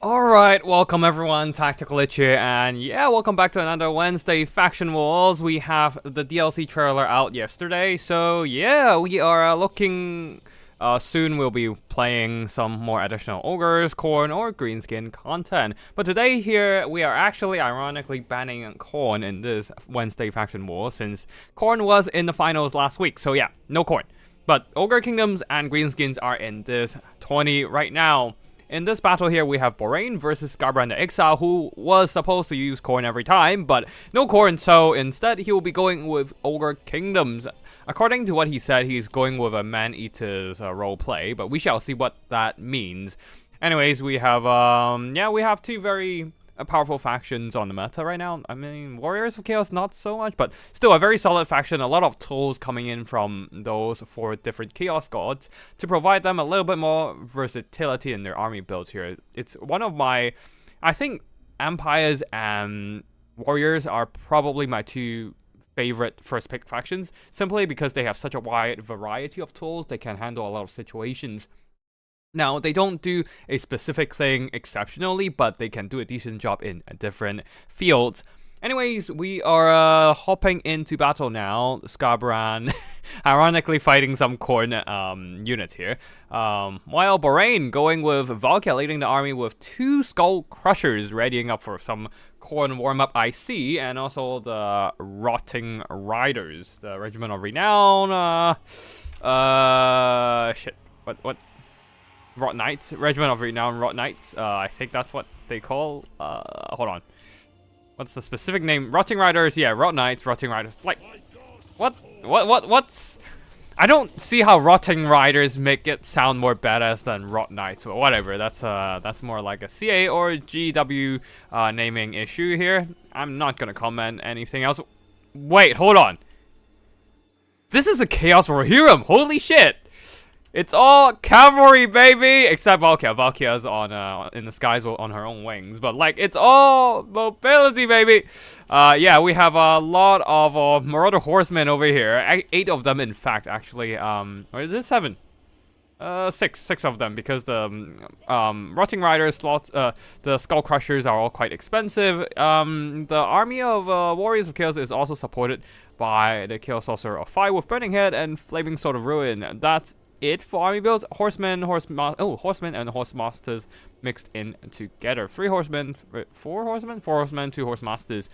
Alright, welcome everyone, Tactical Itch here, and yeah, welcome back to another Wednesday Faction Wars. We have the DLC trailer out yesterday, so yeah, we are looking... soon we'll be playing some more additional Ogres, Khorne, or Greenskin content. But today here, we are actually ironically banning Khorne in this Wednesday Faction War, since Khorne was in the finals last week, so yeah, no Khorne. But Ogre Kingdoms and Greenskins are in this 20 right now. In this battle here, we have Borain versus Scarbrand the Exile, who was supposed to use Khorne every time, but no Khorne, so instead he will be going with Ogre Kingdoms. According to what he said, he's going with a Man-Eater's roleplay, but we shall see what that means. Anyways, we have, we have two very powerful factions on the meta right now. I mean, Warriors of Chaos, not so much, but still a very solid faction. A lot of tools coming in from those four different Chaos Gods to provide them a little bit more versatility in their army builds here. It's one of my, I think, Empires and Warriors are probably my two favorite first pick factions, simply because they have such a wide variety of tools. They can handle a lot of situations. Now, they don't do a specific thing exceptionally, but they can do a decent job in different fields. Anyways, we are hopping into battle now. Scarbrand, ironically fighting some Khorne units here. While Borain going with Valkia leading the army with two Skull Crushers readying up for some Khorne warm-up IC, and also the Rotting Riders, the Regiment of Renown, shit, what? Rot Knights, Regiment of Renown Rot Knights, I think that's what they call, hold on. What's the specific name? Rotting Riders, yeah, Rot Knights, Rotting Riders, like, what's... I don't see how Rotting Riders make it sound more badass than Rot Knights, but whatever, that's more like a CA or GW naming issue here. I'm not gonna comment anything else. Wait, hold on. This is a Chaos Rohirrim, holy shit! It's all cavalry, baby! Except Valkia. Valkia's on, in the skies on her own wings. But, like, it's all mobility, baby! Yeah, we have a lot of Marauder Horsemen over here. 8 of them, in fact, actually. Or is it 7? 6 of them, because the Rotting Riders, slots, the Skull Crushers are all quite expensive. The army of Warriors of Chaos is also supported by the Chaos Sorcerer of Fire with Burning Head and Flaming Sword of Ruin. That's it for army builds. Horsemen and Horsemasters mixed in together. 3 horsemen, 4 horsemen? 4 horsemen, 2 horsemasters.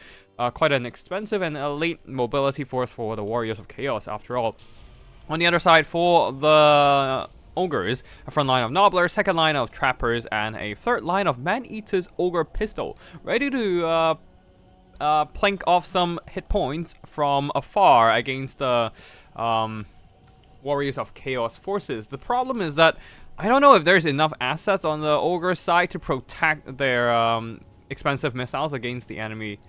Quite an expensive and elite mobility force for the Warriors of Chaos, after all. On the other side, for the Ogres, a front line of Nobblers, second line of Trappers, and a third line of Man-Eater's Ogre Pistol, ready to plink off some hit points from afar against the Warriors of Chaos forces. The problem is that I don't know if there's enough assets on the Ogre side to protect their expensive missiles against the enemy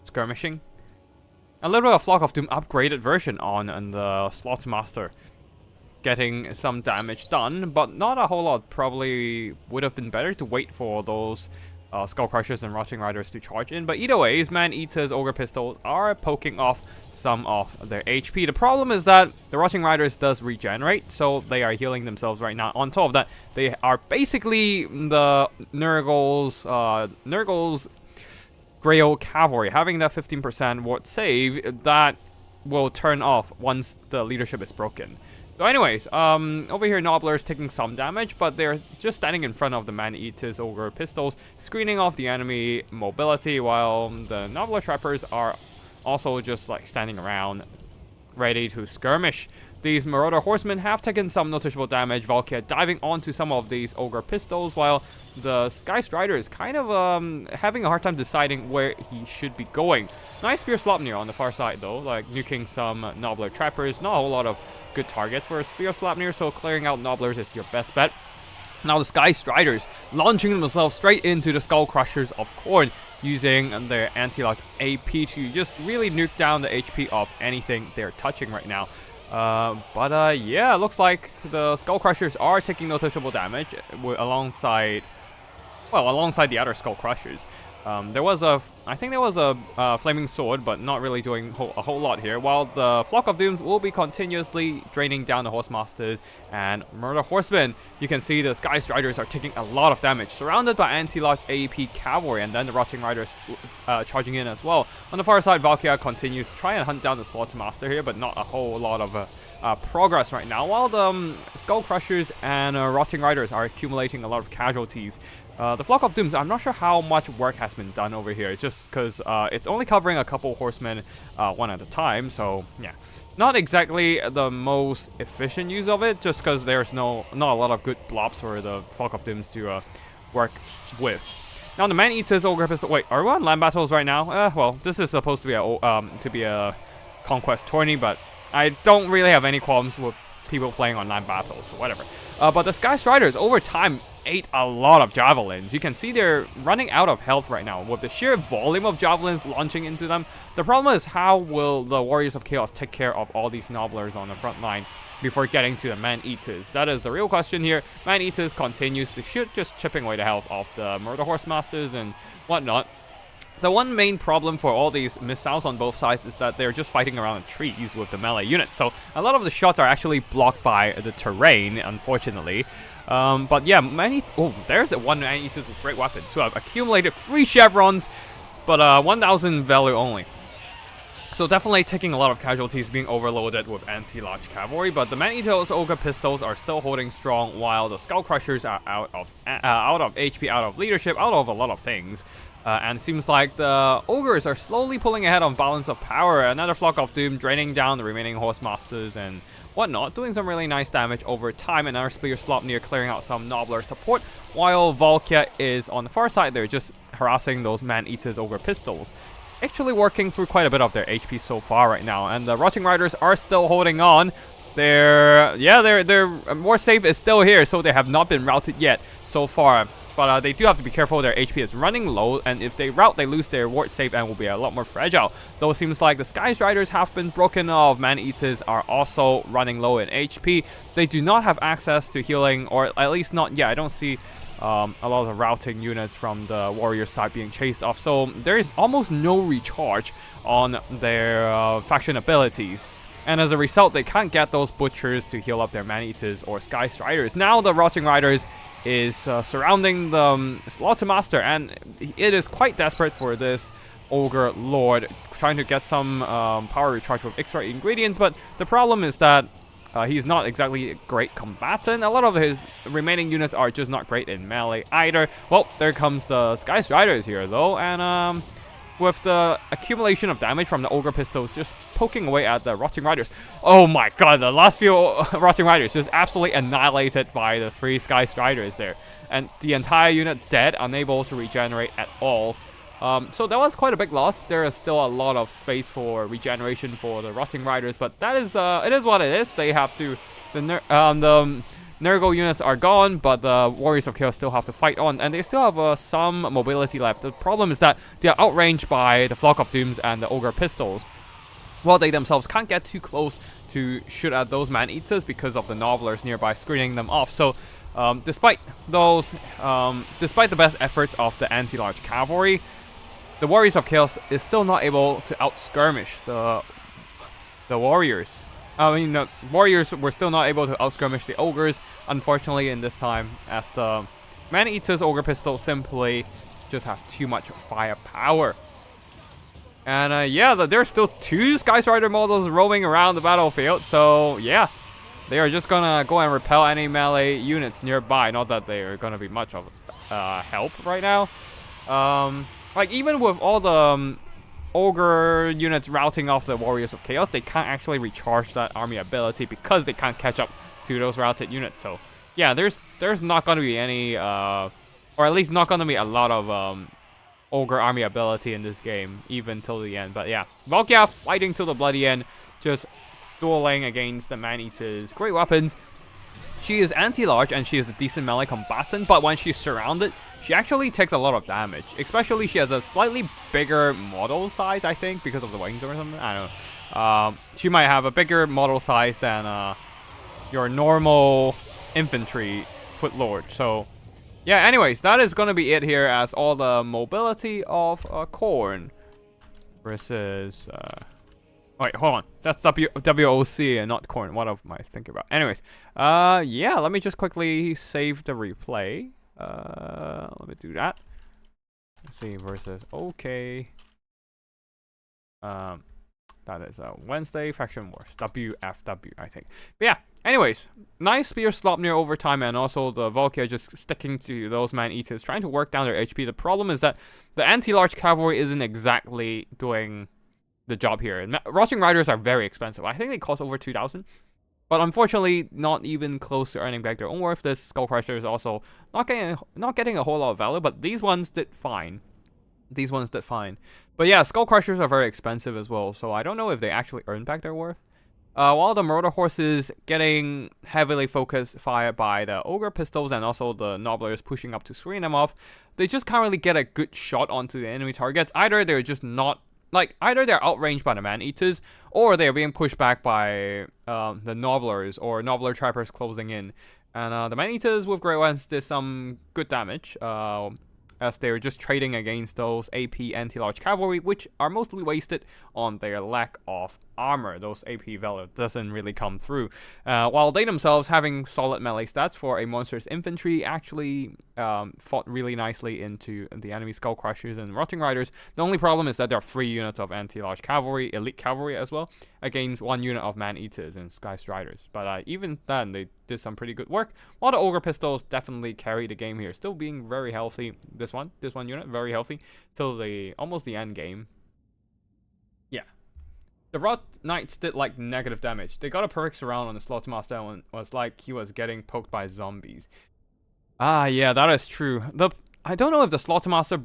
skirmishing. A little bit of Flock of Doom upgraded version on the Slaughtermaster, getting some damage done, but not a whole lot. Probably would have been better to wait for those Skull Crushers and Rotting Riders to charge in. But either way, Man-Eater's Ogre Pistols are poking off some of their HP. The problem is that the Rotting Riders does regenerate, so they are healing themselves right now. On top of that, they are basically the Nurgle's Grail Cavalry, having that 15% ward save that will turn off once the leadership is broken. So anyways, over here Nobbler's taking some damage, but they're just standing in front of the Man-Eater's Ogre Pistols, screening off the enemy mobility, while the Nobbler Trappers are also just like standing around, ready to skirmish. These Marauder Horsemen have taken some noticeable damage, Valkia diving onto some of these Ogre Pistols, while the Sky Strider is kind of having a hard time deciding where he should be going. Nice Spear Slopnir on the far side though, like nuking some Nobbler Trappers. Not a whole lot of good targets for a Spear Slopnir, so clearing out Nobblers is your best bet. Now the Sky Striders launching themselves straight into the Skull Crushers of Khorne, using their anti-lock AP to just really nuke down the HP of anything they're touching right now. Yeah, it looks like the Skull Crushers are taking noticeable damage alongside the other Skull Crushers. There was a I think there was a flaming sword, but not really doing a whole lot here. While the Flock of Dooms will be continuously draining down the Horsemasters and Murder Horsemen. You can see the Sky Striders are taking a lot of damage, surrounded by anti-large AEP cavalry, and then the Rotting Riders charging in as well. On the far side, Valkyria continues to try and hunt down the Slaughtermaster here, but not a whole lot of progress right now, while the Skull Crushers and Rotting Riders are accumulating a lot of casualties. The Flock of Dooms, I'm not sure how much work has been done over here, just because it's only covering a couple horsemen one at a time, so yeah. Not exactly the most efficient use of it, just because there's not a lot of good blobs for the Flock of Dooms to work with. Now the Man-Eaters, Ogre Pistol... Wait, are we on land battles right now? Well, this is supposed to be a Conquest tourney, but I don't really have any qualms with people playing on land battles, so whatever. But the Sky Striders, over time, ate a lot of javelins. You can see they're running out of health right now with the sheer volume of javelins launching into them. The problem is, how will the Warriors of Chaos take care of all these Nobblers on the front line before getting to the Man-Eaters? That is the real question here. Man-Eaters continues to shoot, just chipping away the health of the Murder Horsemasters and whatnot. The one main problem for all these missiles on both sides is that they're just fighting around the trees with the melee units. So a lot of the shots are actually blocked by the terrain, unfortunately. But yeah, there's one Man-Eaters with great weapons who have accumulated 3 chevrons, but 1,000 value only. So definitely taking a lot of casualties, being overloaded with anti-large cavalry, but the Man-Eaters Ogre Pistols are still holding strong, while the Skull Crushers are out of HP, out of leadership, out of a lot of things. And it seems like the Ogres are slowly pulling ahead on balance of power. Another Flock of Doom draining down the remaining Horsemasters and whatnot, doing some really nice damage over time. Another Spear Slopnir clearing out some Nobbler support, while Valkyria is on the far side. They're just harassing those Man-Eaters Ogre Pistols, actually working through quite a bit of their HP so far right now. And the Rotting Riders are still holding on. Their more safe is still here, so they have not been routed yet so far. But they do have to be careful. Their HP is running low, and if they rout, they lose their ward save and will be a lot more fragile. Though it seems like the Sky Striders have been broken off. Man-Eaters are also running low in HP. They do not have access to healing, or at least not yet. I don't see a lot of routing units from the warrior side being chased off. So there is almost no recharge on their faction abilities. And as a result, they can't get those butchers to heal up their Man-Eaters or Sky Striders. Now the Rotting Riders is surrounding the Slaughtermaster, and it is quite desperate for this Ogre Lord, trying to get some power recharge with extra ingredients. But the problem is that he's not exactly a great combatant. A lot of his remaining units are just not great in melee either. Well, there comes the Sky Striders here though, and with the accumulation of damage from the Ogre Pistols just poking away at the Rotting Riders. Oh my god, the last few Rotting Riders just absolutely annihilated by the 3 Sky Striders there. And the entire unit dead, unable to regenerate at all. So that was quite a big loss. There is still a lot of space for regeneration for the Rotting Riders, but that is it is what it is. They have to... The Nurgle units are gone, but the Warriors of Chaos still have to fight on, and they still have some mobility left. The problem is that they are outranged by the Flock of Dooms and the Ogre Pistols, while they themselves can't get too close to shoot at those Man-Eaters because of the Nobblers nearby screening them off. So despite the best efforts of the anti-large cavalry, the Warriors of Chaos is still not able to out-skirmish the Warriors. I mean, the Warriors were still not able to out-skirmish the Ogres, unfortunately, in this time, as the Man-Eaters Ogre Pistol simply just have too much firepower. And yeah, there's still 2 Sky Strider models roaming around the battlefield, so yeah, they are just gonna go and repel any melee units nearby. Not that they are gonna be much of help right now. Like, even with all the Ogre units routing off the Warriors of Chaos, they can't actually recharge that army ability because they can't catch up to those routed units. So yeah, there's not going to be any or at least not going to be a lot of Ogre army ability in this game, even till the end. But yeah, Valkyria fighting till the bloody end, just dueling against the Man-Eaters. Great weapons. She is anti-large and she is a decent melee combatant, but when she's surrounded, she actually takes a lot of damage. Especially she has a slightly bigger model size, I think, because of the wings or something. I don't know. She might have a bigger model size than your normal infantry foot lord. So yeah, anyways, that is gonna be it here as all the mobility of corn versus wait, hold on. That's WOC and not corn. What am I thinking about? Anyways, yeah, let me just quickly save the replay. Let me do that. Let's see, versus okay. That is Wednesday Faction Wars, WFW, I think. But yeah, anyways, nice spear slop near overtime, and also the Volkia just sticking to those man-eaters, trying to work down their HP. The problem is that the anti-large cavalry isn't exactly doing the job here. And Rotting Riders are very expensive. I think they cost over 2,000. But unfortunately, not even close to earning back their own worth. This Skull Crusher is also not getting a whole lot of value, but these ones did fine. These ones did fine. But yeah, Skull Crushers are very expensive as well, so I don't know if they actually earn back their worth. While the Murder Horses getting heavily focused fire by the Ogre Pistols and also the Nobblers pushing up to screen them off, they just can't really get a good shot onto the enemy targets. Either they're just not, either they're outranged by the Man-Eaters, or they're being pushed back by the Nobblers or Nobbler Trappers closing in. And the Man-Eaters with Great Ones did some good damage, as they're just trading against those AP anti-large cavalry, which are mostly wasted on their lack of armor. Those AP value doesn't really come through. While they themselves, having solid melee stats for a monster's infantry, actually fought really nicely into the enemy Skull Crushers and Rotting Riders. The only problem is that there are 3 units of anti-large cavalry, elite cavalry as well, against 1 unit of man-eaters and Sky Striders. But even then, they did some pretty good work. While the Ogre Pistols definitely carried the game here, still being very healthy. This one unit, very healthy till almost the end game. Yeah. The Rot Knights did like negative damage. They got a perfect surround on the Slaughtermaster and was like he was getting poked by zombies. Ah, yeah, that is true. I don't know if the Slaughtermaster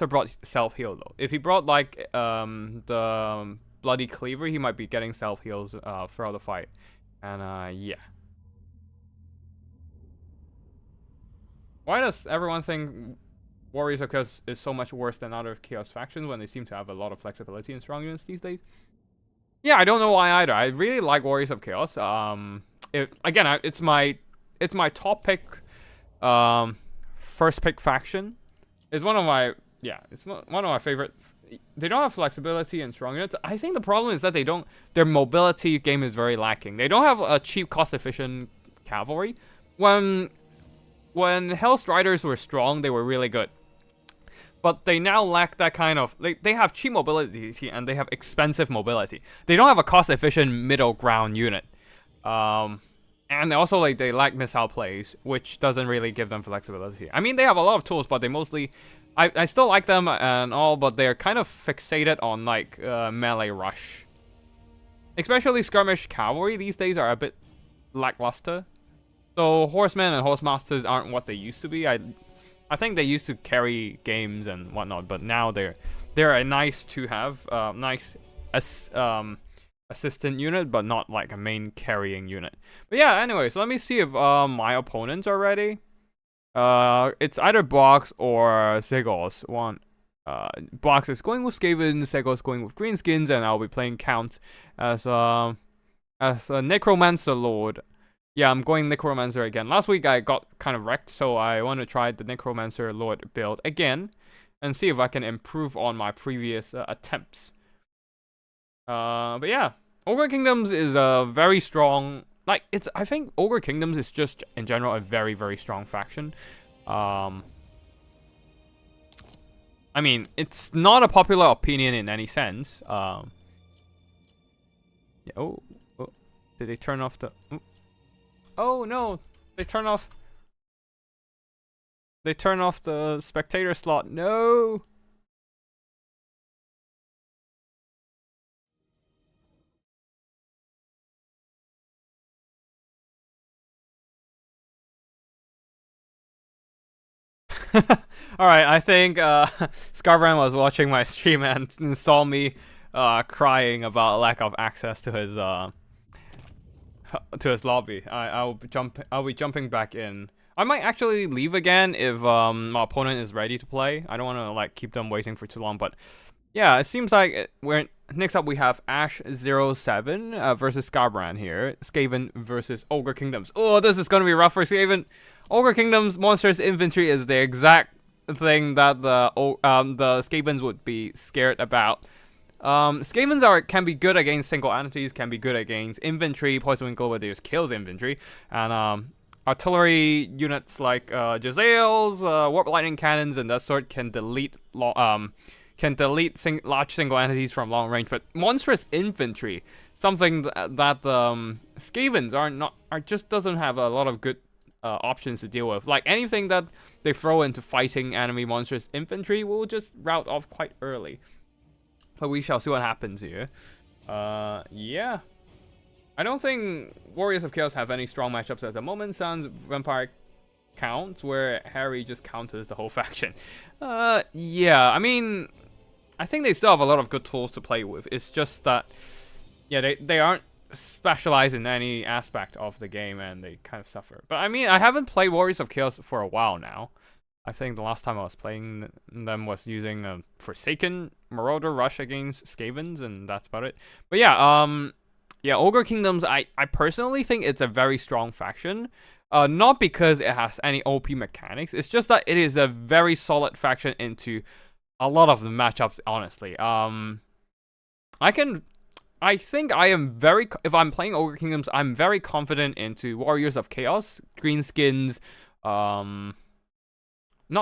brought self-heal though. If he brought like the Bloody Cleaver, he might be getting self-heals throughout the fight. And yeah. Why does everyone think Warriors of Chaos is so much worse than other Chaos factions when they seem to have a lot of flexibility in strong units these days? Yeah, I don't know why either. I really like Warriors of Chaos. It's my top pick, first pick faction. It's one of my favorite. They don't have flexibility in strong units. I think the problem is that their mobility game is very lacking. They don't have a cheap, cost-efficient cavalry. When Hell's Riders were strong, they were really good. But they now lack that kind of... They have cheap mobility and they have expensive mobility. They don't have a cost-efficient middle ground unit. And also, they lack missile plays, which doesn't really give them flexibility. I mean, they have a lot of tools, but they mostly... I still like them and all, but they're kind of fixated on, melee rush. Especially skirmish cavalry these days are a bit lackluster. So horsemen and horsemasters aren't what they used to be. I think they used to carry games and whatnot, but now they're a nice to have, assistant unit, but not like a main carrying unit. But yeah, anyways, let me see if my opponents are ready. It's either Box or Zegos. Box is going with Skaven, Zegos going with Greenskins, and I'll be playing Count as a Necromancer Lord. Yeah, I'm going Necromancer again. Last week I got kind of wrecked, so I want to try the Necromancer Lord build again and see if I can improve on my previous attempts. But yeah, Ogre Kingdoms is a very strong... I think Ogre Kingdoms is just, in general, a very, very strong faction. I mean, it's not a popular opinion in any sense. Yeah, did they turn off the... Oh no, they turn off the spectator slot. No. Alright, I think Scarbrand was watching my stream and saw me crying about lack of access to his lobby. I'll be jumping back in. I might actually leave again if my opponent is ready to play. I don't want to keep them waiting for too long, but yeah, it seems like next up we have Ash07 versus Scarbrand here. Skaven versus Ogre Kingdoms. Oh, this is gonna be rough for Skaven. Ogre Kingdoms monsters infantry is the exact thing that the Skavens would be scared about. Skavens can be good against single entities, can be good against infantry. Poison Wind Gladiators kills infantry, and artillery units like Jezzails, Warp Lightning Cannons, and that sort can delete large single entities from long range. But monstrous infantry, something that Skavens just doesn't have a lot of good options to deal with. Like anything that they throw into fighting enemy monstrous infantry will just rout off quite early. But we shall see what happens here. Yeah. I don't think Warriors of Chaos have any strong matchups at the moment. Sans Vampire counts, where Harry just counters the whole faction. Yeah, I mean, I think they still have a lot of good tools to play with. It's just that, yeah, they aren't specialized in any aspect of the game, and they kind of suffer. But I mean, I haven't played Warriors of Chaos for a while now. I think the last time I was playing them was using a Forsaken Marauder Rush against Skavens, and that's about it. But yeah, yeah, Ogre Kingdoms, I personally think it's a very strong faction. Not because it has any OP mechanics, it's just that it is a very solid faction into a lot of the matchups, honestly. I think I am if I'm playing Ogre Kingdoms, I'm very confident into Warriors of Chaos, Greenskins, not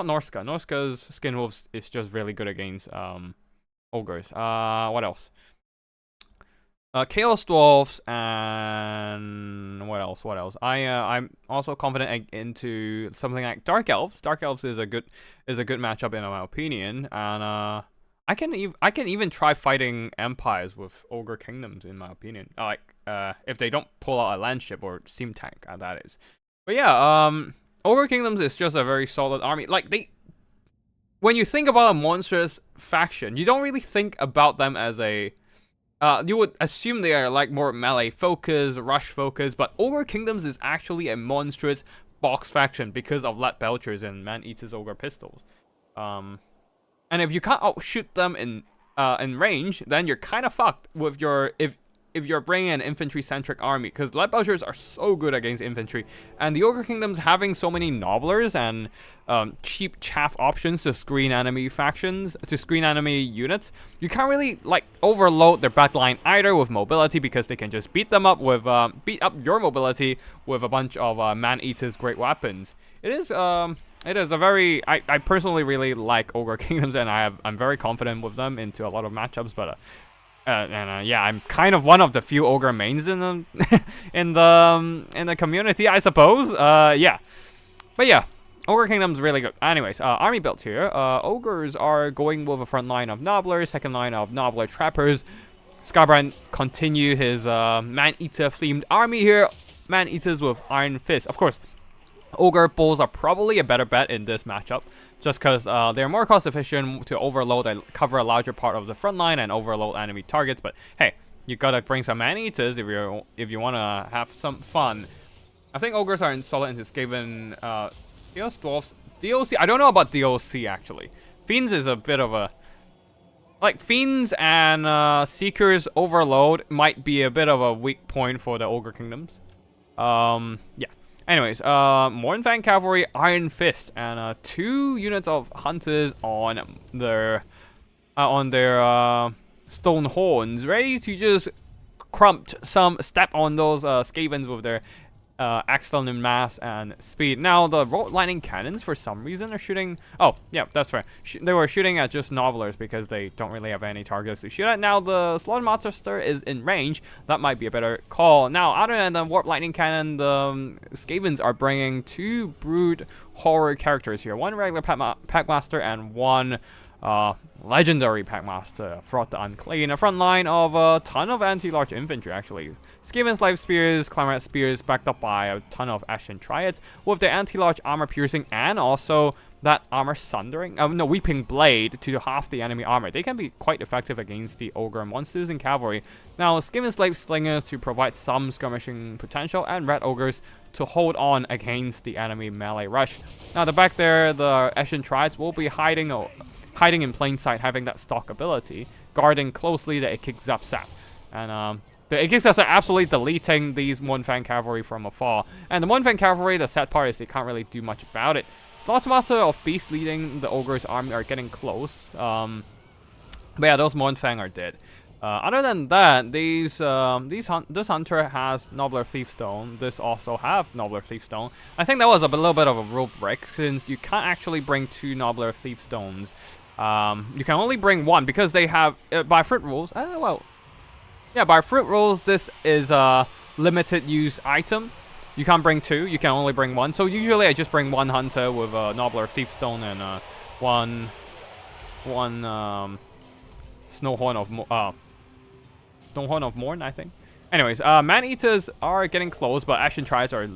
Norska. Norska's Skin Wolves is just really good against ogres. What else? Chaos Dwarfs, and what else? I'm also confident into something like Dark Elves. Dark Elves is a good matchup in my opinion, and I can even try fighting Empires with Ogre Kingdoms in my opinion. If they don't pull out a Landship or Steam Tank, that is. But yeah, Ogre Kingdoms is just a very solid army. Like when you think about a monstrous faction, you don't really think about them as a. You would assume they are like more melee focus, rush focus, but Ogre Kingdoms is actually a monstrous box faction because of Lead Belchers and Man-Eater's Ogre Pistols. And if you can't outshoot them in range, then you're kind of fucked with your if you're bringing an infantry-centric army, because Lead Belchers are so good against infantry, and the Ogre Kingdoms having so many nobblers and cheap chaff options to screen enemy factions, to screen enemy units, you can't really like overload their backline either with mobility, because they can just beat them up with beat up your mobility with a bunch of Man-Eater's great weapons. It is a very I personally really like Ogre Kingdoms, and I'm very confident with them into a lot of matchups, but yeah, I'm kind of one of the few ogre mains in the in the community, I suppose. Yeah, but yeah, Ogre Kingdom's really good. Anyways, army built here. Ogres are going with a front line of Nobblers, second line of Nobbler Trappers. Scarbrand continue his Man-Eater themed army here. Man-Eaters with Iron Fist, of course. Ogre Bulls are probably a better bet in this matchup, just because they're more cost efficient to overload and cover a larger part of the front line and overload enemy targets. But hey, you gotta bring some Man-Eaters if you wanna have some fun. I think Ogres are solid into Skaven. Chaos Dwarfs, DLC. I don't know about DLC actually. Fiends is a bit of a Fiends and Seekers overload might be a bit of a weak point for the Ogre Kingdoms. Yeah. Anyways, Mornfang Cavalry, Iron Fist, and 2 units of Hunters on their Stone Horns, ready to just step on those Skavens with their excellent in mass and speed. Now the Lightning Cannons for some reason are shooting. Oh yeah, that's right. They were shooting at just Nobblers because they don't really have any targets to shoot at. Now the Slaughter Monster is in range. That might be a better call. Now other than the Warp Lightning Cannon, the Skavens are bringing 2 Brood Horror characters here. 1 regular Packmaster and 1 legendary Packmaster, Fraught the Unclean. A front line of a ton of anti-large infantry actually. Skaven's Life Spears, Clamorat Spears, backed up by a ton of Ashen Triads with their anti-large armor piercing and also that armor sundering. Weeping Blade to half the enemy armor. They can be quite effective against the Ogre monsters and cavalry. Now Skaven's Life Slingers to provide some skirmishing potential, and Red Ogres to hold on against the enemy melee rush. Now the back there, the Ashen Triads will be hiding in plain sight, having that stock ability. guarding closely the Ikik Zapsap. And the Ikik Zapsap absolutely deleting these Moonfang Cavalry from afar. And the Moonfang Cavalry, the sad part is they can't really do much about it. Slaughtermaster of Beast leading the Ogre's army are getting close. But yeah, those Moonfang are dead. Other than that, this hunter has Nobler Thiefstone. This also have Nobler Thiefstone. I think that was a little bit of a rule break, since you can't actually bring 2 Nobler Thiefstones. You can only bring 1 because they have by fruit rules. Well, yeah, by fruit rules, this is a limited use item. You can't bring 2. You can only bring 1. So usually I just bring 1 hunter with a Nobler Thiefstone and one Snowhorn of Morn, I think. Anyways, Man-Eaters are getting close, but Ashen Triads are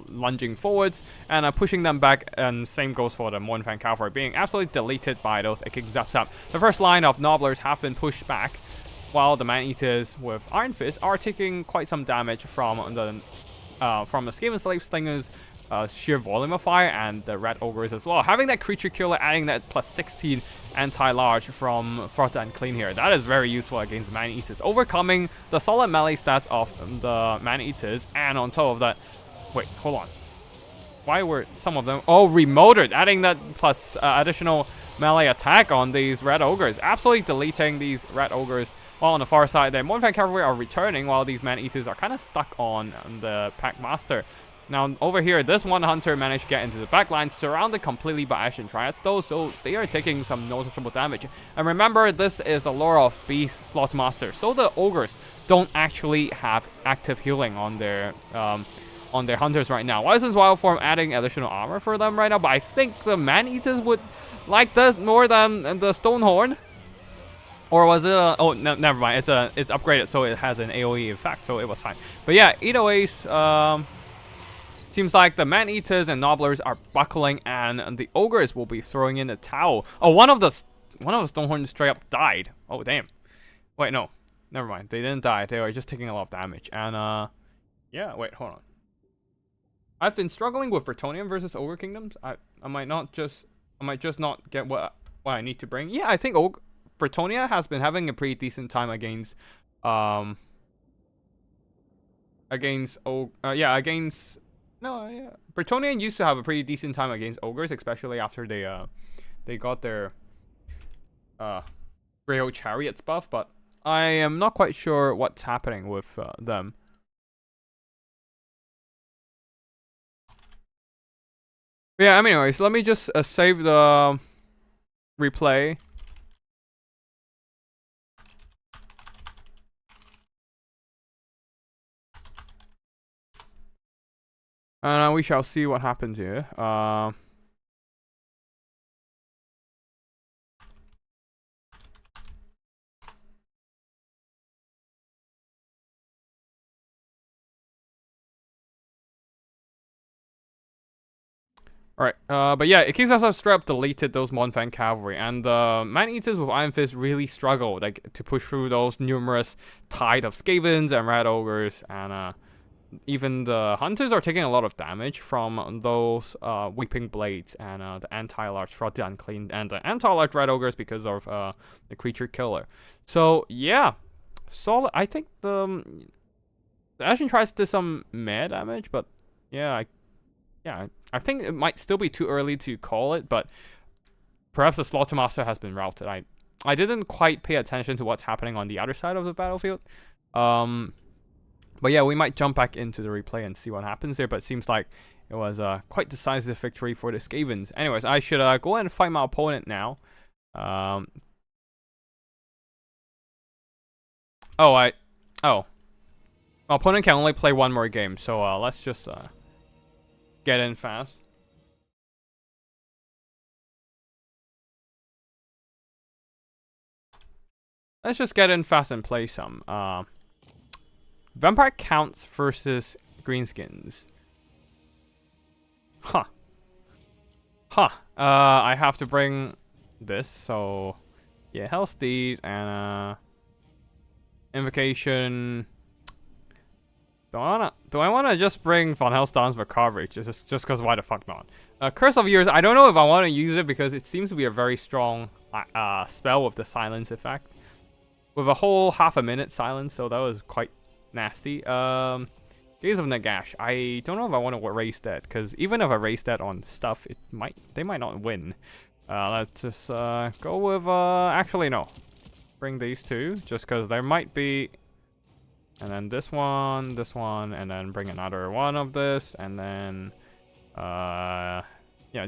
lunging forwards and pushing them back, and same goes for the Moonfang Cavalry, being absolutely deleted by those Ikik Zapsap. The first line of Nobblers have been pushed back, while the Man-Eaters with Iron Fist are taking quite some damage from the Skaven Slave Slingers, sheer volume of fire, and the Red Ogres as well. Having that creature killer, adding that plus 16 anti-large from Frotha and Clean here, that is very useful against Man-Eaters, overcoming the solid melee stats of the Man-Eaters. And on top of that, wait, hold on, why were some of them remoted, adding that plus additional melee attack on these Red Ogres, absolutely deleting these Red Ogres. While on the far side, the Moonfang Cavalry are returning, while these Man-Eaters are kind of stuck on the Packmaster. Now, over here, this one hunter managed to get into the backline, surrounded completely by Ashen Triads, though, so they are taking some noticeable damage. And remember, this is a lore of Beast Slaughtermaster, so the Ogres don't actually have active healing on their hunters right now. Wison's Wild Form adding additional armor for them right now, but I think the Man-Eaters would like this more than the Stonehorn. Or was it oh, no, never mind, it's upgraded, so it has an AoE effect, so it was fine. But yeah, either ways, seems like the Man-Eaters and Nobblers are buckling, and the Ogres will be throwing in a towel. Oh, one of the Stonehorns straight up died. Oh, damn. Wait, no. Never mind. They didn't die. They were just taking a lot of damage. And, yeah, wait, hold on. I've been struggling with Bretonnian versus Ogre Kingdoms. I might just not get what I need to bring. Yeah, I think Bretonnia has been having a pretty decent time against Bretonnian used to have a pretty decent time against Ogres, especially after they got their Greyhound Chariots buff, but I am not quite sure what's happening with them. Yeah, anyways, let me just save the replay. And we shall see what happens here. Alright, but yeah, Ikik Zapsap straight up deleted those Moonfang Cavalry, and the Man-Eaters with Iron Fist really struggled to push through those numerous tide of Skavens and Red Ogres, and even the Hunters are taking a lot of damage from those Weeping Blades and the anti-large Frotha Unclean and the anti-large Red Ogres because of the Creature Killer. So yeah, solid. I think the Ashen Triads did some mad damage, but yeah, I think it might still be too early to call it, but perhaps the Slaughtermaster has been routed. I didn't quite pay attention to what's happening on the other side of the battlefield. But yeah, we might jump back into the replay and see what happens there, but it seems like it was a quite decisive victory for the Skavens. Anyways, I should go ahead and fight my opponent now. My opponent can only play one more game, so let's just get in fast. Let's just get in fast and play some Vampire Counts versus Greenskins. I have to bring this, so yeah, Hellsteed and Invocation. Do I wanna just bring Von Hellstorm's Macabre? Just because why the fuck not? Curse of Years, I don't know if I want to use it because it seems to be a very strong spell with the silence effect. with a whole half a minute silence, so that was quite nasty. Gaze of Nagash. I don't know if I want to raise that, because even if I raise that on stuff, they might not win. Let's just go with actually no. Bring these two, just because there might be. And then this one, and then bring another one of this, and then yeah,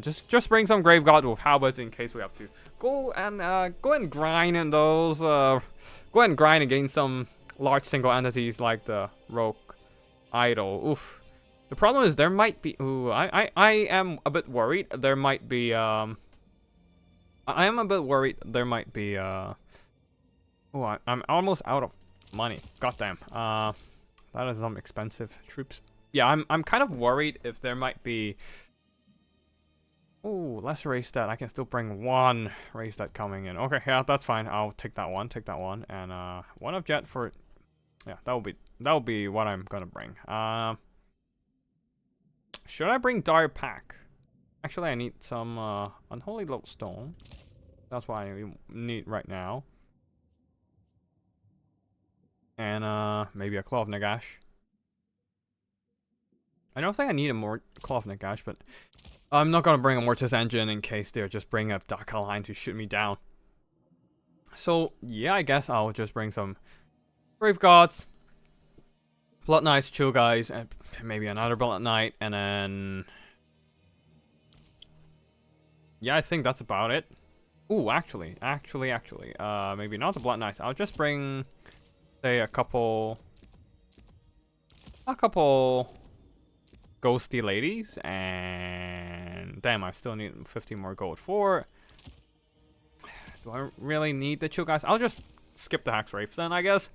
just bring some Grave God with halberds in case we have to go and grind in those. Go and grind against some large single entities like the Rogue Idol. Oof. The problem is there might be. Ooh, I am a bit worried. There might be. I am a bit worried. There might be. Oh, I'm almost out of money. Goddamn. That is some expensive troops. Yeah, I'm kind of worried if there might be. Oh, let's raise that. I can still bring one raise that coming in. Okay, yeah, that's fine. I'll take that one, and one of jet for. Yeah, that'll be what I'm gonna bring. Should I bring Dire Pack? Actually, I need some unholy lodestone. That's what I need right now. And maybe a Claw of Nagash. I don't think I need a more Claw of Nagash, but I'm not gonna bring a Mortis Engine in case they're just bringing up Dark Line to shoot me down. So yeah, I guess I'll just bring some Brave Gods, Blood Knights, Chill Guys, and maybe another Blood Knight, and then yeah, I think that's about it. Ooh, actually, maybe not the Blood Knights. I'll just bring, say, a couple ghosty ladies, and damn, I still need 15 more gold for. Do I really need the Chill Guys? I'll just skip the Hex Wraith then, I guess.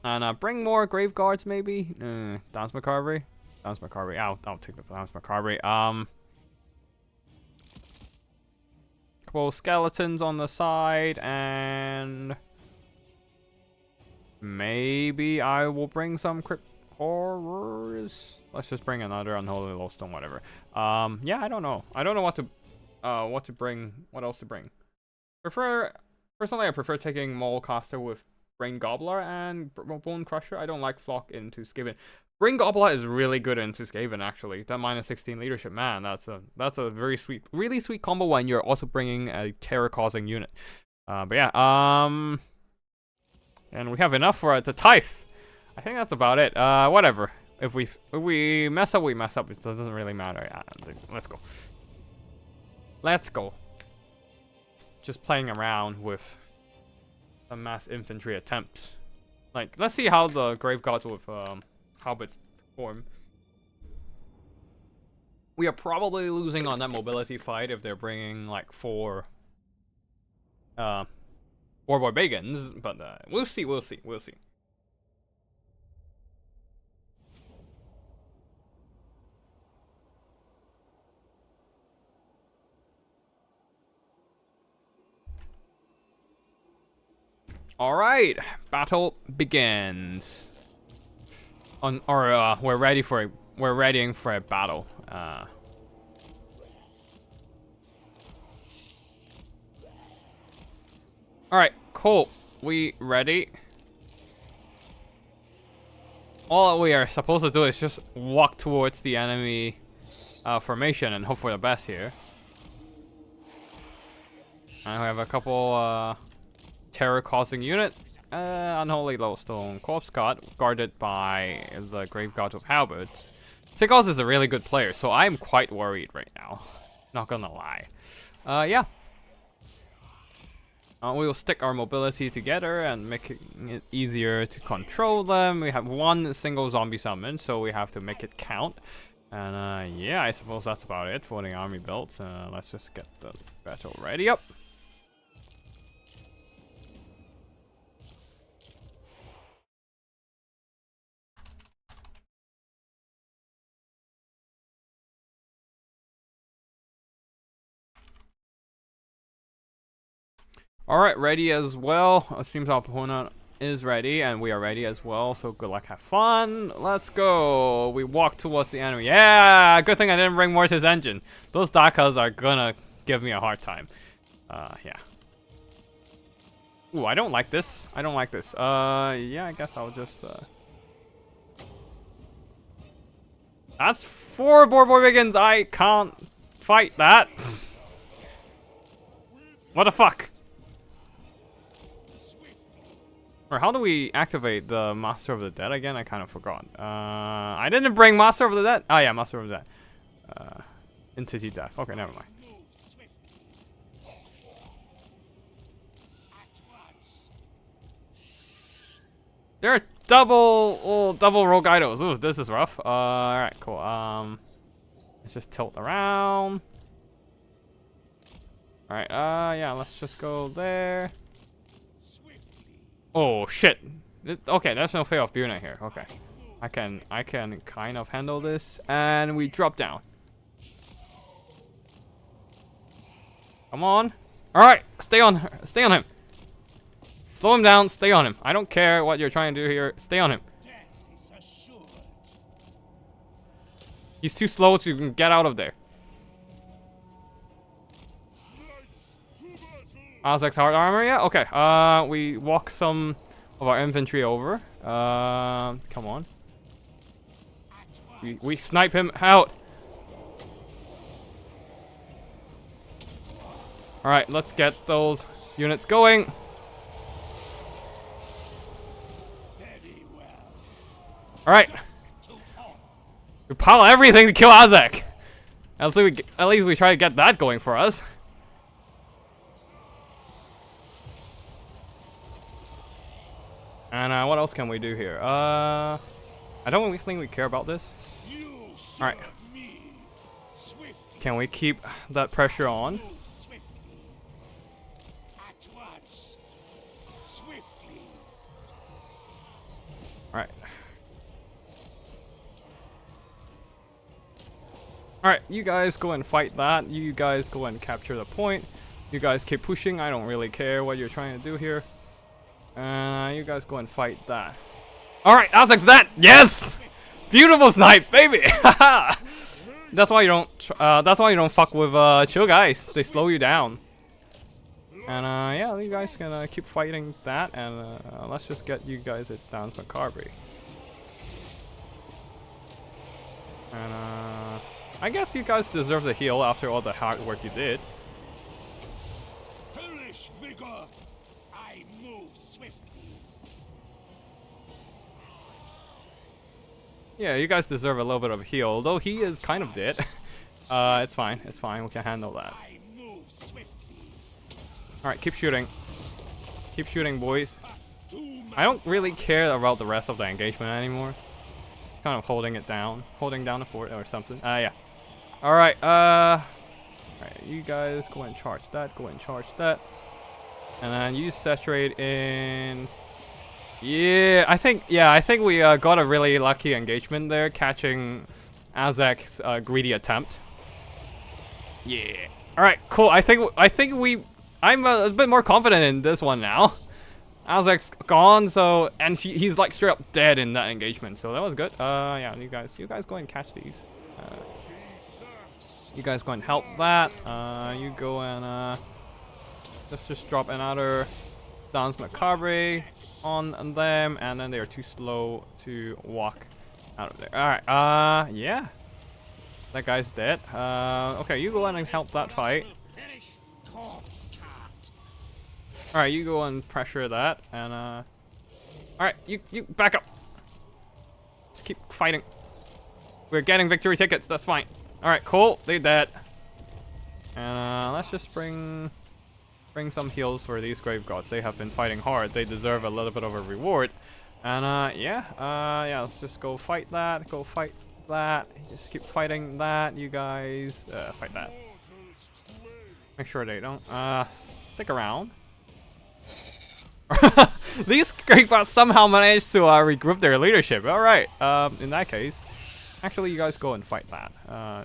And bring more Grave Guards, maybe. Dance Macabre. I'll take the Dance Macabre. Couple skeletons on the side, and maybe I will bring some Crypt Horrors. Let's just bring another Unholy Lodestone, whatever. Yeah, I don't know. I don't know what to bring. What else to bring? Personally, I prefer taking Mole Caster with Brain Gobbler and Bone Crusher. I don't like Flock into Skaven. Brain Gobbler is really good into Skaven, actually. That -16 leadership, man, that's a very sweet, really sweet combo when you're also bringing a terror-causing unit. But yeah, and we have enough for the Tithe. I think that's about it. Whatever. If we mess up, we mess up. It doesn't really matter. Yeah, let's go. Let's go. Just playing around with a mass infantry attempt. Like, let's see how the Grave Gods with halberds perform. We are probably losing on that mobility fight if they're bringing like 4 Warboy Bagans, but we'll see. All right, battle begins. We're readying for a battle. All right, cool. We ready? All we are supposed to do is just walk towards the enemy formation and hope for the best here. And we have a couple terror-causing unit. Unholy Lodestone Corpse God, guarded by the Grave God with halberds. Sigos is a really good player, so I'm quite worried right now. Not gonna lie. Yeah. We will stick our mobility together and make it easier to control them. We have one single zombie summon, so we have to make it count. And yeah, I suppose that's about it for the army builds. Let's just get the battle ready up. Alright, ready as well. It seems our opponent is ready, and we are ready as well. So good luck, have fun. Let's go. We walk towards the enemy. Yeah, good thing I didn't bring Mortis Engine. Those Darkers are gonna give me a hard time. Yeah. Ooh, I don't like this. I don't like this. Yeah, I guess I'll just, That's 4 Borborians. I can't fight that. What the fuck? Or how do we activate the Master of the Dead again? I kind of forgot. I didn't bring Master of the Dead. Oh yeah, Master of the Dead. Entity Death. Okay, never mind. There are double rogue idols. Ooh, this is rough. Alright, cool. Let's just tilt around. Alright, yeah, let's just go there. Oh shit. Okay, there's no Fae of Buna here. Okay. I can kind of handle this. And we drop down. Come on. Alright, stay on him. Slow him down, stay on him. I don't care what you're trying to do here. Stay on him. He's too slow to get out of there. Azek's hard armor, yeah? Okay, we walk some of our infantry over. Come on. We snipe him out. Alright, let's get those units going. Alright. We pile everything to kill Azek. At least we try to get that going for us. And what else can we do here? I don't really think we care about this. Alright. Can we keep that pressure on? Alright. Alright, you guys go and fight that. You guys go and capture the point. You guys keep pushing. I don't really care what you're trying to do here. You guys go and fight that. Alright, Azek's dead! Yes! Beautiful snipe, baby! That's why you don't fuck with chill guys. They slow you down. And yeah, you guys can keep fighting that, and let's just get you guys at Dan's Macabre. And I guess you guys deserve the heal after all the hard work you did. Hellish vigor, I move swiftly. Yeah, you guys deserve a little bit of a heal, although he is kind of dead. It's fine, we can handle that. Alright, keep shooting. Keep shooting, boys. I don't really care about the rest of the engagement anymore. Kind of holding it down. Holding down the fort or something. Yeah. Alright, alright, you guys go and charge that, And then you saturate in... Yeah, I think we got a really lucky engagement there, catching Azek's greedy attempt. Yeah. Alright, cool. I'm a bit more confident in this one now. Azek's gone, so he's like straight up dead in that engagement, so that was good. Yeah, you guys go and catch these. You guys go and help that. You go and let's just drop another Dan's Macabre on them, and then they are too slow to walk out of there. Alright, yeah. That guy's dead. Okay, you go in and help that fight. Alright, you go and pressure that, and alright, you back up. Just keep fighting. We're getting victory tickets, that's fine. Alright, cool, they're dead. And let's just bring some heals for these grave gods. They have been fighting hard. They deserve a little bit of a reward. And yeah, let's just go fight that. Go fight that. Just keep fighting that, you guys. Fight that. Make sure they don't stick around. These grave gods somehow managed to regroup their leadership. Alright, in that case, actually you guys go and fight that.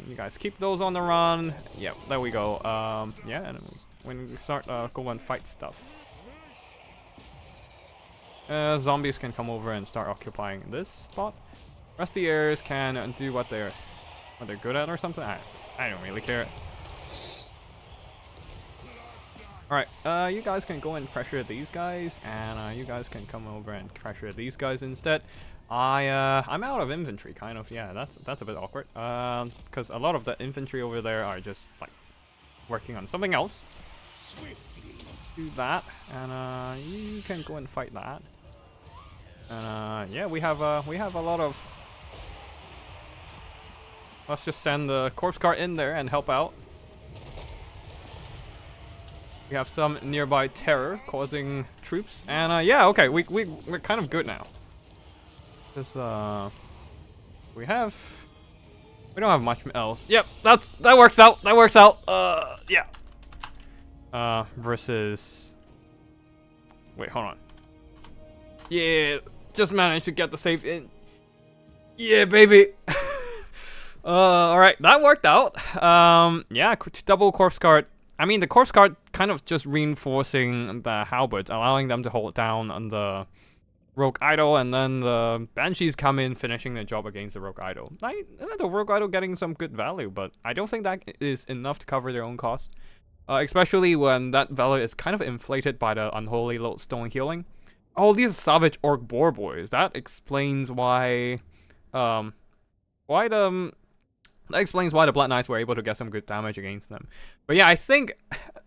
You guys keep those on the run. Yep, there we go. Yeah, and when we start go and fight stuff. Zombies can come over and start occupying this spot. Rusty heirs can do what they're good at or something. I don't really care. Alright, you guys can go and pressure these guys, and you guys can come over and pressure these guys instead. I'm out of infantry, kind of. Yeah, that's a bit awkward. Because a lot of the infantry over there are just like working on something else. Swiftly. Do that, and you can go and fight that. And yeah, we have a lot of. Let's just send the corpse cart in there and help out. We have some nearby terror causing troops, and yeah, okay, we're kind of good now. Just we don't have much else. Yep, that works out. That works out. Yeah. Versus. Wait, hold on. Yeah, just managed to get the save in. Yeah, baby. All right, that worked out. Yeah, double corpse cart. I mean, the corpse cart kind of just reinforcing the halberds, allowing them to hold down on the rogue idol, and then the banshees come in, finishing the job against the rogue idol. The rogue idol getting some good value, but I don't think that is enough to cover their own cost. Especially when that value is kind of inflated by the unholy lodestone healing. Oh, these savage orc boar boys. That explains why the Black Knights were able to get some good damage against them. But yeah, I think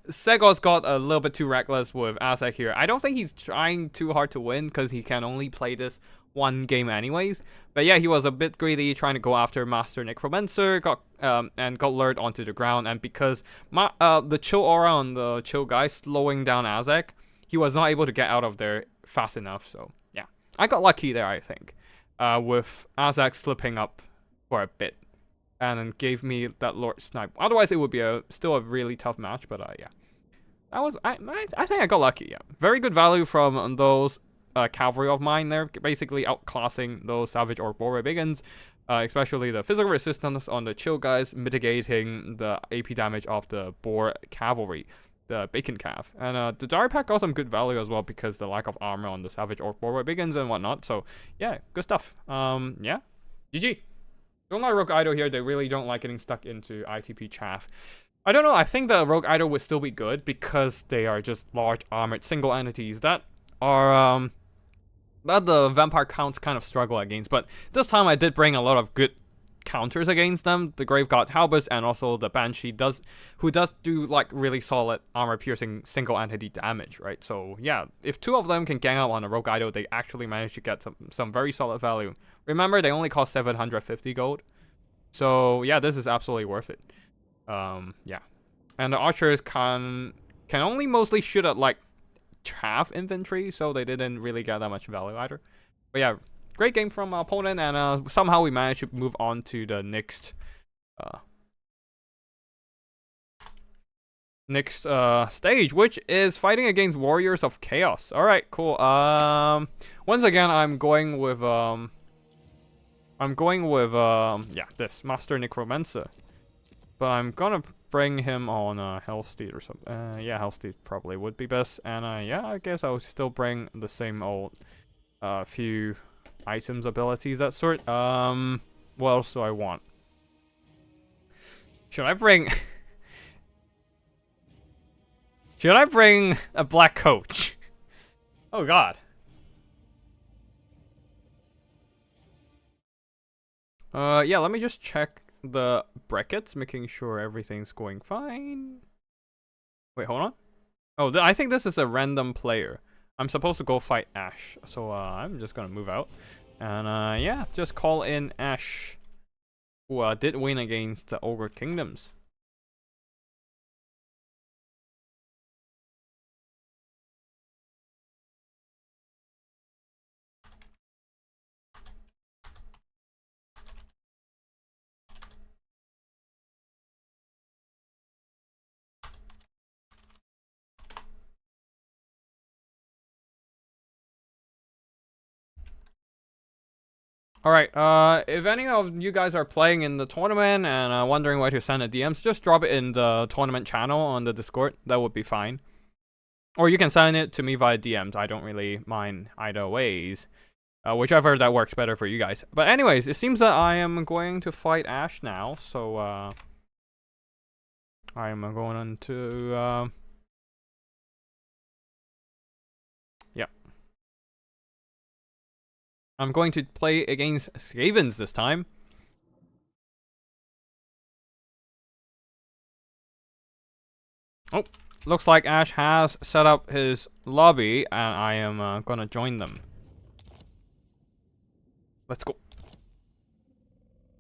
Segos got a little bit too reckless with Azek here. I don't think he's trying too hard to win, because he can only play this one game anyways. But yeah, he was a bit greedy, trying to go after Master Necromancer, and got lured onto the ground. And because the chill aura on the chill guy slowing down Azek, he was not able to get out of there fast enough. So yeah, I got lucky there, I think, with Azek slipping up for a bit. And then gave me that Lord Snipe. Otherwise, it would be still a really tough match. But yeah, I think I got lucky. Yeah, very good value from those cavalry of mine. They're basically outclassing those Savage Orc Warrior Biggins, especially the physical resistance on the chill guys, mitigating the AP damage of the Boar Cavalry, the Bacon Cav. And the Dire Pack got some good value as well, because the lack of armor on the Savage Orc Warrior Biggins and whatnot. So yeah, good stuff. Yeah, GG. Don't like Rogue Idol here. They really don't like getting stuck into ITP chaff. I don't know. I think the Rogue Idol would still be good, because they are just large armored single entities that are that the vampire counts kind of struggle against. But this time I did bring a lot of good counters against them. The Grave God Halberds and also the Banshee who does do like really solid armor piercing single entity damage, right? So yeah, if two of them can gang up on a Rogue Idol, they actually manage to get some very solid value. Remember, they only cost 750 gold. So yeah, this is absolutely worth it. Yeah. And the archers can only mostly shoot at like chaff infantry, so they didn't really get that much value either. But yeah, great game from our opponent, and somehow we managed to move on to the next stage, which is fighting against Warriors of Chaos. All right, cool. Once again, I'm going with yeah, this Master Necromancer, but I'm gonna bring him on Hellsteed or something. Yeah, Hellsteed probably would be best, and yeah, I guess I'll still bring the same old few items, abilities, that sort. What else do I want? Should I bring should I bring a black coach? Oh god. Yeah, let me just check the brackets, making sure everything's going fine. Wait, hold on. Oh, I think this is a random player. I'm supposed to go fight Ash, so I'm just gonna move out. And yeah, just call in Ash, who did win against the Ogre Kingdoms. Alright, if any of you guys are playing in the tournament and wondering where to send the DMs, just drop it in the tournament channel on the Discord. That would be fine. Or you can send it to me via DMs. I don't really mind either ways. Whichever that works better for you guys. But anyways, it seems that I am going to fight Ash now. So, I am going on to I'm going to play against Skavens this time. Oh, looks like Ash has set up his lobby, and I am gonna join them. Let's go.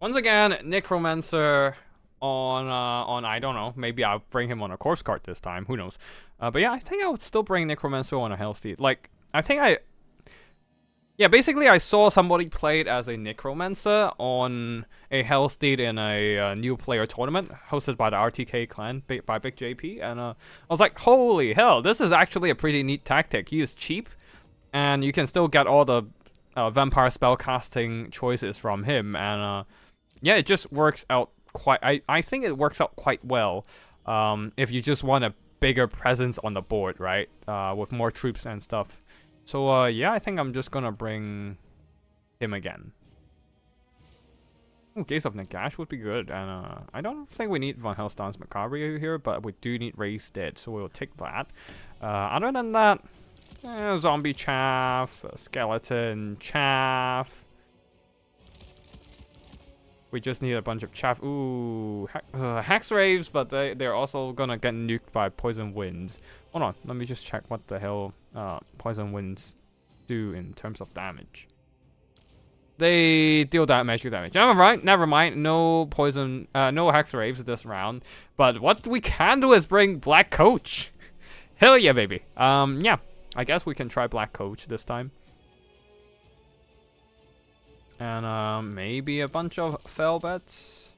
Once again, Necromancer on I don't know, maybe I'll bring him on a corpse cart this time, who knows. But yeah, I think I would still bring Necromancer on a Hellsteed. Like, yeah, basically I saw somebody play it as a Necromancer on a Hellsteed in a new player tournament hosted by the RTK clan by Big JP, and I was like, holy hell, this is actually a pretty neat tactic. He is cheap, and you can still get all the vampire spellcasting choices from him, and yeah, it just works out quite. I think it works out quite well if you just want a bigger presence on the board, right? With more troops and stuff. So yeah, I think I'm just gonna bring him again. Ooh, Gaze of Nagash would be good, and I don't think we need Von Hellstone's Macabre here, but we do need Raised Dead, so we'll take that. Other than that, zombie chaff, skeleton chaff. We just need a bunch of chaff. Ooh, Hex Raves, but they're also gonna get nuked by Poison Winds. Hold on, let me just check what the hell Poison Winds do in terms of damage. They deal that magic damage. Never mind. No poison, no Hex Raves this round. But what we can do is bring Black Coach. Hell yeah, baby. Yeah, I guess we can try Black Coach this time. And maybe a bunch of fell bets.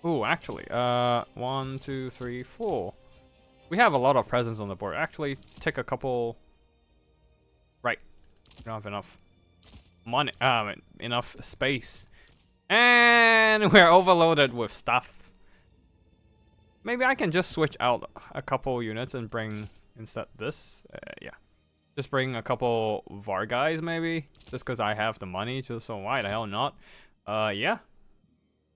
Ooh, actually, 1, 2, 3, 4. We have a lot of presence on the board. Actually, take a couple. Right, we don't have enough money, enough space, and we're overloaded with stuff. Maybe I can just switch out a couple units and bring instead this. Yeah. Just bring a couple VAR guys, maybe, just because I have the money. So why the hell not? Yeah.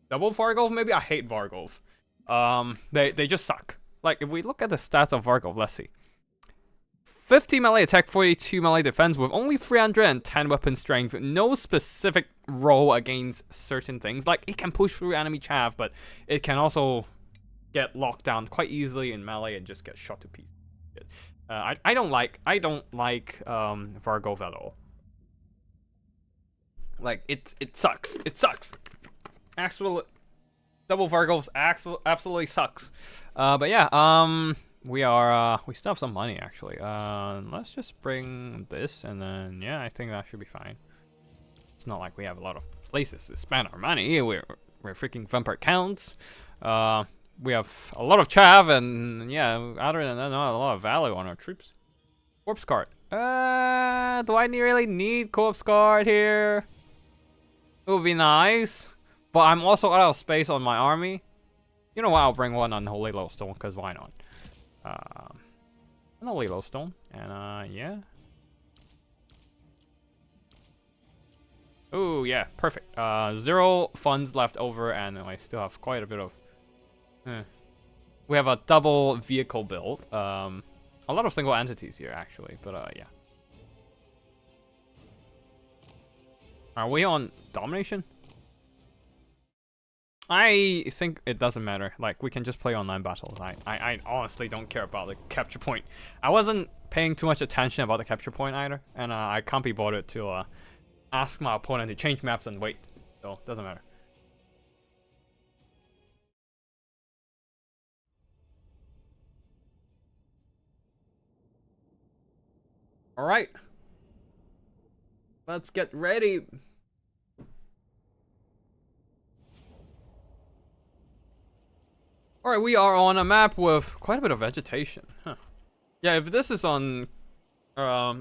Double Vargolf, maybe. I hate Vargolf. They just suck. Like, if we look at the stats of Vargolf, let's see. 50 melee attack, 42 melee defense with only 310 weapon strength. No specific role against certain things. Like, it can push through enemy chaff, but it can also get locked down quite easily in melee and just get shot to pieces. I don't like Vargolf at all. Like, it sucks. It sucks. Actual double Vargolfs absolutely sucks. But yeah, we still have some money actually. Let's just bring this, and then yeah, I think that should be fine. It's not like we have a lot of places to spend our money. We're freaking vampire counts. We have a lot of chav, and yeah, other than that, not a lot of value on our troops. Corpse card. Do I really need corpse card here? It would be nice, but I'm also out of space on my army. You know what? I'll bring one Unholy Lowstone, because why not? Unholy Lowstone, and yeah. Oh yeah, perfect. 0 funds left over, and I still have quite a bit of. We have a double vehicle build. A lot of single entities here, actually, but yeah. Are we on domination? I think it doesn't matter. Like, we can just play online battles. I honestly don't care about the capture point. I wasn't paying too much attention about the capture point either, and I can't be bothered to ask my opponent to change maps and wait. So, doesn't matter. Alright. Let's get ready. Alright, we are on a map with quite a bit of vegetation. Huh. Yeah, if this is on... Yeah,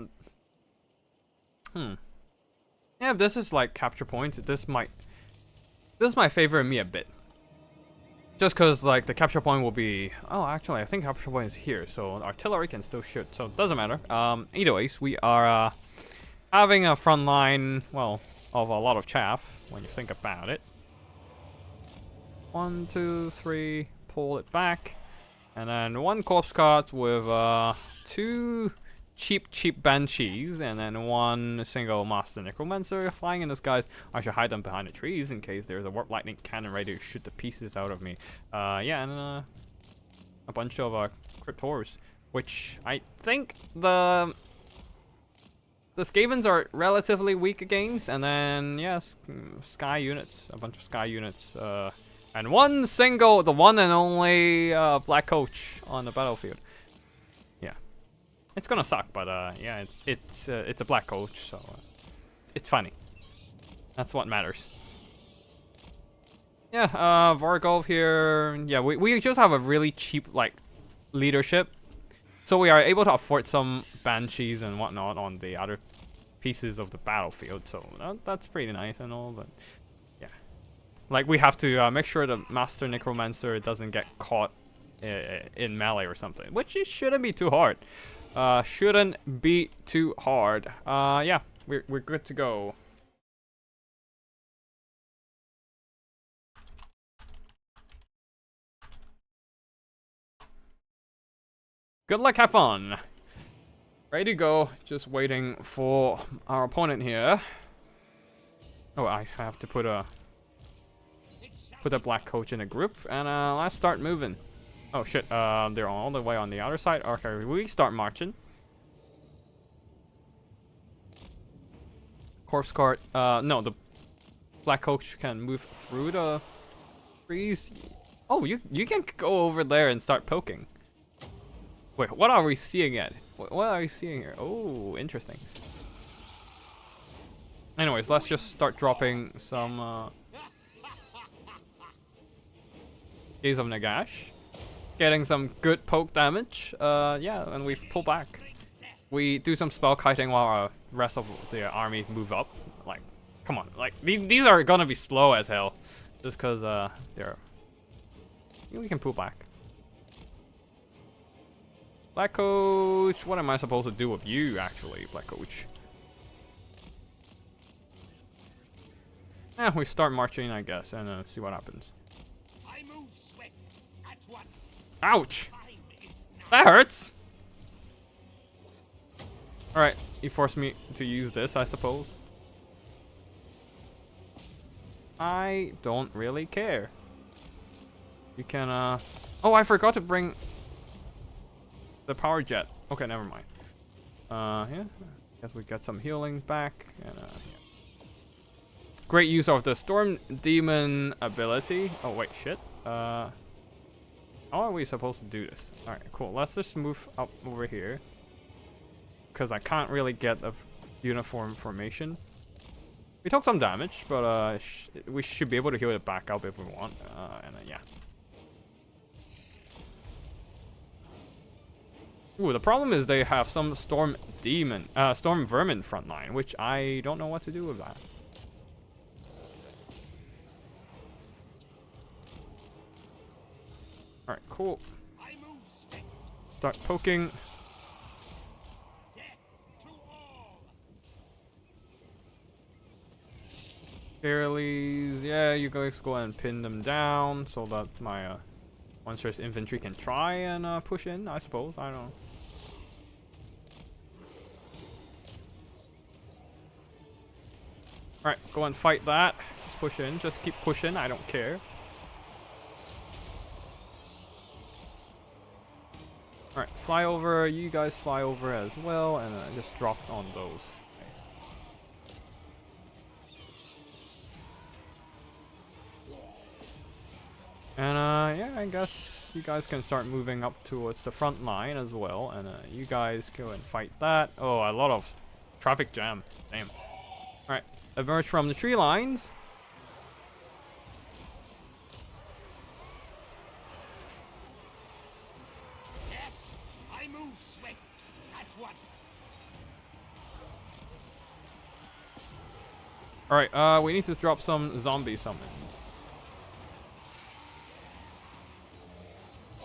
if this is like capture points, this might favor me a bit. Just because, like, the capture point will be... Oh, actually, I think capture point is here, so artillery can still shoot, so it doesn't matter. Either ways, we are having a front line, well, of a lot of chaff, when you think about it. 1, 2, 3, pull it back. And then 1 corpse cart with 2 cheap banshees, and then one single master necromancer flying in the skies. I should hide them behind the trees in case there's a warp lightning cannon ready to shoot the pieces out of me. Yeah, and a bunch of cryptors, which I think the Skavens are relatively weak against, and then yes, sky units, a bunch of sky units, and one single, the one and only black coach on the battlefield. Yeah, it's gonna suck, but yeah, it's a black coach, so it's funny. That's what matters. Yeah, Vargolf here. Yeah, we just have a really cheap like leadership, so we are able to afford some banshees and whatnot on the other pieces of the battlefield. So that's pretty nice and all, but yeah, like we have to make sure the master necromancer doesn't get caught in melee or something, which it shouldn't be too hard. Shouldn't be too hard. Yeah, we're good to go. Good luck, have fun. Ready to go. Just waiting for our opponent here. Oh, I have to put a black coach in a group, and let's start moving. Oh shit, they're all the way on the other side. Okay, we start marching. Corpse cart. No, the black coach can move through the trees. Oh, you can go over there and start poking. Wait, what are we seeing at? What are you seeing here? Oh, interesting. Anyways, let's just start dropping some Gaze of Nagash. Getting some good poke damage. Yeah, and we pull back. We do some spell kiting while our rest of the army move up. Like, come on. Like, these are gonna be slow as hell. Just because they're... We can pull back. Black Coach, what am I supposed to do with you, actually, Black Coach? Yeah, we start marching, I guess, and see what happens. I move swift at once. Ouch! That hurts! Alright, you forced me to use this, I suppose. I don't really care. You can, Oh, I forgot to bring... the power jet. Okay, never mind. Yeah. Guess we get some healing back. And yeah. Great use of the Storm Demon ability. Oh wait, shit. How are we supposed to do this? Alright, cool. Let's just move up over here. Because I can't really get a uniform formation. We took some damage, but we should be able to heal it back up if we want. And yeah. Ooh, the problem is they have some Storm Vermin frontline, which I don't know what to do with that. Alright, cool. Start poking. Fairlies, yeah, you guys go ahead and pin them down so that my monstrous infantry can try and push in, I suppose. I don't know. Alright, go and fight that. Just push in. Just keep pushing. I don't care. Alright, fly over. You guys fly over as well. And just drop on those. Nice. And yeah, I guess you guys can start moving up towards the front line as well. And you guys go and fight that. Oh, a lot of traffic jam. Damn. Alright. Emerge from the tree lines. Yes, I move swift at once. Alright, we need to drop some zombie summons.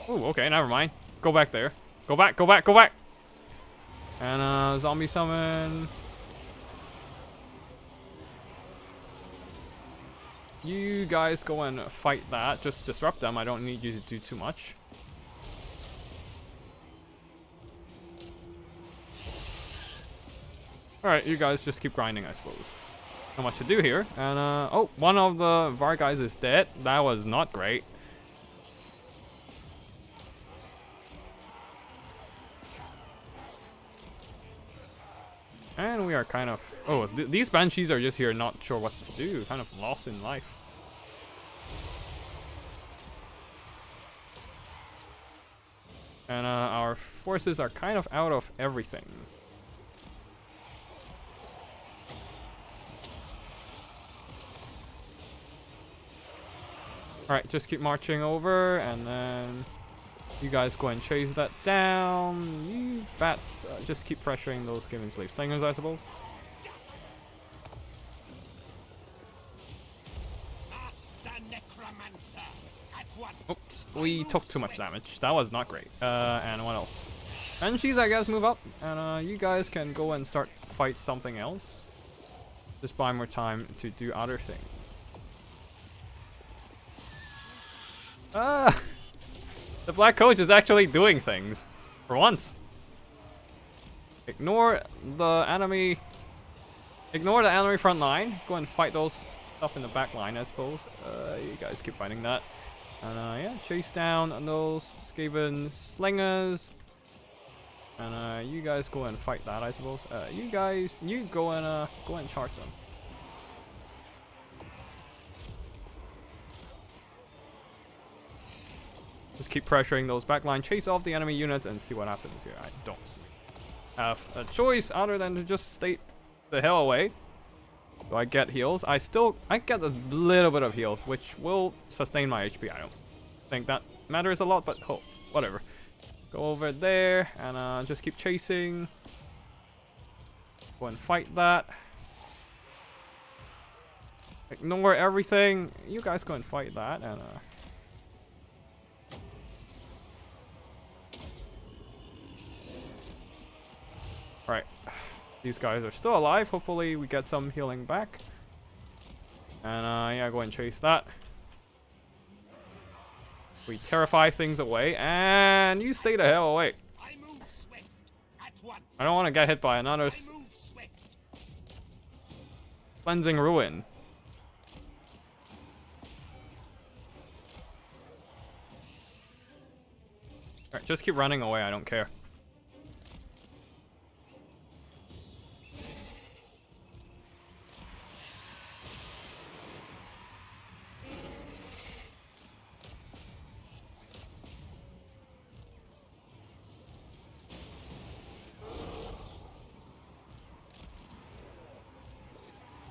Oh, okay, never mind. Go back there. Go back, go back, go back! And zombie summon. You guys go and fight that. Just disrupt them. I don't need you to do too much. Alright, you guys just keep grinding, I suppose. Not much to do here. And, oh, one of the Var guys is dead. That was not great. And we are kind of... Oh, these Banshees are just here not sure what to do. Kind of lost in life. And our forces are kind of out of everything. Alright, just keep marching over, and then you guys go and chase that down. You bats, just keep pressuring those Given Slave Slingers, I suppose. Oops, we took too much damage. That was not great. And what else? Banshees, I guess, move up, and you guys can go and start fight something else. Just buy more time to do other things. The Black Coach is actually doing things. For once. Ignore the enemy. Ignore the enemy front line. Go and fight those stuff in the back line, I suppose. You guys keep fighting that. And yeah, chase down those Skaven Slingers. And you guys go and fight that, I suppose. You guys, you go and charge them. Just keep pressuring those backline, chase off the enemy units, and see what happens here. I don't have a choice other than to just stay the hell away. Do I get heals? I get a little bit of heal, which will sustain my HP. I don't think that matters a lot, but oh, whatever. Go over there and just keep chasing. Go and fight that. Ignore everything. You guys go and fight that, and Alright, these guys are still alive. Hopefully we get some healing back. And yeah, go and chase that. We terrify things away, and you stay the hell away. I don't want to get hit by another Cleansing Ruin. Alright, just keep running away, I don't care.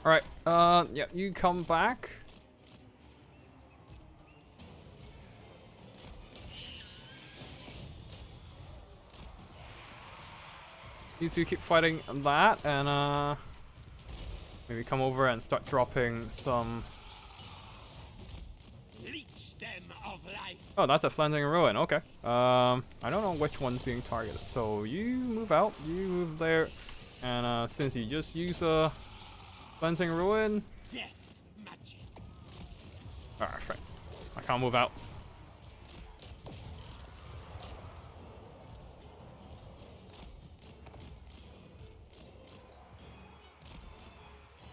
Alright, yeah, you come back. You two keep fighting that, and maybe come over and start dropping some... Oh, that's a Cleansing Ruin, okay. I don't know which one's being targeted, so you move out, you move there, and since you just use a Cleansing Ruin... Alright, frick. I can't move out.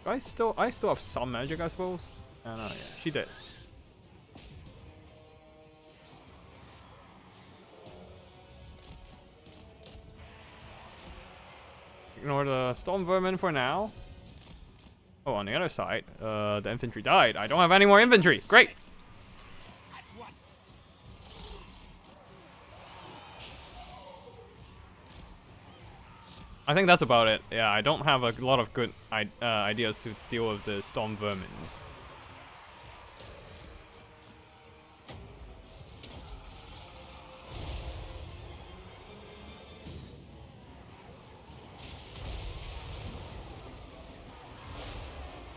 I still have some magic, I suppose. And yeah, she did. Ignore the Storm Vermin for now. Oh, on the other side, the infantry died. I don't have any more infantry. Great. I think that's about it. Yeah, I don't have a lot of good ideas to deal with the Storm Vermins.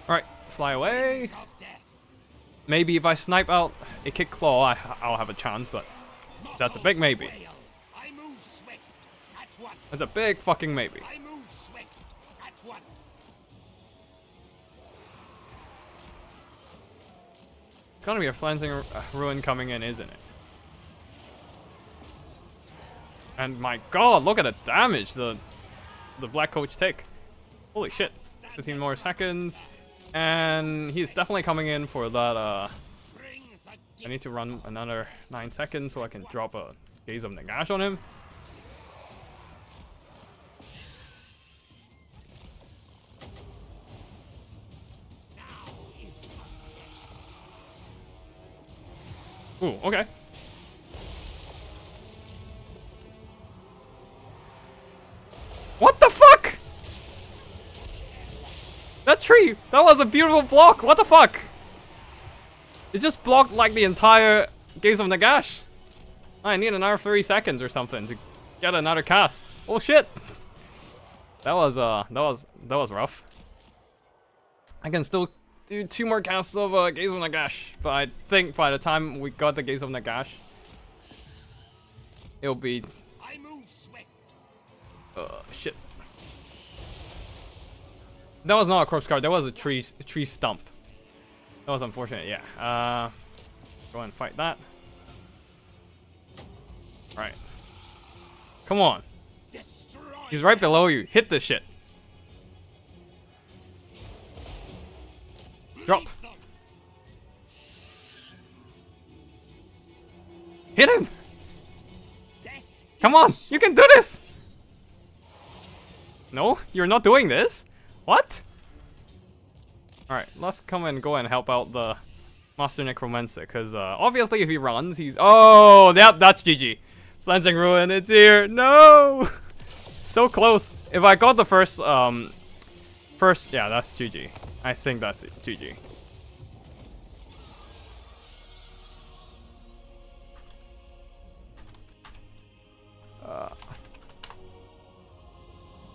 Alright, fly away. Maybe if I snipe out a Kick Claw, I'll have a chance, but that's a big maybe. That's a big fucking maybe. It's gonna be a Cleansing Ruin coming in, isn't it? And my god, look at the damage the Black Coach take. Holy shit. 15 more seconds. And he's definitely coming in for that, I need to run another 9 seconds so I can drop a Gaze of Nagash on him. Ooh, okay. What the fuck? That tree! That was a beautiful block! What the fuck? It just blocked like the entire Gaze of Nagash. I need another 3 seconds or something to get another cast. Oh shit! That was rough. I can still do 2 more casts of Gaze of Nagash, but I think by the time we got the Gaze of Nagash, it'll be. I move swift. Shit. That was not a corpse card. That was a tree stump. That was unfortunate. Yeah. Go and fight that. All right. Come on. Destroy. He's right below you. Hit this shit. Drop. Hit him! Come on! You can do this! No? You're not doing this? What? Alright, let's come and go and help out the Master Necromancer, because obviously if he runs, he's... Oh! Yep, that's GG. Cleansing Ruin, it's here! No! So close. If I got the first, yeah, that's GG. I think that's it. GG.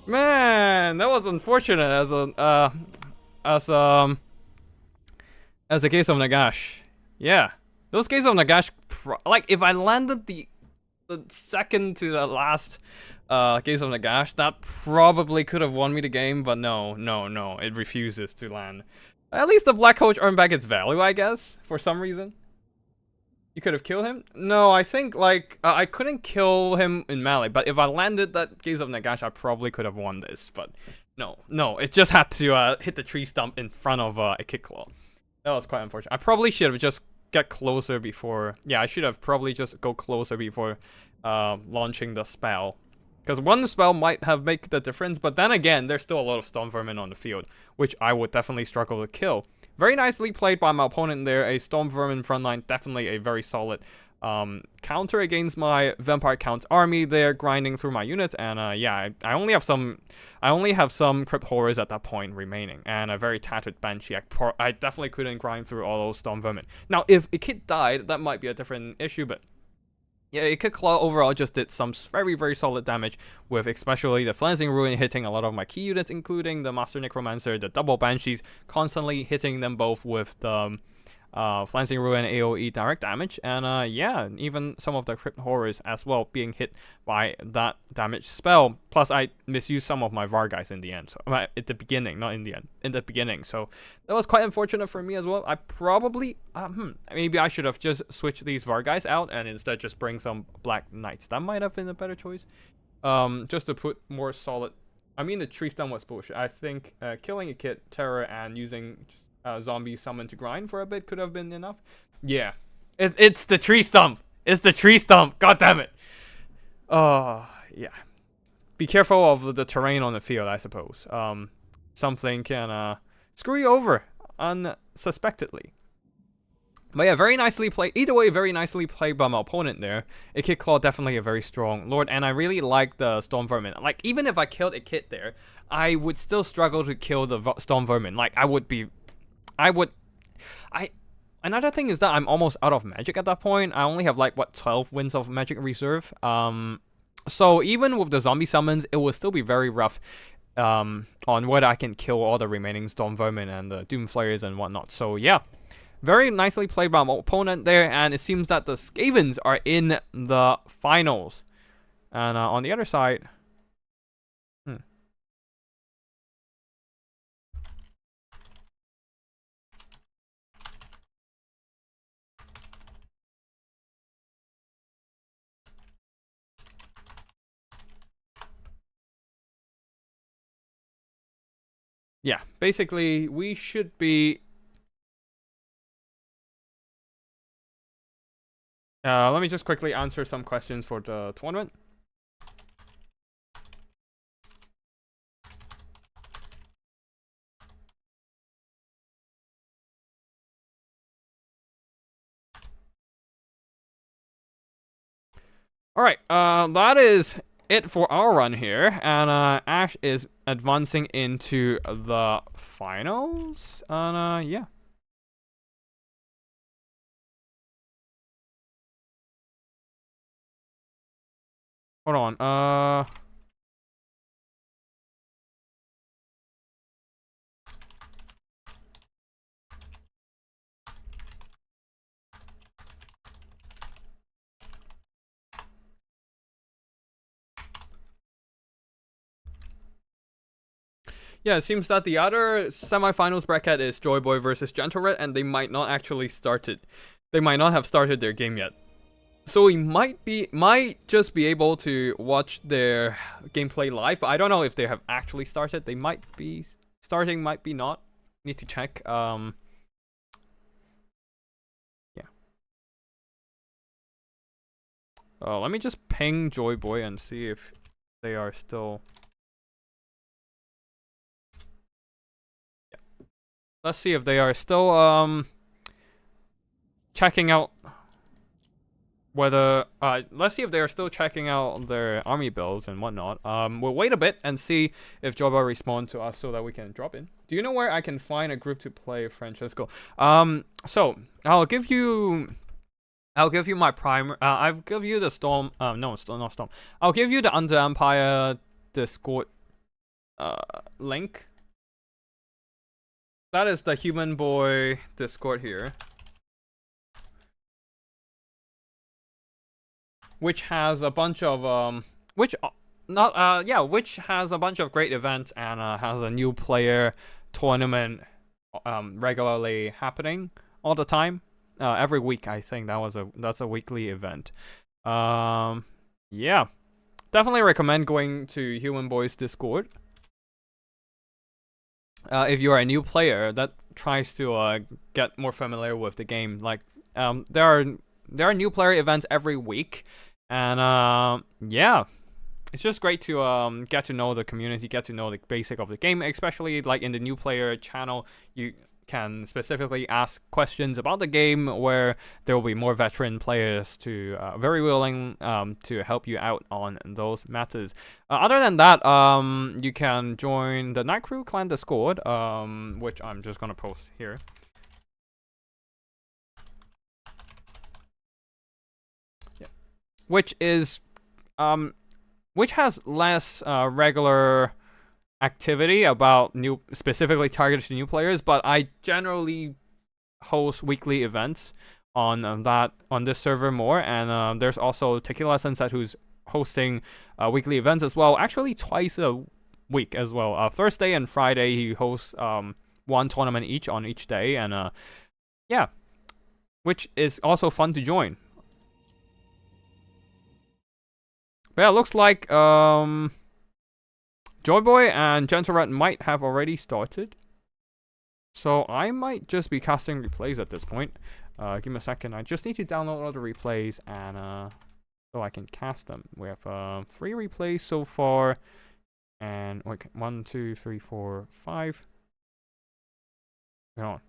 Man, that was unfortunate as a Gaze of Nagash. Yeah, those Gaze of Nagash, like if I landed the second to the last Gaze of Nagash, that probably could have won me the game, but no, it refuses to land. At least the Black Coach earned back its value, I guess, for some reason. You could have killed him? No, I think, like, I couldn't kill him in melee, but if I landed that Gaze of Nagash, I probably could have won this, but no, it just had to hit the tree stump in front of a Kick Claw. That was quite unfortunate. I probably should have just got closer before, yeah, I should have probably just go closer before launching the spell. Because one spell might have made the difference, but then again, there's still a lot of Storm Vermin on the field, which I would definitely struggle to kill. Very nicely played by my opponent there. A Storm Vermin frontline, definitely a very solid counter against my Vampire Count army there, grinding through my units. And yeah, I only have some Crypt Horrors at that point remaining, and a very tattered Banshee. I definitely couldn't grind through all those Storm Vermin. Now, if a kid died, that might be a different issue, but yeah, Kick Claw overall just did some very, very solid damage, with especially the Cleansing Ruin hitting a lot of my key units, including the Master Necromancer, the double Banshees, constantly hitting them both with the Cleansing Ruin AoE direct damage, and yeah, even some of the Crypt Horrors as well being hit by that damage spell. Plus, I misused some of my Vargheists in the end, so at the beginning, not in the end, in the beginning. So that was quite unfortunate for me as well. I probably, maybe I should have just switched these Vargheists out and instead just bring some Black Knights. That might have been a better choice, just to put more solid. I mean, the tree stun was bullshit. I think killing a Kid Terror and using zombie summon to grind for a bit could have been enough. Yeah, it's the tree stump. It's the tree stump. God damn it. Yeah. Be careful of the terrain on the field, I suppose. Something can screw you over unsuspectedly. But yeah, very nicely played. Either way, very nicely played by my opponent there. A Kid Claw, definitely a very strong lord, and I really like the Storm Vermin. Like, even if I killed a Kid there, I would still struggle to kill the Storm Vermin. Like, another thing is that I'm almost out of magic at that point. I only have like, what, 12 winds of magic reserve. So even with the zombie summons, it will still be very rough on whether I can kill all the remaining Storm Vermin and the Doom Flayers and whatnot. So yeah, very nicely played by my opponent there, and it seems that the Skavens are in the finals. And on the other side... yeah, basically we should be. Let me just quickly answer some questions for the tournament. Alright, that is it for our run here, and Ash is advancing into the finals, and yeah. Hold on, yeah, it seems that the other semifinals bracket is Joyboy versus Gentle and they might not actually started. They might not have started their game yet. So we might just be able to watch their gameplay live, but I don't know if they have actually started. They might be starting, might be not. Need to check. Yeah. Let me just ping Joyboy and see if they are still. Yeah. Let's see if they are still checking out whether let's see if they're still checking out their army builds and whatnot. We'll wait a bit and see if Joba respond to us so that we can drop in. Do you know where I can find a group to play, Francesco? So I'll give you my primer. I'll give you the Storm. No, not Storm. I'll give you the Under Empire Discord link. That is the Human Boy Discord here, which has a bunch of which has a bunch of great events and has a new player tournament regularly happening all the time. Every week, I think that's a weekly event. Yeah, definitely recommend going to Human Boy's Discord. If you're a new player that tries to get more familiar with the game, like there are new player events every week. And yeah, it's just great to get to know the community, get to know the basic of the game, especially like in the new player channel. You can specifically ask questions about the game where there will be more veteran players to very willing to help you out on those matters. Other than that, you can join the Night Crew Clan Discord, which I'm just gonna post here. Which has less regular activity about specifically targeted to new players, but I generally host weekly events on this server more, and there's also Tequila Sunset who's hosting weekly events as well, actually twice a week as well. Thursday and Friday he hosts one tournament each on each day, and yeah, which is also fun to join. But yeah, it looks like Joyboy and Gentleret might have already started. So I might just be casting replays at this point. Give me a second. I just need to download all the replays and so I can cast them. We have 3 replays so far. And wait, 1, 2, 3, 4, 5. Hang on.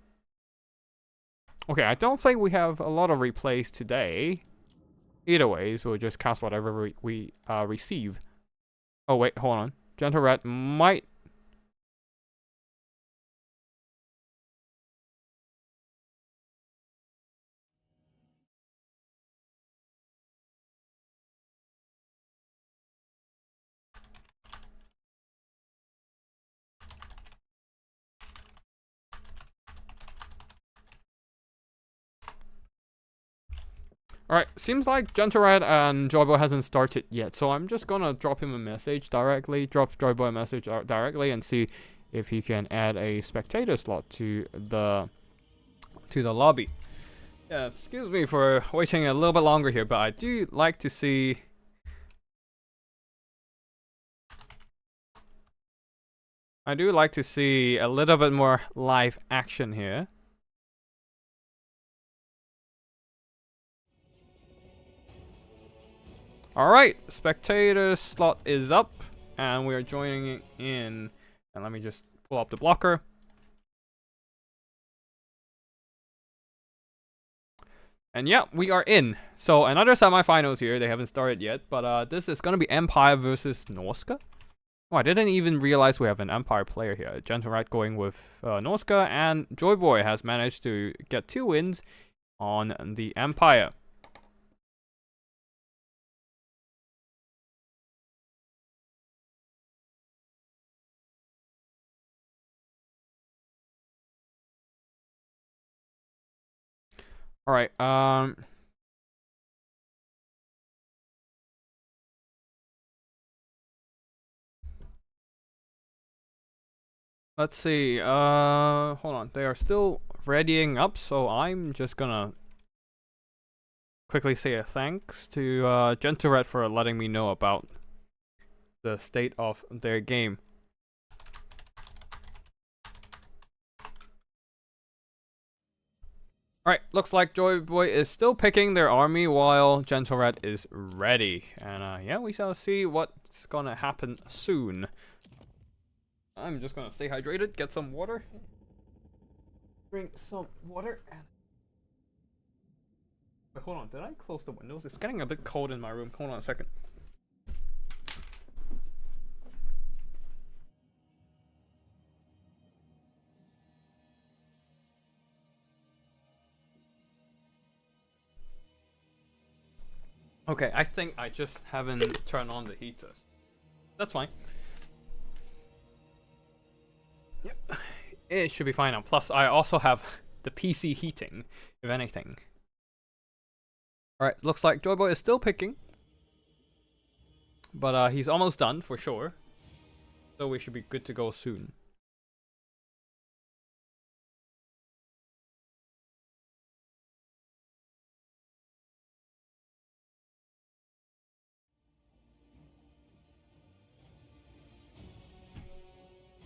Okay, I don't think we have a lot of replays today. Either ways, we'll just cast whatever we receive. Oh wait, hold on. Gentle Red might. Alright, seems like Gentle Red and Joyboy hasn't started yet, so I'm just gonna drop him a message directly, drop Joyboy a message directly, and see if he can add a spectator slot to the lobby. Yeah, excuse me for waiting a little bit longer here, but I do like to see. I do like to see a little bit more live action here. Alright, spectator slot is up, and we are joining in. And let me just pull up the blocker. And yeah, we are in. So another semifinals here. They haven't started yet, but this is gonna be Empire versus Norska. Oh, I didn't even realize we have an Empire player here. Gentle Rat going with Norska, and Joyboy has managed to get 2 wins on the Empire. All right. Let's see. Hold on. They are still readying up, so I'm just gonna quickly say a thanks to Gentle Red for letting me know about the state of their game. Alright, looks like Joyboy is still picking their army while Gentle Red is ready. And yeah, we shall see what's gonna happen soon. I'm just gonna stay hydrated, get some water. Drink some water. Wait, hold on, did I close the windows? It's getting a bit cold in my room. Hold on a second. Okay, I think I just haven't turned on the heaters. That's fine. Yep. It should be fine now. Plus, I also have the PC heating, if anything. Alright, looks like Joyboy is still picking. But he's almost done, for sure. So we should be good to go soon.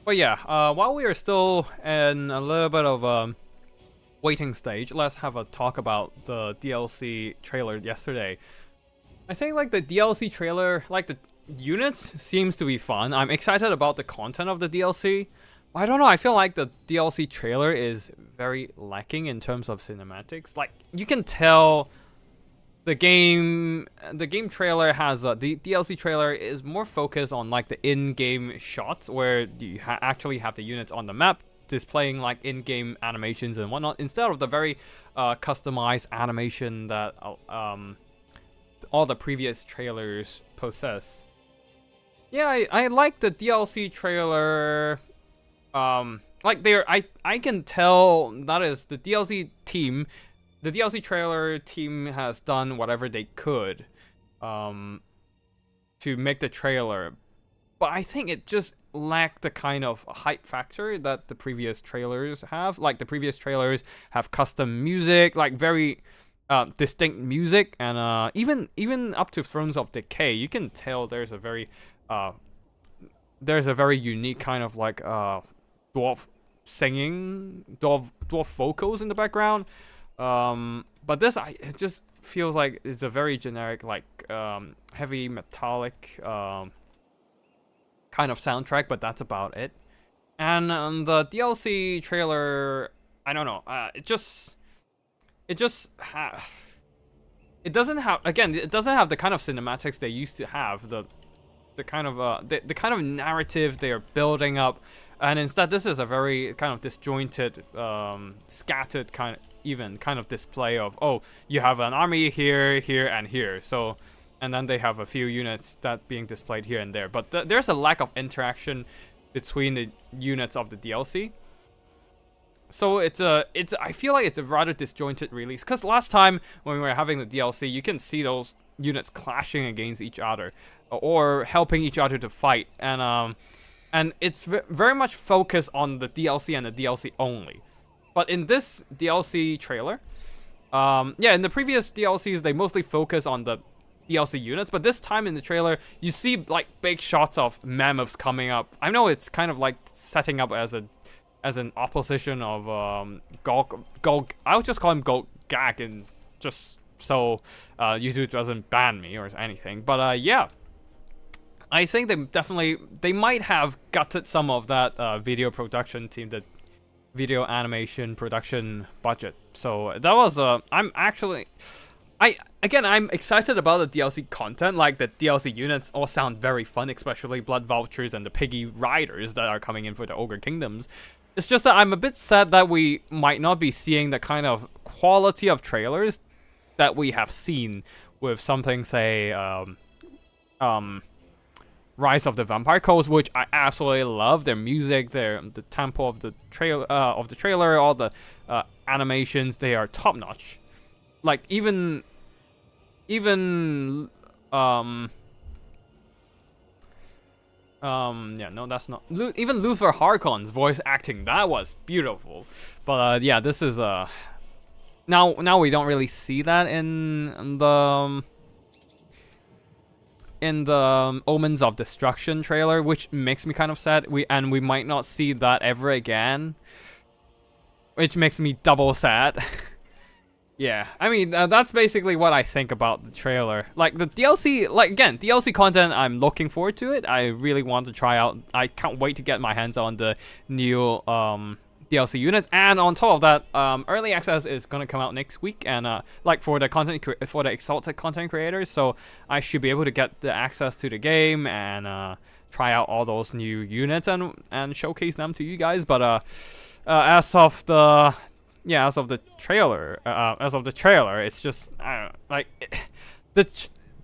But yeah, while we are still in a little bit of waiting stage, let's have a talk about the DLC trailer yesterday. I think like the DLC trailer, like the units seems to be fun. I'm excited about the content of the DLC. I don't know, I feel like the DLC trailer is very lacking in terms of cinematics. Like you can tell the game trailer has the DLC trailer is more focused on like the in-game shots where you actually have the units on the map displaying like in-game animations and whatnot, instead of the very customized animation that all the previous trailers possess. Yeah, I like the DLC trailer. Like I can tell that is the DLC team. The DLC trailer team has done whatever they could to make the trailer, but I think it just lacked the kind of hype factor that the previous trailers have. Like the previous trailers have custom music, like very distinct music, and even up to Thrones of Decay, you can tell there's a very unique kind of like dwarf singing, dwarf vocals in the background. But this it just feels like it's a very generic, like heavy metallic kind of soundtrack, but that's about it. And the DLC trailer, I don't know, it doesn't have the kind of cinematics they used to have, the kind of narrative they are building up, and instead this is a very kind of disjointed, scattered kind of display of, oh, you have an army here, here, and here. So, and then they have a few units that being displayed here and there. But there's a lack of interaction between the units of the DLC. So I feel like it's a rather disjointed release. Because last time when we were having the DLC, you can see those units clashing against each other or helping each other to fight, and it's very much focused on the DLC and the DLC only. But in this DLC trailer, yeah, in the previous DLCs, they mostly focus on the DLC units, but this time in the trailer, you see like big shots of mammoths coming up. I know it's kind of like setting up as an opposition of Gog. I would just call him Gag, and just so YouTube doesn't ban me or anything. But yeah, I think they might have gutted some of that video production team, the video animation production budget. So that was I'm excited about the DLC content. Like the DLC units all sound very fun, especially Blood Vultures and the Piggy Riders that are coming in for the Ogre Kingdoms. It's just that I'm a bit sad that we might not be seeing the kind of quality of trailers that we have seen with something, say, Rise of the Vampire Coast, which I absolutely love. Their music, the tempo of the trailer, all the animations, they are top notch. Like even yeah, no, that's not. Even Luther Harkon's voice acting, that was beautiful. But yeah, this is now we don't really see that in the Omens of Destruction trailer, which makes me kind of sad. We might not see that ever again, which makes me double sad. Yeah, I mean, that's basically what I think about the trailer. Like, the DLC, like, again, DLC content, I'm looking forward to it. I really want to try out. I can't wait to get my hands on the new DLC units. And on top of that, early access is going to come out next week. And, like, for the Exalted content creators. So, I should be able to get the access to the game and try out all those new units and showcase them to you guys. But, as of the trailer, it's just, I don't know, like, the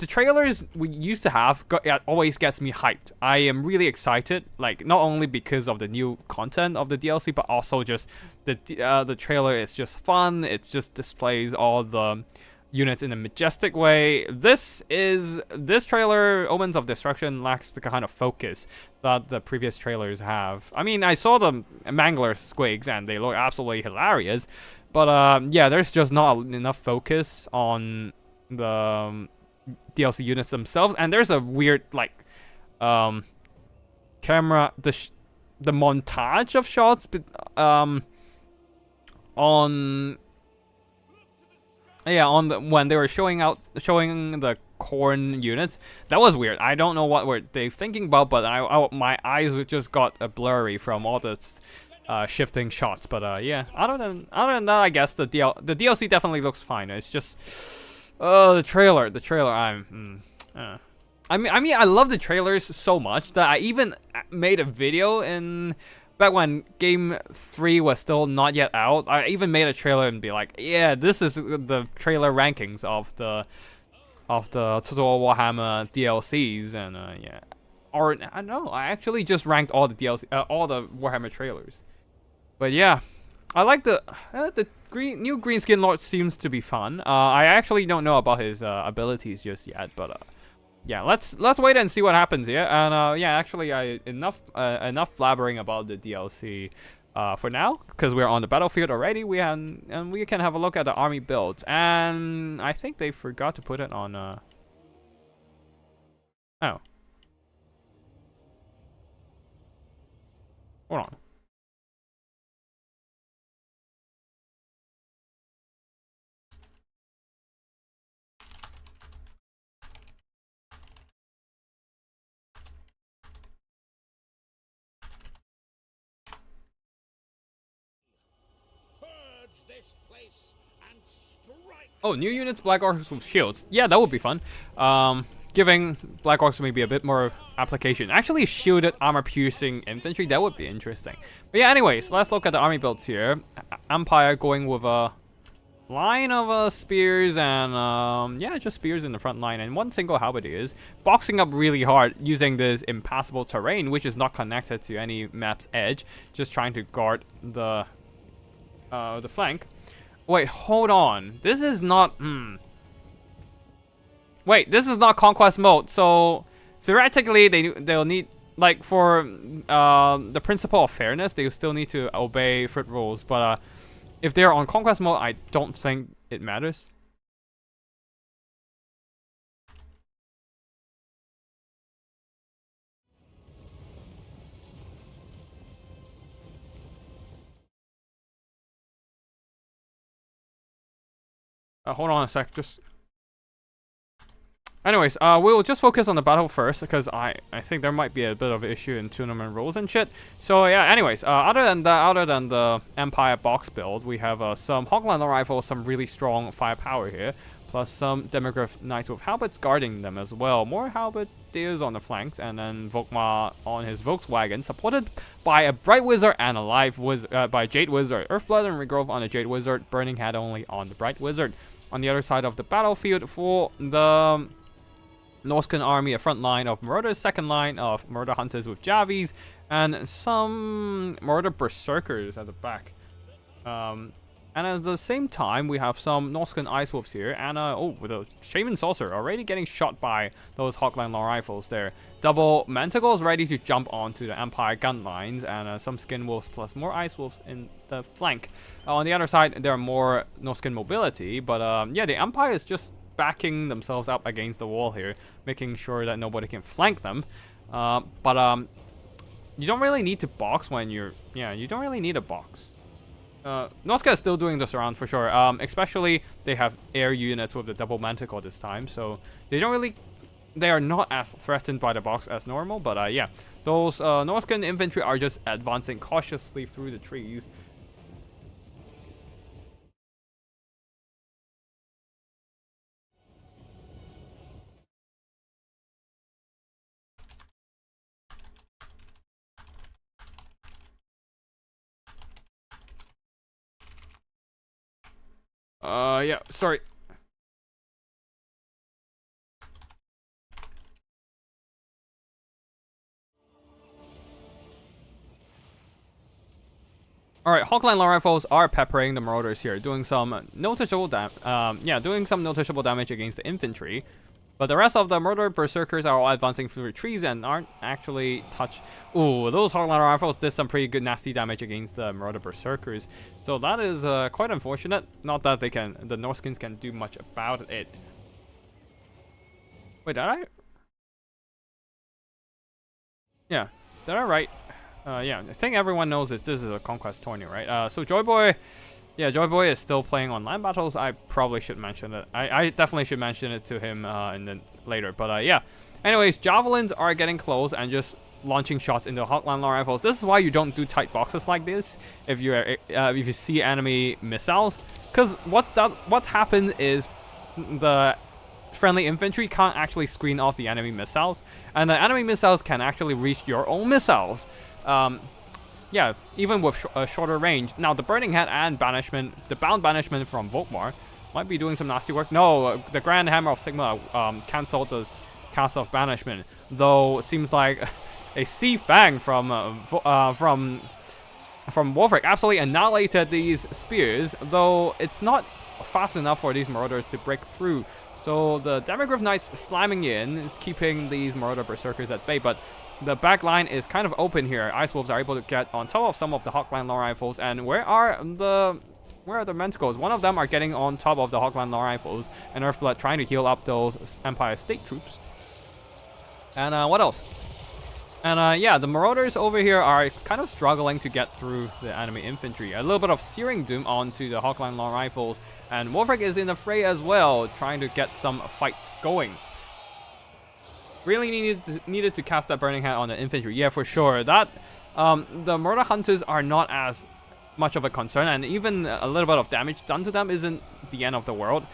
trailers we used to have always gets me hyped. I am really excited, like, not only because of the new content of the DLC, but also just the trailer is just fun. It just displays all the units in a majestic way. This trailer, Omens of Destruction, lacks the kind of focus that the previous trailers have. I mean, I saw the Mangler squigs and they look absolutely hilarious, but yeah, there's just not enough focus on the DLC units themselves. And there's a weird, like, camera, the montage of shots when they were showing the corn units. That was weird. I don't know what were they thinking about, but my eyes just got blurry from all this shifting shots. But yeah, other than that, I guess the DLC definitely looks fine. It's just the trailer. I mean, I love the trailers so much that I even made a video back when Game 3 was still not yet out. I even made a trailer and be like, yeah, this is the trailer rankings of the Total Warhammer DLCs, and yeah. Or, I don't know, I actually just ranked all the DLC, all the Warhammer trailers. But yeah, I like the new Green Skin Lord seems to be fun. I actually don't know about his abilities just yet, but yeah, let's wait and see what happens here. And yeah, actually, enough blabbering about the DLC for now, because we're on the battlefield already. We can have a look at the army builds, and I think they forgot to put it on. Oh, hold on. This place and strike. Oh, new units, Black Orcs with shields. Yeah, that would be fun. Giving Black Orcs maybe a bit more application. Actually, shielded armor-piercing infantry, that would be interesting. But yeah, anyways, let's look at the army builds here. Empire going with a line of spears and yeah, just spears in the front line and one single halberdiers, boxing up really hard using this impassable terrain, which is not connected to any map's edge, just trying to guard the flank. Wait, hold on. This is not. Wait, this is not Conquest Mode. So theoretically, they'll need, like, for the principle of fairness, they still need to obey foot rules. But if they're on Conquest Mode, I don't think it matters. Hold on a sec, just... Anyways, we'll just focus on the battle first, because I think there might be a bit of an issue in tournament rules and shit. So yeah, anyways, other than the Empire box build, we have some Hawkline rifles, some really strong firepower here, plus some Demigryph Knights with halberds guarding them as well. More halberdiers on the flanks, and then Volkmar on his Volkswagen, supported by a Bright Wizard and a Live Wizard, by Jade Wizard, Earthblood and Regrowth on the Jade Wizard, Burning Head only on the Bright Wizard. On the other side of the battlefield for the Norscan army, a front line of Marauders, second line of Murder Hunters with Javies, and some Murder Berserkers at the back. And at the same time, we have some Norscan Ice Wolves here, and with a Shaman Saucer already getting shot by those Hawkline Long Rifles there. Double Manticles ready to jump onto the Empire gun lines, and some Skin Wolves plus more Ice Wolves in the flank. On the other side, there are more Norscan mobility, but yeah, the Empire is just backing themselves up against the wall here, making sure that nobody can flank them. But you don't really need to box when you're... Yeah, you don't really need a box. Noska is still doing this around for sure. Especially they have air units with the double manticore this time, so they don't really... They are not as threatened by the box as normal, but yeah. Those Norscan infantry are just advancing cautiously through the trees. Yeah, sorry. Alright, Hawkline Long Rifles are peppering the Marauders here, doing some noticeable damage against the infantry. But the rest of the Murder Berserkers are all advancing through the trees and aren't actually touched. Ooh, those Hawkline Rifles did some pretty good nasty damage against the Murder Berserkers. So that is quite unfortunate. Not that the Norskins can do much about it. Wait, did I? Yeah, did I write? Yeah, I think everyone knows this is a Conquest tourney, right? So Joyboy... Yeah, Joyboy is still playing on land battles. I probably should mention it. I definitely should mention it to him later. But yeah. Anyways, Javelins are getting close and just launching shots into Hawkline Long Rifles. This is why you don't do tight boxes like this if you see enemy missiles. Because what happened is the friendly infantry can't actually screen off the enemy missiles. And the enemy missiles can actually reach your own missiles. Yeah, even with a shorter range. Now, the Burning Head and Banishment, the Bound Banishment from Volkmar, might be doing some nasty work. No, the Grand Hammer of Sigma cancelled the cast of Banishment. Though, it seems like a Sea Fang from Warfric absolutely annihilated these spears. Though, it's not fast enough for these Marauders to break through. So, the Demigryph Knights slamming in is keeping these Marauder Berserkers at bay. But the back line is kind of open here. Ice Wolves are able to get on top of some of the Hawkline Long Rifles. And where are the Manticores? One of them are getting on top of the Hawkline Long Rifles. And Earthblood trying to heal up those Empire State troops. And what else? And yeah, the Marauders over here are kind of struggling to get through the enemy infantry. A little bit of Searing Doom onto the Hawkline Long Rifles. And Warfric is in the fray as well, trying to get some fights going. Really needed to cast that Burning Hand on the infantry. Yeah, for sure. That the Murder Hunters are not as much of a concern, and even a little bit of damage done to them isn't the end of the world.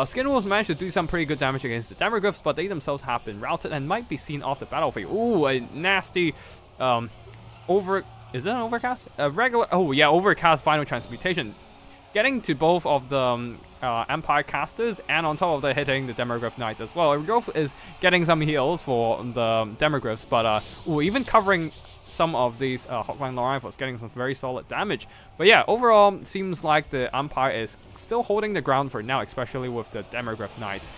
Skin Wolves managed to do some pretty good damage against the Demigryphs, but they themselves have been routed and might be seen off the battlefield. Ooh, a nasty is it an overcast? A regular... Oh, yeah, overcast Final Transmutation. Getting to both of the Empire casters and on top of that hitting the Demigryph Knights as well. Regrowth is getting some heals for the Demigryphs, but even covering some of these Hawkline Long Rifles, getting some very solid damage. But yeah, overall, seems like the Empire is still holding the ground for now, especially with the Demigryph Knights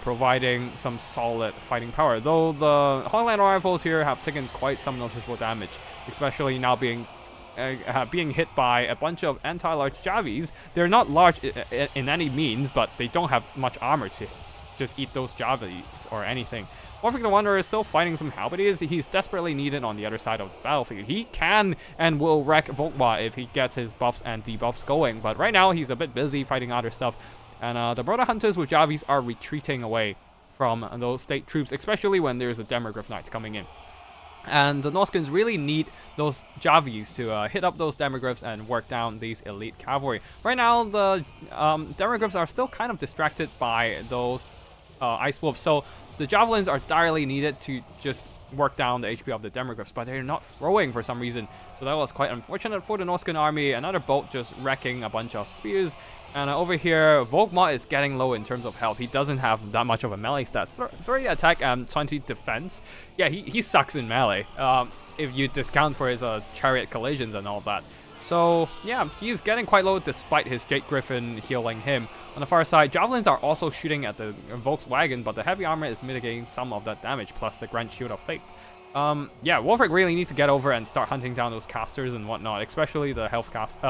providing some solid fighting power. Though the Hawkline Long Rifles here have taken quite some noticeable damage, especially now being hit by a bunch of anti-large Javies. They're not large in any means, but they don't have much armor to just eat those Javies or anything. Warfric the Wanderer is still fighting some halberdiers. He's desperately needed on the other side of the battlefield. He can and will wreck Volkmar if he gets his buffs and debuffs going, but right now he's a bit busy fighting other stuff. And the Marauder Hunters with Javis are retreating away from those state troops, especially when there's a Demogryph Knights coming in. And the Norskins really need those Javis to hit up those Demogryphs and work down these elite cavalry. Right now, the Demogryphs are still kind of distracted by those Ice Wolves, so the Javelins are direly needed to just work down the HP of the Demogryphs, but they're not throwing for some reason. So that was quite unfortunate for the Norskin army. Another bolt just wrecking a bunch of spears. And over here, Volkmar is getting low in terms of health. He doesn't have that much of a melee stat. 30 attack and 20 defense. Yeah, he sucks in melee, if you discount for his chariot collisions and all that. So, yeah, he's getting quite low despite his Jade Griffin healing him. On the far side, Javelins are also shooting at the Volkswagen, but the heavy armor is mitigating some of that damage, plus the Grand Shield of Faith. Yeah, Wolfric really needs to get over and start hunting down those casters and whatnot, especially the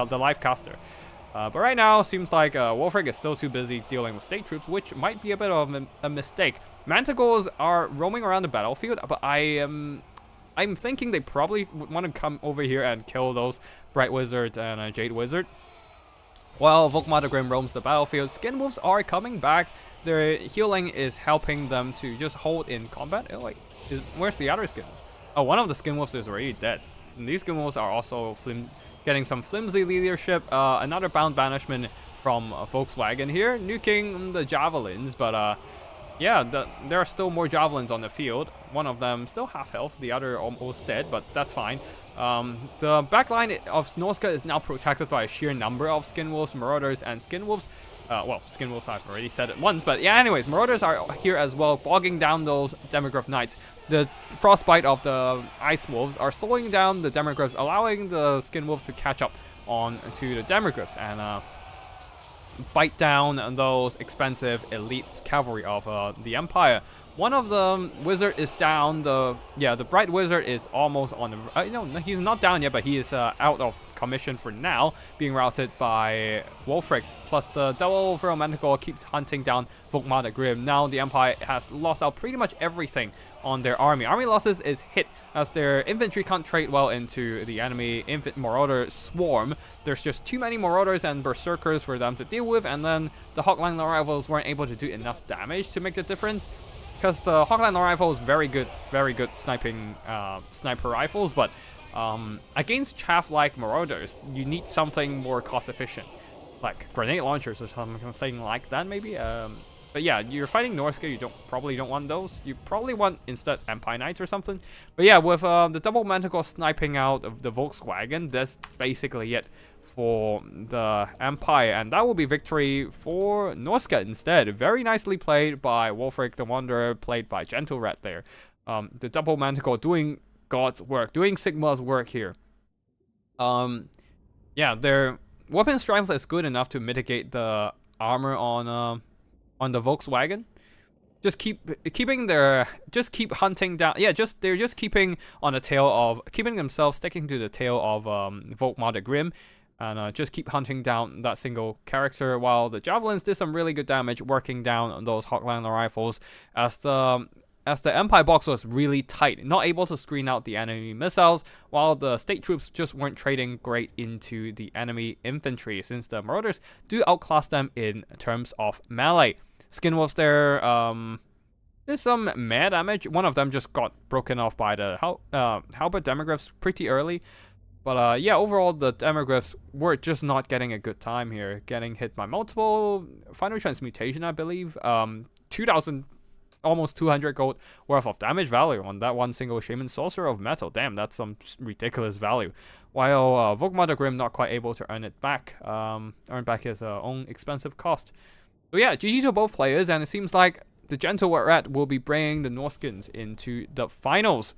the life caster. But right now, seems like Wolfric is still too busy dealing with state troops, which might be a bit of a mistake. Manticores are roaming around the battlefield, but I'm thinking they probably would want to come over here and kill those Bright Wizard and Jade Wizard. While Volkmar the Grim roams the battlefield, Skin Wolves are coming back. Their healing is helping them to just hold in combat. Oh wait, where's the other Skin Wolves? Oh, one of the Skin Wolves is already dead. And these Skin Wolves are also getting some flimsy leadership. Another bound banishment from Volkswagen here, nuking the Javelins, but yeah, there are still more Javelins on the field. One of them still half health, the other almost dead, but that's fine. The backline of Snorska is now protected by a sheer number of Skin Wolves, Marauders, and Skin Wolves. Well, Skin Wolves I've already said it once, but yeah, anyways, Marauders are here as well, bogging down those Demogryph Knights. The Frostbite of the Ice Wolves are slowing down the Demogryphs, allowing the Skin Wolves to catch up on to the Demogryphs and bite down those expensive elite cavalry of the Empire. One of the wizard is down. The Bright Wizard is almost on the. No, he's not down yet, but he is out of commission for now, being routed by Wolfric. Plus, the double Feral Manticore keeps hunting down Volkmar the Grim. Now, the Empire has lost out pretty much everything on their army. Army losses is hit as their infantry can't trade well into the enemy Marauder swarm. There's just too many Marauders and Berserkers for them to deal with, and then the Hawkline rifles weren't able to do enough damage to make the difference. Because the Hawkline rifle is very good sniping sniper rifles, but against chaff-like Marauders, you need something more cost-efficient, like grenade launchers or something like that, maybe. But yeah, you're fighting Norska, you probably don't want those. You probably want instead Empire Knights or something. But yeah, with the double Manticore sniping out of the Volkswagen, that's basically it for the Empire, and that will be victory for Norska instead. Very nicely played by Wolfric the Wanderer, played by Gentle Rat there. The double Manticore doing God's work, doing Sigma's work here. Yeah, their weapon strength is good enough to mitigate the armor on the Volkswagen. Just keep hunting down. Yeah, they're just keeping on the tail of keeping themselves sticking to the tail of Volkmar the Grim. And just keep hunting down that single character, while the Javelins did some really good damage working down those Hawkline rifles as the Empire box was really tight, not able to screen out the enemy missiles, while the state troops just weren't trading great into the enemy infantry, since the Marauders do outclass them in terms of melee. Skin Wolves there, there's some mad damage. One of them just got broken off by the Halberd Demogryphs pretty early. But yeah, overall, the Demogryphs were just not getting a good time here. Getting hit by multiple Final Transmutation, I believe. 2,000, almost 200 gold worth of damage value on that one single Shaman Sorcerer of Metal. Damn, that's some ridiculous value. While Volkmar the Grim not quite able to earn it back. Earn back his own expensive cost. So yeah, GG to both players, and it seems like the Gentle Rat will be bringing the Norskins into the finals.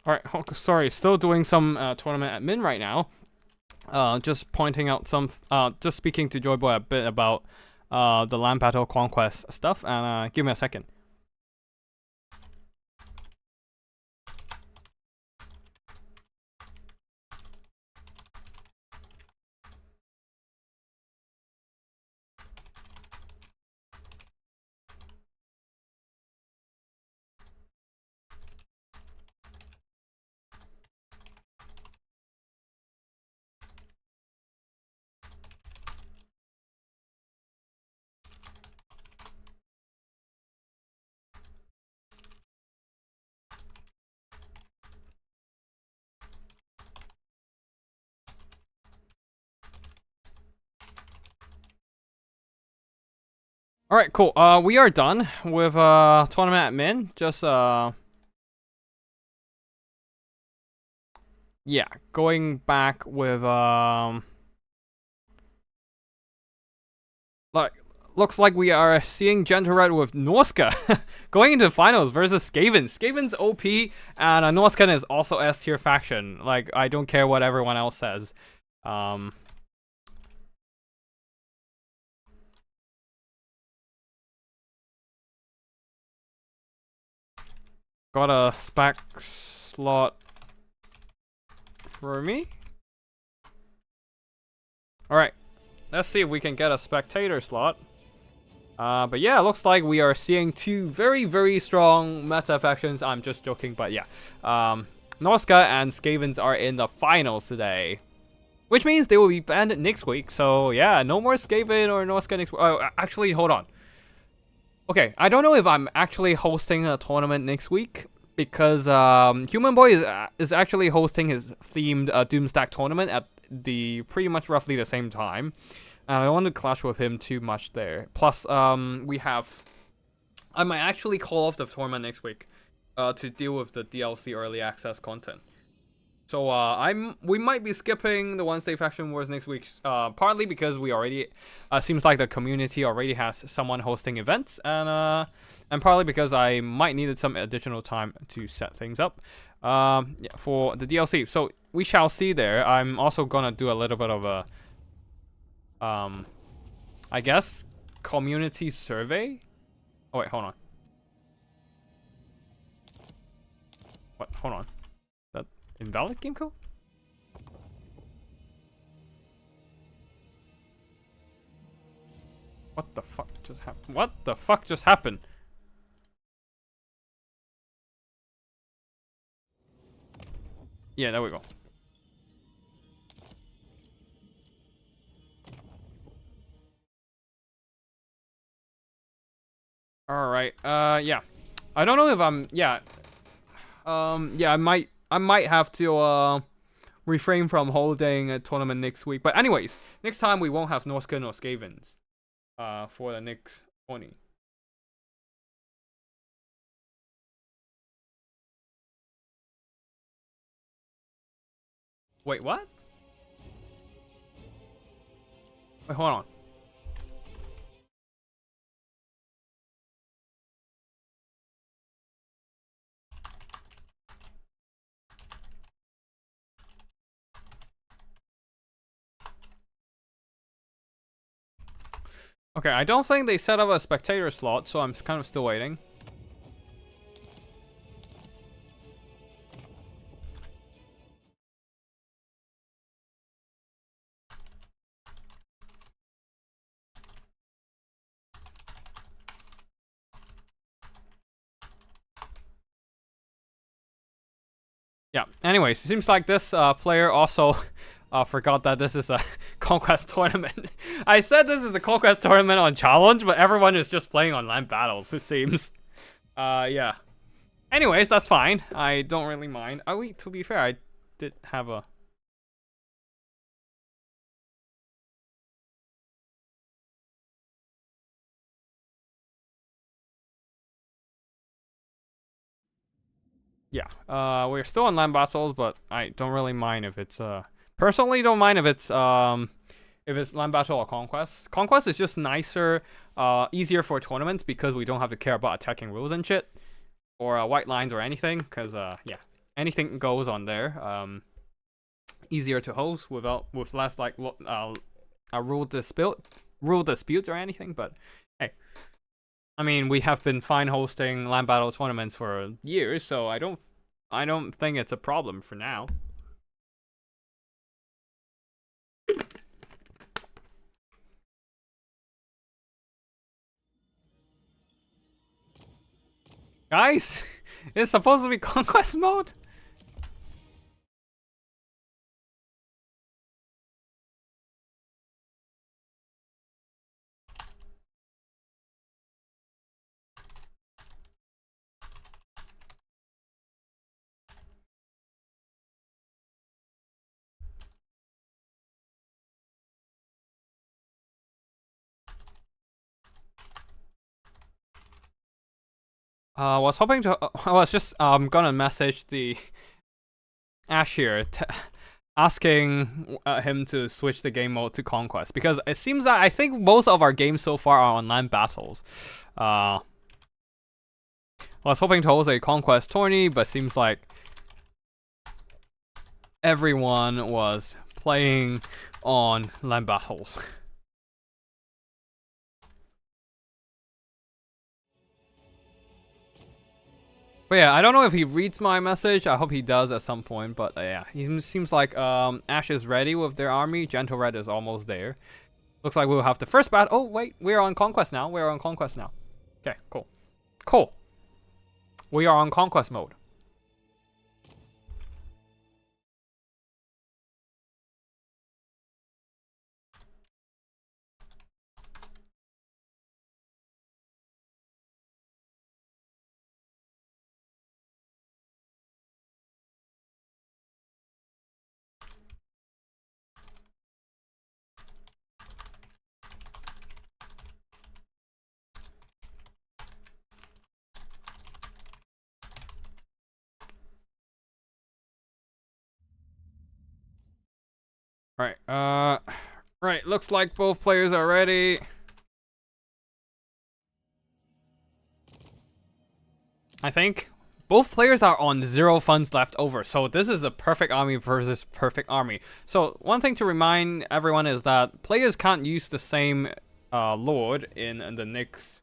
All right, sorry, still doing some tournament admin right now. Just pointing out some, just speaking to Joyboy a bit about the land battle conquest stuff, and give me a second. All right, cool. We are done with tournament admin. Just yeah, going back with like looks like we are seeing Gentle Red with Norska going into finals versus Skaven. Skaven's OP, and Norscan is also S tier faction. Like, I don't care what everyone else says. Got a spec slot for me. Alright, let's see if we can get a spectator slot. But yeah, it looks like we are seeing two very, very strong meta factions. I'm just joking, but yeah. Norska and Skavens are in the finals today. Which means they will be banned next week. So yeah, no more Skaven or Norska next week. Oh, actually, hold on. Okay, I don't know if I'm actually hosting a tournament next week, because Human Boy is actually hosting his themed Doomstack tournament at the pretty much roughly the same time, and I don't want to clash with him too much there. Plus, I might actually call off the tournament next week to deal with the DLC early access content. So we might be skipping the Wednesday Faction Wars next week, partly because we already seems like the community already has someone hosting events, and partly because I might needed some additional time to set things up yeah, for the DLC. So we shall see there. I'm also gonna do a little bit of a I guess community survey. Oh wait, hold on. What? Hold on. Invalid game code? What the fuck just happened? What the fuck just happened? Yeah, there we go. Alright, yeah. I don't know if I'm, yeah. Yeah, I might have to refrain from holding a tournament next week. But anyways, next time we won't have Norscan or Skavens for the next 20. Wait, what? Wait, hold on. Okay, I don't think they set up a spectator slot, so I'm kind of still waiting. Yeah, anyways, it seems like this player also forgot that this is a Conquest tournament. I said this is a Conquest tournament on Challenge, but everyone is just playing on land battles, it seems. Yeah. Anyways, that's fine. I don't really mind. Oh, wait, to be fair, I did have a... Yeah, we're still in land battles, but I don't really mind if it's, personally don't mind if it's land battle or conquest. Conquest is just nicer, easier for tournaments because we don't have to care about attacking rules and shit, or white lines or anything, because, yeah. anything goes on there. Easier to host with less like rule disputes or anything. But hey, I mean, we have been fine hosting land battle tournaments for years, so I don't think it's a problem for now. Guys, it's supposed to be Conquest Mode. I was hoping to. I was just gonna message the Ash here, asking him to switch the game mode to Conquest, because it seems that I think most of our games so far are on land battles. I was hoping to host a Conquest tourney, but seems like everyone was playing on land battles. But yeah, I don't know if he reads my message. I hope he does at some point. But yeah, he seems like Ash is ready with their army. Gentle Red is almost there. Looks like we'll have the first battle. Oh wait, we're on Conquest now. We're on Conquest now. Okay, cool. Cool. We are on Conquest mode. Right, looks like both players are ready. I think both players are on 0 funds left over, so this is a perfect army versus perfect army. So one thing to remind everyone is that players can't use the same lord in the next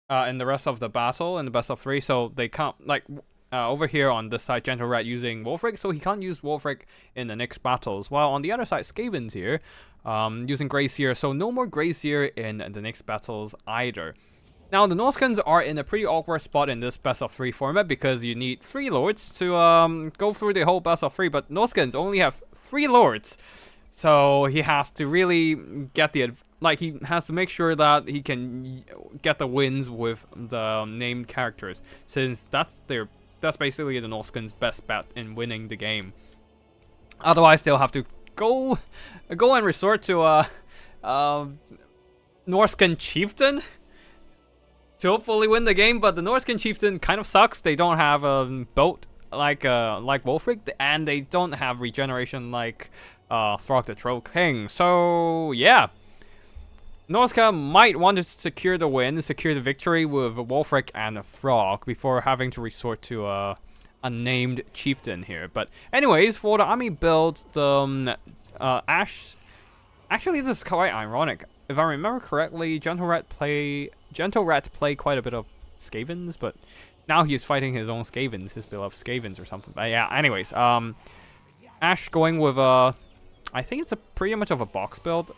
in the rest of the battle in the best of 3, so they can't, like, over here on this side, Gentle Rat using Wolfric, so he can't use Wolfric in the next battles. While on the other side, Skaven's here, using Gracier, so no more Gracier in the next battles either. Now, the Norskins are in a pretty awkward spot in this best of 3 format because you need 3 lords to go through the whole best of 3, but Norskins only have 3 lords. So he has to really get the, like, he has to make sure that he can get the wins with the named characters, since that's basically the Norskins' best bet in winning the game. Otherwise, they'll have to go and resort to a Norskin Chieftain to hopefully win the game. But the Norskin Chieftain kind of sucks. They don't have a boat like Wolfric, and they don't have regeneration like Throg the Troll King. So yeah, Norska might want to secure the win, secure the victory with Wolfric and a Throg before having to resort to a named chieftain here. But anyways, for the army build, the Ash. Actually, this is quite ironic. If I remember correctly, Gentle Rat play quite a bit of Skavens, but now he's fighting his own Skavens, his beloved Skavens or something. But yeah, anyways, Ash going with I think it's a pretty much of a box build.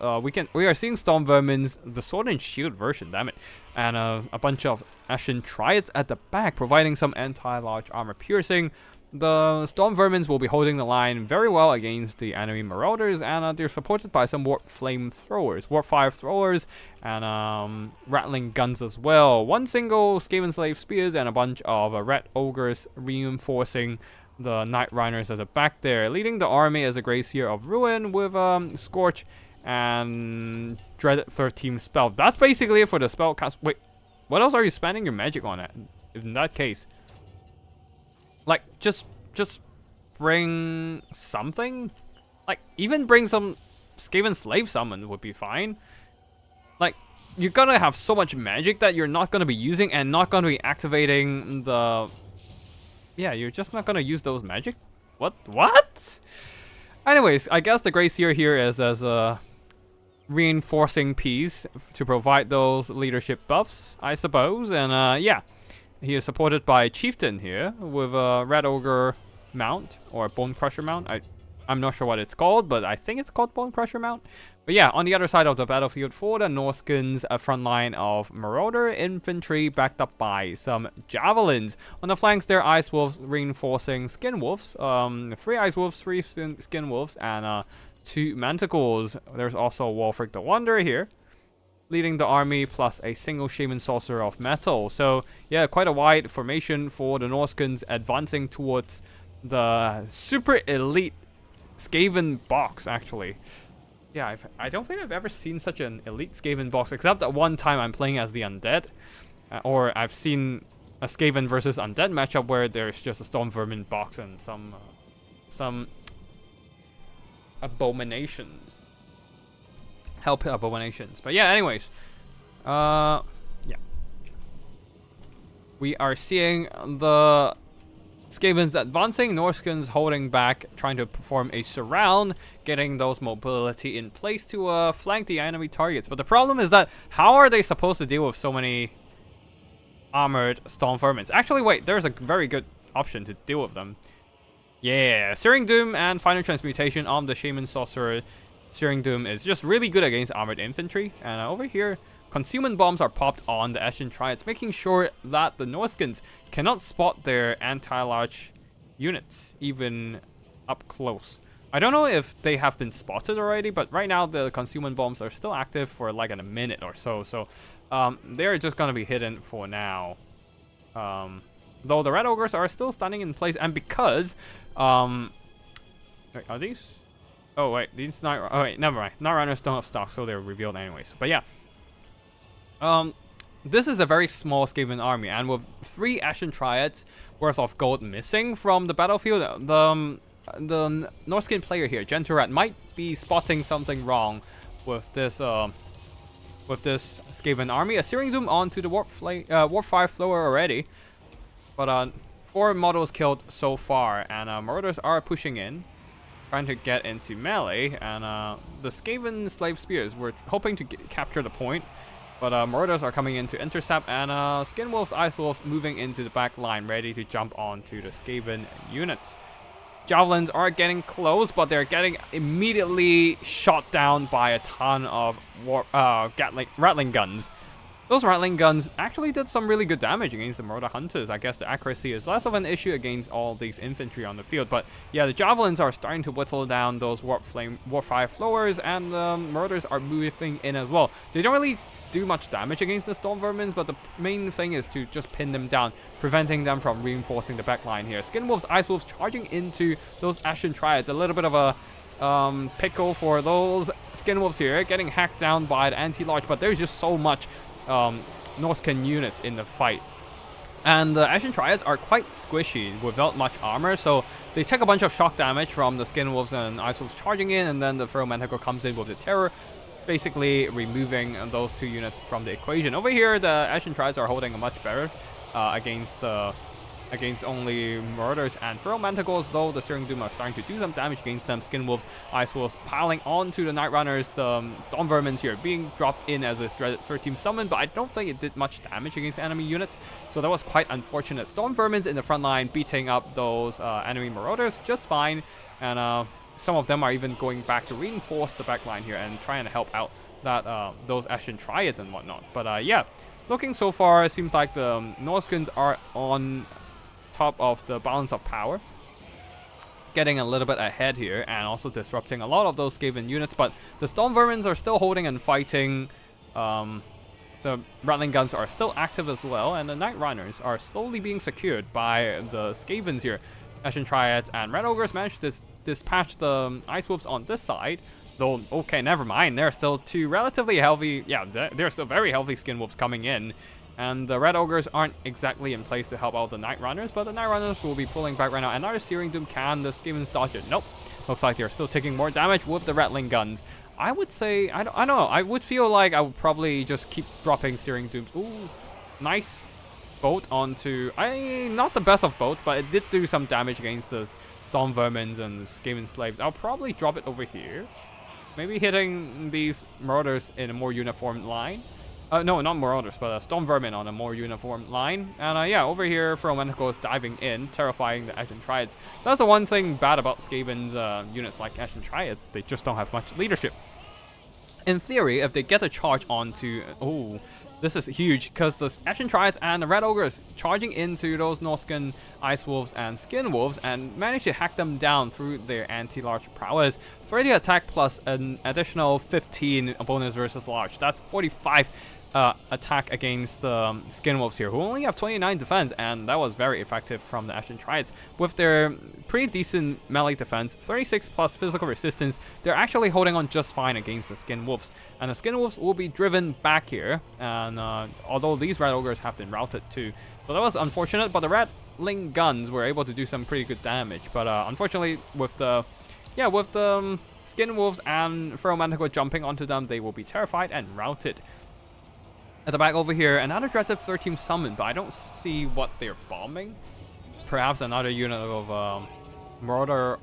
We are seeing Storm Vermin's the Sword and Shield version, damn it, and a bunch of Ashen Triads at the back, providing some anti-large armor piercing. The Storm Vermins will be holding the line very well against the enemy Marauders, and they're supported by some Warp Flame Throwers, Warp 5 Throwers, and Rattling Guns as well. One single Skaven Slave Spears and a bunch of Red Ogres reinforcing the Night Riders at the back there, leading the army as a Gracier of Ruin with Scorch and Dreaded 13 spell. That's basically it for the spell cast. Wait, what else are you spending your magic on at, in that case? Like, just bring something? Like, even bring some Skaven Slave Summon would be fine. Like, you're gonna have so much magic that you're not gonna be using and not gonna be activating the... Yeah, you're just not gonna use those magic. What? Anyways, I guess the Grey Seer here is as a reinforcing piece to provide those leadership buffs, I suppose. And yeah, he is supported by Chieftain here with a Red Ogre mount or Bone Crusher mount. I'm not sure what it's called, but I think it's called Bone Crusher mount. But yeah, on the other side of the battlefield for the Norskins, a front line of Marauder infantry backed up by some javelins. On the flanks there, Ice Wolves reinforcing Skin Wolves. 3 Ice Wolves, 3 Skin Wolves, and 2 Manticores. There's also Wolfric the Wanderer here, leading the army, plus a single Shaman Sorcerer of Metal. So yeah, quite a wide formation for the Norskins advancing towards the super elite Skaven box, actually. Yeah, I don't think I've ever seen such an elite Skaven box, except that one time I'm playing as the Undead. Or I've seen a Skaven versus Undead matchup where there's just a Storm Vermin box and some abominations. Hell Pit abominations. But yeah, anyways. Yeah. We are seeing the Skavens advancing, Norskins holding back, trying to perform a surround, getting those mobility in place to flank the enemy targets. But the problem is that how are they supposed to deal with so many armored Storm Vermins? Actually, wait, there's a very good option to deal with them. Yeah, Searing Doom and Final Transmutation on the Shaman Sorcerer. Searing Doom is just really good against armored infantry. And over here, Concealment Bombs are popped on the Ashen Triads, making sure that the Norskins cannot spot their anti-large units, even up close. I don't know if they have been spotted already, but right now the Concealment Bombs are still active for like a minute or so. So they're just going to be hidden for now. Though the Red Ogres are still standing in place, and because... wait, are these... Oh, wait, these Night... Oh, wait, never mind. Night Runners don't have stock, so they're revealed anyways. But yeah. This is a very small Skaven army, and with 3 Ashen Triads worth of gold missing from the battlefield, the Norskin player here, Genturat, might be spotting something wrong with this Skaven army. A Searing Doom onto the Warp 5 Flower already, but 4 models killed so far, and Marauders are pushing in, trying to get into melee, and the Skaven Slave Spears were hoping to capture the point. But Marauders are coming in to intercept, and Skin Wolves, Ice Wolves moving into the back line, ready to jump onto the Skaven units. Javelins are getting close, but they're getting immediately shot down by a ton of Rattling guns. Those Rattling guns actually did some really good damage against the Marauder Hunters. I guess the accuracy is less of an issue against all these infantry on the field. But yeah, the Javelins are starting to whittle down those Warp 5 Flowers, and the Marauders are moving in as well. They don't really do much damage against the Storm Vermins, but the main thing is to just pin them down, preventing them from reinforcing the backline here. Skin Wolves, Ice Wolves charging into those Ashen Triads. A little bit of a pickle for those Skin Wolves here, getting hacked down by the anti-large, but there's just so much Norskin units in the fight. And the Ashen Triads are quite squishy without much armor, so they take a bunch of shock damage from the Skin Wolves and Ice Wolves charging in, and then the Feral Manticore comes in with the Terror, basically removing those 2 units from the equation. Over here, the Ashen Triads are holding a much better against only Marauders and Feral Manticores, though the Searing Doom are starting to do some damage against them. Skin Wolves, Ice Wolves piling onto the Night Runners. The Storm Vermins here being dropped in as a dreaded 13 summon, but I don't think it did much damage against enemy units, so that was quite unfortunate. Storm Vermins in the front line beating up those enemy Marauders just fine, and some of them are even going back to reinforce the backline here and trying to help out that those Ashen Triads and whatnot. But yeah, looking so far, it seems like the Norskins are on top of the balance of power, getting a little bit ahead here and also disrupting a lot of those Skaven units. But the Storm Vermins are still holding and fighting. The Rattling guns are still active as well, and the Night Runners are slowly being secured by the Skavens here. Ashen Triads and Red Ogres managed to dispatch the Ice Wolves on this side. Though, okay, never mind. There are still 2 relatively healthy, yeah, there are still very healthy Skin Wolves coming in. And the Red Ogres aren't exactly in place to help out the Night Runners, but the Night Runners will be pulling back right now. Another Searing Doom, can the Skavens dodge it? Nope. Looks like they're still taking more damage with the Rattling guns. I would say, I don't know, I would feel like I would probably just keep dropping Searing Dooms. Ooh, nice bolt onto, not the best of both, but it did do some damage against the Storm Vermins and Skaven Slaves. I'll probably drop it over here. Maybe hitting these Marauders in a more uniform line. No, not Marauders, but Storm Vermin on a more uniform line. And yeah, over here, Feral Manticores diving in, terrifying the Ashen Triads. That's the one thing bad about Skaven's units like Ashen Triads. They just don't have much leadership. In theory, if they get a charge onto... Oh, this is huge, because the Ashen Triads and the Red Ogres charging into those Norscan Ice Wolves and Skin Wolves and manage to hack them down through their anti-large prowess. 30 attack plus an additional 15 bonus versus large. That's 45 attack against the Skin Wolves here, who only have 29 defense, and that was very effective from the Ashen Triads. With their pretty decent melee defense, 36 plus physical resistance, they're actually holding on just fine against the Skin Wolves. And the Skin Wolves will be driven back here, and although these Red Ogres have been routed too. So that was unfortunate, but the Red Link guns were able to do some pretty good damage. But unfortunately, with the Skin Wolves and Feral Manticore jumping onto them, they will be terrified and routed. At the back over here, another Dreaded 13 summon, but I don't see what they're bombing. Perhaps another unit of Marauder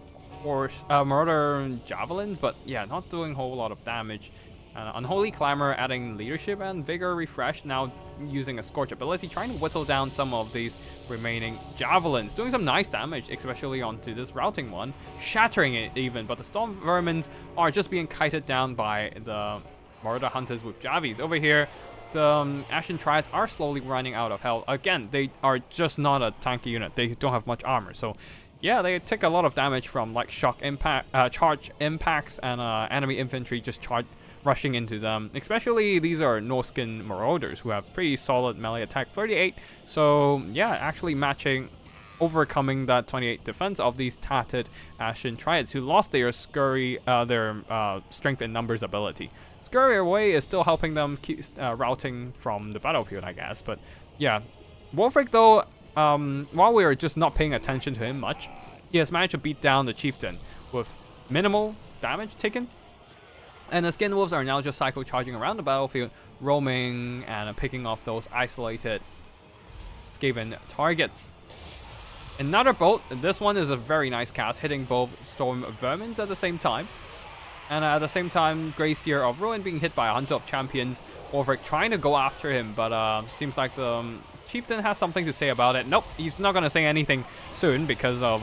Javelins, but yeah, not doing a whole lot of damage. Unholy Clamor adding leadership and Vigor Refresh, now using a Scorch ability, trying to whittle down some of these remaining Javelins. Doing some nice damage, especially onto this routing one. Shattering it even, but the Storm Vermins are just being kited down by the Marauder Hunters with Javies. Over here, the Ashen Triads are slowly running out of health. Again, they are just not a tanky unit. They don't have much armor. So, yeah, they take a lot of damage from like shock impact, charge impacts, and enemy infantry just rushing into them. Especially these are Norscan Marauders who have pretty solid melee attack, 38. So, yeah, actually overcoming that 28 defense of these tattered Ashen Triads who lost their strength in numbers ability. Scurry Away is still helping them keep routing from the battlefield, I guess. But yeah, Wolfric though, while we were just not paying attention to him much, he has managed to beat down the Chieftain with minimal damage taken. And the Skin Wolves are now just cycle charging around the battlefield, roaming and picking off those isolated Skaven targets. Another bolt. This one is a very nice cast, hitting both Storm Vermins at the same time. And at the same time, Gracier of Ruin being hit by a Hunter of Champions. Wolfric trying to go after him, but seems like the Chieftain has something to say about it. Nope, he's not going to say anything soon because of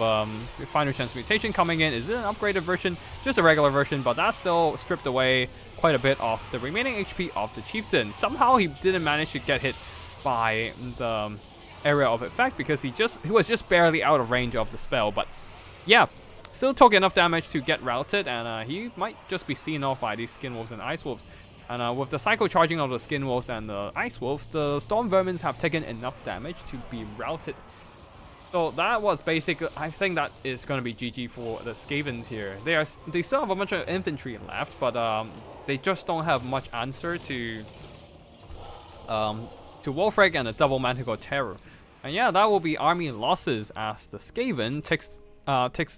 the Final Transmutation coming in. Is it an upgraded version? Just a regular version, but that still stripped away quite a bit of the remaining HP of the Chieftain. Somehow he didn't manage to get hit by the area of effect because he was just barely out of range of the spell. But yeah, still took enough damage to get routed, and he might just be seen off by these Skin Wolves and Ice Wolves. And with the cycle charging of the Skin Wolves and the Ice Wolves, the Storm Vermins have taken enough damage to be routed. So that was basically, I think that is going to be GG for the Skavens here. They still have a bunch of infantry left, but they just don't have much answer to Wolfric and the Double Manticore Terror. And yeah, that will be army losses as the Skaven takes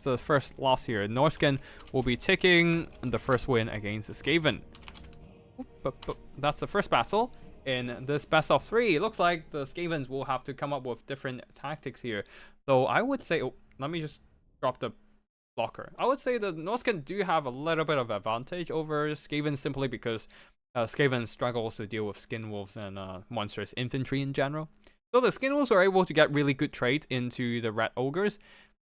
the first loss here. Norscan will be taking the first win against the Skaven. But that's the first battle in this best of 3. It looks like the Skavens will have to come up with different tactics here. Though I would say, let me just drop the blocker. I would say the Norscan do have a little bit of advantage over Skaven simply because Skaven struggles to deal with Skin Wolves and monstrous infantry in general. So the Skin Wolves are able to get really good trades into the Red Ogres.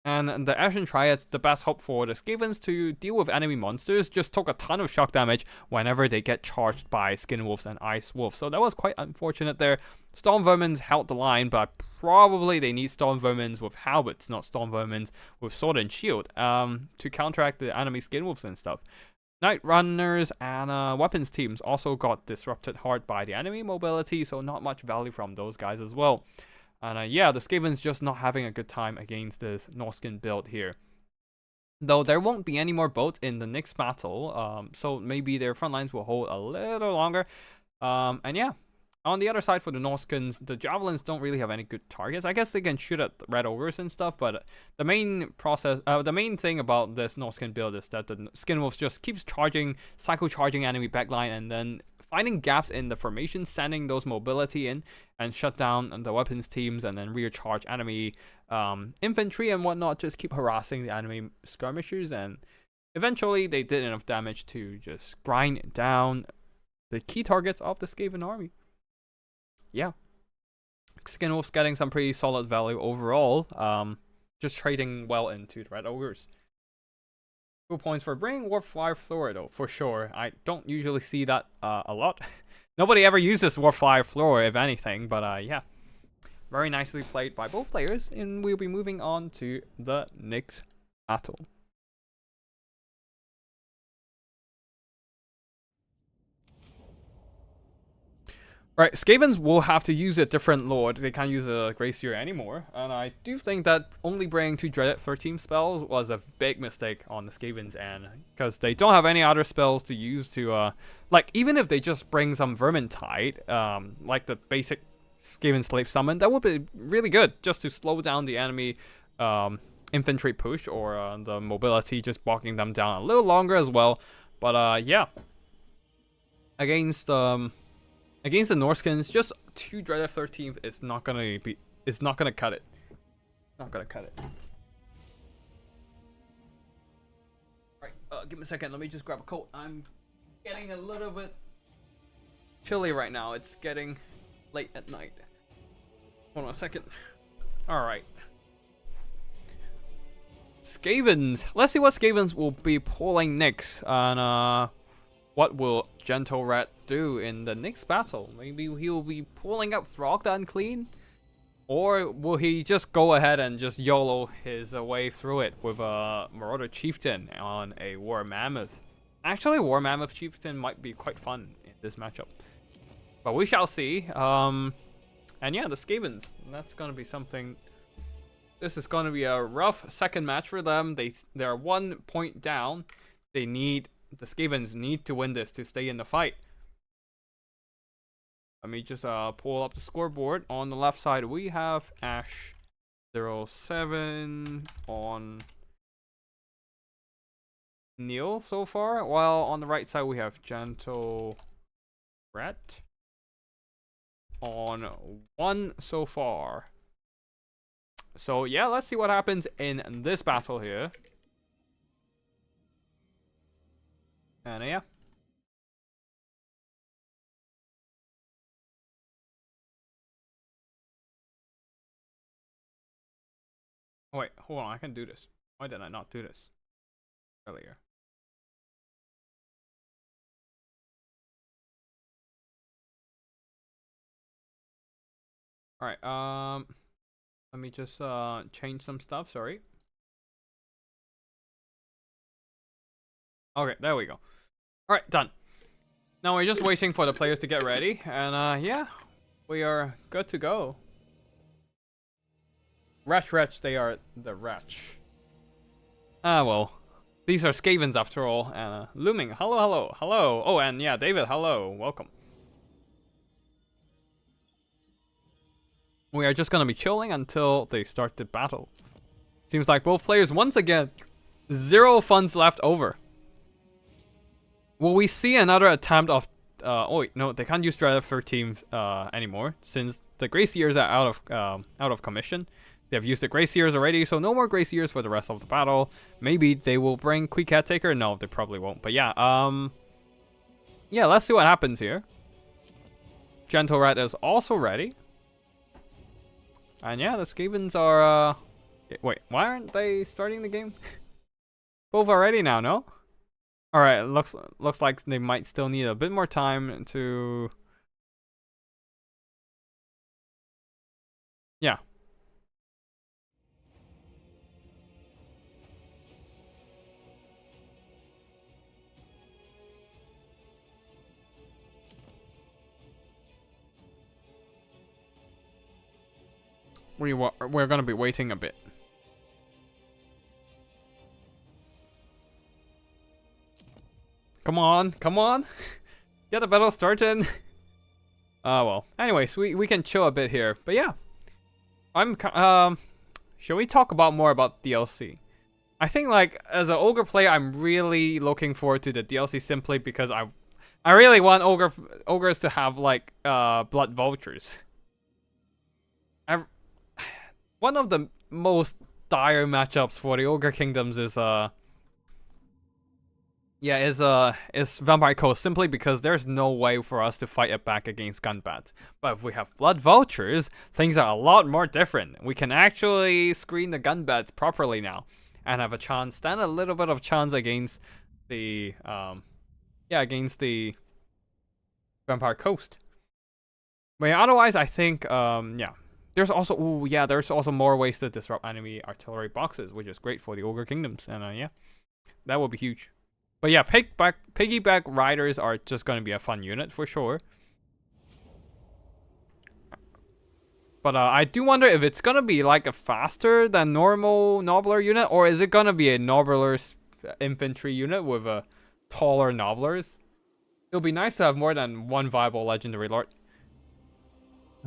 And the Ashen Triads, the best hope for the Skavens to deal with enemy monsters, just took a ton of shock damage whenever they get charged by Skin Wolves and Ice Wolves. So that was quite unfortunate there. Storm Vermins held the line, but probably they need Storm Vermins with Halberds, not Storm Vermins with Sword and Shield, to counteract the enemy Skin Wolves and stuff. Night Runners and weapons teams also got disrupted hard by the enemy mobility, so not much value from those guys as well. And yeah, the Skavens just not having a good time against this Norscan build here. Though there won't be any more boats in the next battle, so maybe their front lines will hold a little longer. And yeah, on the other side for the Norscans, the Javelins don't really have any good targets. I guess they can shoot at the Red Ogres and stuff, but the main thing about this Norscan build is that the Skin Wolves just keeps cycle charging enemy backline and then finding gaps in the formation, sending those mobility in, and shut down the weapons teams, and then recharge enemy infantry and whatnot. Just keep harassing the enemy skirmishers, and eventually they did enough damage to just grind down the key targets of the Skaven army. Yeah. Skin Wolf's getting some pretty solid value overall. Just trading well into the Red Ogres. 2 points for bringing Warfly Flora though, for sure. I don't usually see that a lot. Nobody ever uses Warfly Flora, if anything, but yeah. Very nicely played by both players, and we'll be moving on to the next battle. Right, Skavens will have to use a different lord. They can't use a Gracier anymore. And I do think that only bringing 2 Dreaded 13 spells was a big mistake on the Skavens' end. Because they don't have any other spells to use to, like, even if they just bring some Vermintide, like the basic Skaven Slave Summon, that would be really good, just to slow down the enemy infantry push, or the mobility, just bogging them down a little longer as well. But yeah. Against the Norskins, just 2 Dreaded 13 is not gonna be. It's not gonna cut it. Not gonna cut it. Right, give me a second. Let me just grab a coat. I'm getting a little bit chilly right now. It's getting late at night. Hold on a second. All right. Skavens. Let's see what Skavens will be pulling next. And what will Gentle Rat do in the next battle? Maybe he'll be pulling up Throg the Unclean? Or will he just go ahead and just YOLO his way through it with a Marauder Chieftain on a War Mammoth? Actually, War Mammoth Chieftain might be quite fun in this matchup. But we shall see. And yeah, the Skavens. That's going to be something. This is going to be a rough second match for them. They're 1 point down. The Skavens need to win this to stay in the fight. Let me just pull up the scoreboard. On the left side, we have Ash 07 on Neil so far. While on the right side, we have Gentle Rat on 1 so far. So yeah, let's see what happens in this battle here. And yeah. Oh, wait, hold on, I can do this. Why did I not do this earlier? Alright, let me just change some stuff, sorry. Okay, there we go. Alright, done. Now we're just waiting for the players to get ready, and yeah, we are good to go. Wretch, they are the wretch. Ah, well. These are Skavens after all, and Looming, hello. Oh, and yeah, David, hello, welcome. We are just gonna be chilling until they start the battle. Seems like both players, once again, 0 funds left over. Will we see another attempt of... oh wait, no, they can't use Dread 13 anymore, since the Graciers are out of commission. They have used the Graciers already, so no more Graciers for the rest of the battle. Maybe they will bring Quick Caretaker. No, they probably won't. But yeah, yeah, let's see what happens here. Gentle Rat is also ready. And yeah, the Skavens are... wait, why aren't they starting the game? Both are ready now, no? Alright, looks like they might still need a bit more time to... Yeah. We're gonna be waiting a bit. Come on. Get the battle started. Well. Anyways, we can chill a bit here. But yeah. Should we talk more about DLC? I think, like, as an Ogre player, I'm really looking forward to the DLC simply because I really want ogres to have like blood vultures. One of the most dire matchups for the ogre kingdoms is Vampire Coast, simply because there's no way for us to fight it back against gunbats. But if we have blood vultures, things are a lot more different. We can actually screen the gunbats properly now and have a chance, stand a little bit of chance against the against the Vampire Coast. But yeah, otherwise I think there's also more ways to disrupt enemy artillery boxes, which is great for the ogre kingdoms, and that will be huge. But yeah, piggyback riders are just going to be a fun unit for sure. But I do wonder if it's going to be like a faster than normal Nobbler unit, or is it going to be a Nobbler infantry unit with a taller Nobblers? It'll be nice to have more than one viable legendary lord.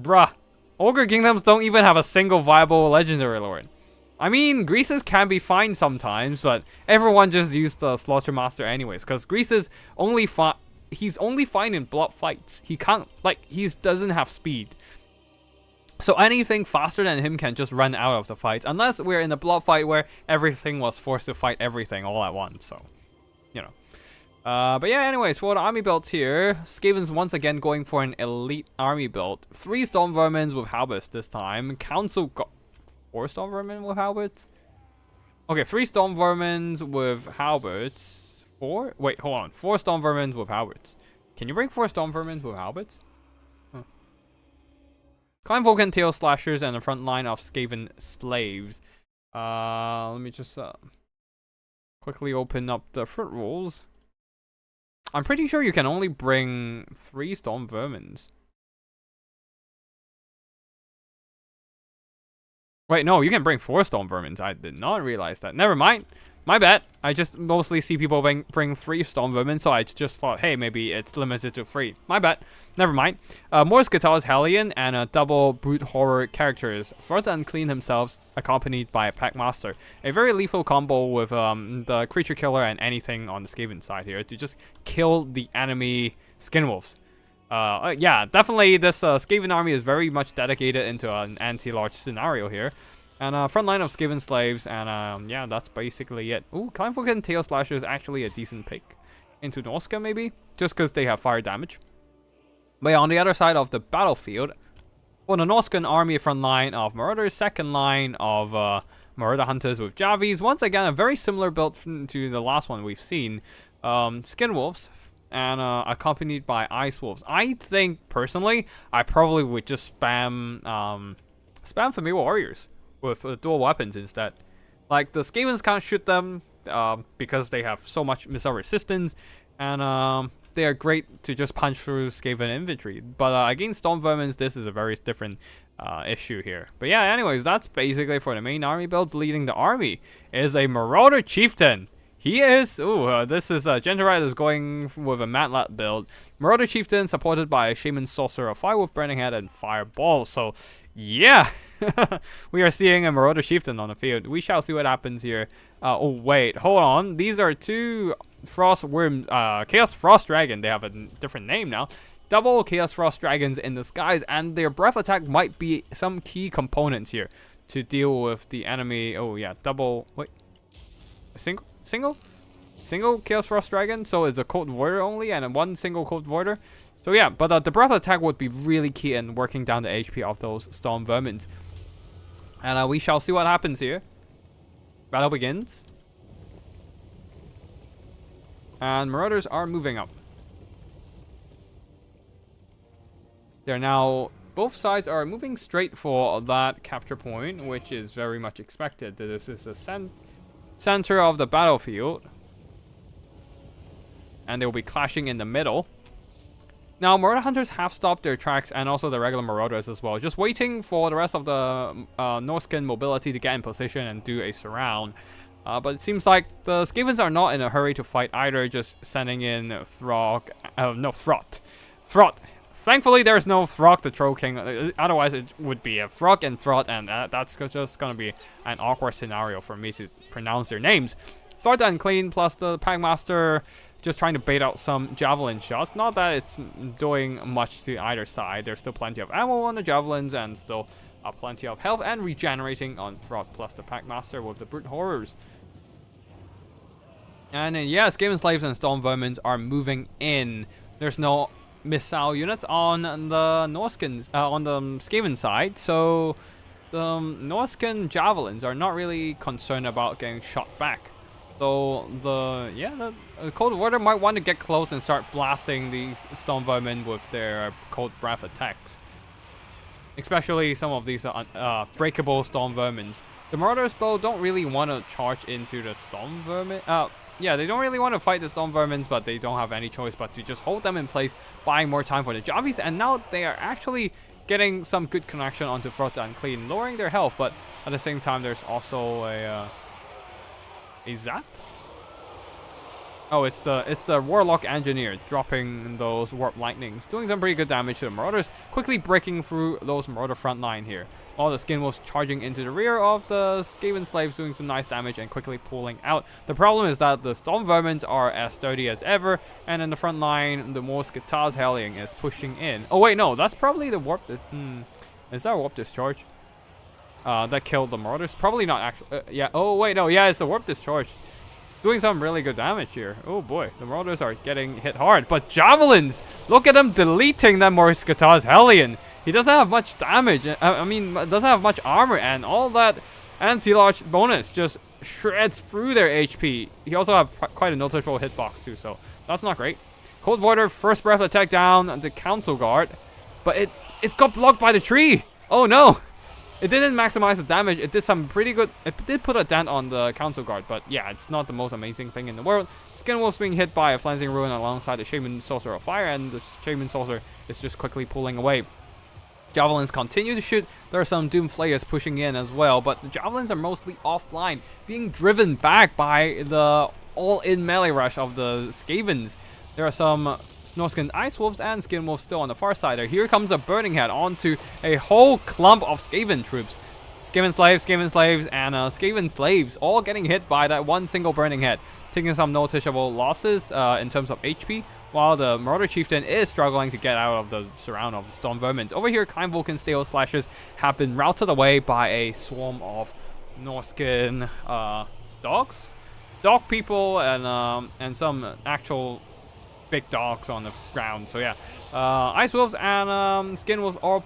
Bruh, ogre kingdoms don't even have a single viable legendary lord. I mean, Greases can be fine sometimes, but everyone just used the Slaughtermaster anyways, because Greases he's only fine in blood fights. He can't, he doesn't have speed. So anything faster than him can just run out of the fights, unless we're in a blood fight where everything was forced to fight everything all at once, so, you know. But yeah, anyways, for the army builds here, Skaven's once again going for an elite army build. 3 Storm Vermins with Halberds this time. Council got 4 Storm Vermin with Halberds? Okay, 3 Storm Vermins with Halberds. 4? Wait, hold on. 4 Storm Vermins with Halberds. Can you bring 4 Storm Vermins with Halberds? Huh. Climb Vulcan Tail Slashers and the front line of Skaven Slaves. Let me just quickly open up the fruit rules. I'm pretty sure you can only bring 3 Storm Vermins. Wait, no, you can bring 4 Storm Vermins. I did not realize that. Never mind. My bad. I just mostly see people bring 3 Storm Vermin, so I just thought, hey, maybe it's limited to 3. My bad. Never mind. Morse Guitars Hellion and a double Brute Horror characters. Front Unclean himself, accompanied by a Packmaster. A very lethal combo with the Creature Killer and anything on the Skaven side here to just kill the enemy Skinwolves. Yeah, definitely this Skaven army is very much dedicated into an anti-large scenario here. And front line of Skaven Slaves, and yeah, that's basically it. Ooh, Kleinfolk Tail Slasher is actually a decent pick into Norska, maybe, just because they have fire damage. But yeah, on the other side of the battlefield, for the Norscan army front line of Marauders, second line of Marauder Hunters with Javis. Once again, a very similar build to the last one we've seen. Skinwolves, and accompanied by Ice Wolves. I think, personally, I probably would just spam Familiar Warriors with dual weapons instead. Like, the Skavens can't shoot them because they have so much missile resistance, and they are great to just punch through Skaven infantry. But against Storm Vermins, this is a very different issue here. But yeah, anyways, that's basically for the main army builds. Leading the army is a Marauder Chieftain. He is, this is Genterite is going with a Matlat build. Marauder Chieftain supported by a Shaman Sorcerer, Firewolf Burning Head, and Fireball. So, yeah, we are seeing a Marauder Chieftain on the field. We shall see what happens here. Oh, wait, hold on. These are 2 Frost Worms, Chaos Frost Dragon. They have a different name now. Double Chaos Frost Dragons in the skies, and their breath attack might be some key components here to deal with the enemy. Oh, yeah, double, wait, a single Chaos Frost Dragon, so it's a Cold Voider only, and 1 single Cold Voider. So yeah, but the breath attack would be really key in working down the HP of those Storm Vermins. And we shall see what happens here. Battle begins. And Marauders are moving up. They're now, both sides are moving straight for that capture point, which is very much expected. This is the center of the battlefield, and they will be clashing in the middle. Now, Marauder Hunters have stopped their tracks, and also the regular Marauders as well, just waiting for the rest of the Norscan mobility to get in position and do a surround. But it seems like the Skavens are not in a hurry to fight either, just sending in Throg, Throt. Thankfully, there's no Throg the Troll King. Otherwise, it would be a Throg and Throt, and that's just going to be an awkward scenario for me to pronounce their names. Throt Unclean plus the Packmaster just trying to bait out some javelin shots. Not that it's doing much to either side. There's still plenty of ammo on the javelins and still plenty of health and regenerating on Frog plus the Packmaster with the Brute Horrors. And yeah, Skaven Slaves and Storm Vermins are moving in. There's no missile units on the Norskins, on the Skaven side, so the Norskin javelins are not really concerned about getting shot back. Though the Cold Warder might want to get close and start blasting these Storm Vermin with their Cold Breath attacks. Especially some of these breakable Storm Vermins. The Marauders though don't really want to charge into the Storm Vermin. Yeah, they don't really want to fight the Storm Vermins, but they don't have any choice but to just hold them in place, buying more time for the Javis. And now they are actually getting some good connection onto Frota and Clean, lowering their health, but at the same time there's also a zap? Oh, it's the Warlock Engineer dropping those Warp Lightnings, doing some pretty good damage to the Marauders, quickly breaking through those Marauder front line here. While the Skin Wolves charging into the rear of the Skaven Slaves, doing some nice damage and quickly pulling out. The problem is that the Storm Vermins are as sturdy as ever, and in the front line, the Mosquitars Hellion is pushing in. Oh wait, no, that's probably the Warp... Is that a Warp Discharge? That killed the Marauders? Probably not actually. Yeah, oh wait, no, yeah, it's the Warp Discharge. Doing some really good damage here. Oh boy, the Marauders are getting hit hard. But Javelins! Look at them deleting that Mosquitars Hellion. He doesn't have much damage. I mean, doesn't have much armor, and all that anti-large bonus just shreds through their HP. He also have quite a noticeable hitbox too, so that's not great. Cold Warder first breath attack down the Council Guard, but it got blocked by the tree. Oh no! It didn't maximize the damage. It did some pretty good. It did put a dent on the Council Guard, but yeah, it's not the most amazing thing in the world. Skin Wolf's being hit by a Flensing Ruin alongside the Shaman Sorcerer of Fire, and the Shaman Sorcerer is just quickly pulling away. Javelins continue to shoot. There are some Doom Flayers pushing in as well, but the Javelins are mostly offline, being driven back by the all-in melee rush of the Skavens. There are some Norskin Ice Wolves and Skin Wolves still on the far side. Here comes a Burning Head onto a whole clump of Skaven troops. Skaven Slaves, and Skaven Slaves all getting hit by that one single Burning Head, taking some noticeable losses in terms of HP, while the Marauder Chieftain is struggling to get out of the surround of the Storm Vermins. Over here, Klein Vulcan Steel Slashers have been routed away by a swarm of Norskin dogs? Dog people and some actual big dogs on the ground. So yeah, Ice Wolves and Skin Wolves all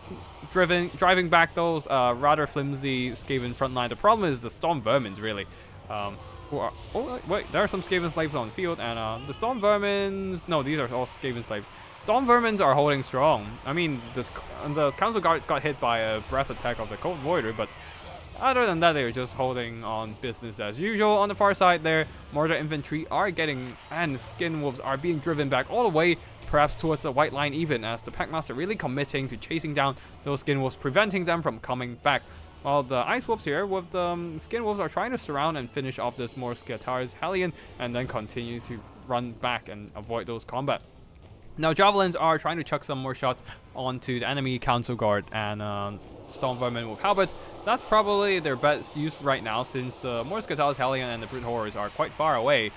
driving back those rather flimsy Skaven frontline. The problem is the Storm Vermins, really. Oh wait, there are some Skaven Slaves on the field, and the Storm Vermins... No, these are all Skaven Slaves. Storm Vermins are holding strong. I mean, the Council Guard got hit by a breath attack of the Cold Voider, but other than that, they were just holding on business as usual. On the far side there, Mortar Infantry are getting... and Skin Wolves are being driven back all the way, perhaps towards the white line even, as the Packmaster really committing to chasing down those Skin Wolves, preventing them from coming back. While the Ice Wolves here with the Skin Wolves are trying to surround and finish off this Mosquitars Hellion, and then continue to run back and avoid those combat. Now Javelins are trying to chuck some more shots onto the enemy Council Guard and Storm Vermin with Halberds. That's probably their best use right now, since the Mosquitars Hellion and the Brute Horrors are quite far away.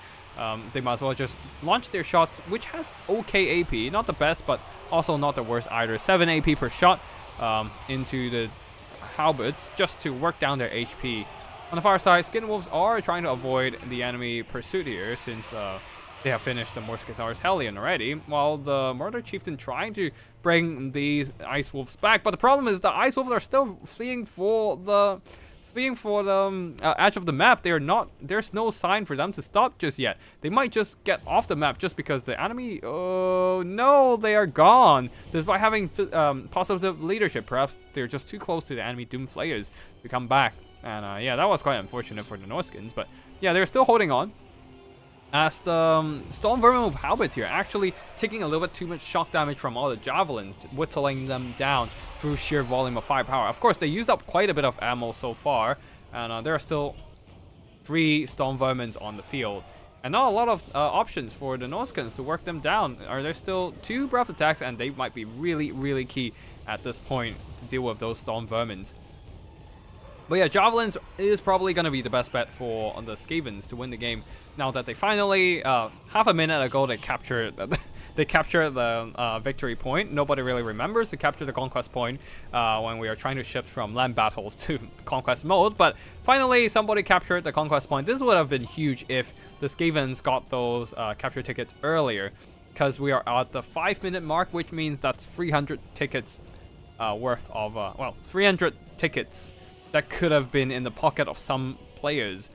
They might as well just launch their shots, which has okay AP, not the best, but also not the worst either. 7 AP per shot into the halberds, just to work down their HP. On the far side, Skin Wolves are trying to avoid the enemy pursuit here, since they have finished the Mosquitars Hellion already, while the Murder Chieftain trying to bring these Ice Wolves back. But the problem is the Ice Wolves are still fleeing for the edge of the map. They are not. There's no sign for them to stop just yet. They might just get off the map just because the enemy... Oh no, they are gone. Despite having positive leadership, perhaps they're just too close to the enemy Doom Flayers to come back. And yeah, that was quite unfortunate for the Norskins. But yeah, they're still holding on, as the Storm Vermin with Halberds here actually taking a little bit too much shock damage from all the Javelins, whittling them down through sheer volume of firepower. Of course, they used up quite a bit of ammo so far, and there are still 3 Storm Vermins on the field. And not a lot of options for the Norskins to work them down. There's still 2 breath attacks, and they might be really, really key at this point to deal with those Storm Vermins. But yeah, Javelins is probably going to be the best bet for the Skavens to win the game. Now that they finally, half a minute ago, they captured the victory point. Nobody really remembers to capture the conquest point when we are trying to shift from land battles to conquest mode. But finally, somebody captured the conquest point. This would have been huge if the Skavens got those capture tickets earlier, because we are at the 5-minute mark, which means that's 300 tickets worth of, well, 300 tickets that could have been in the pocket of some players.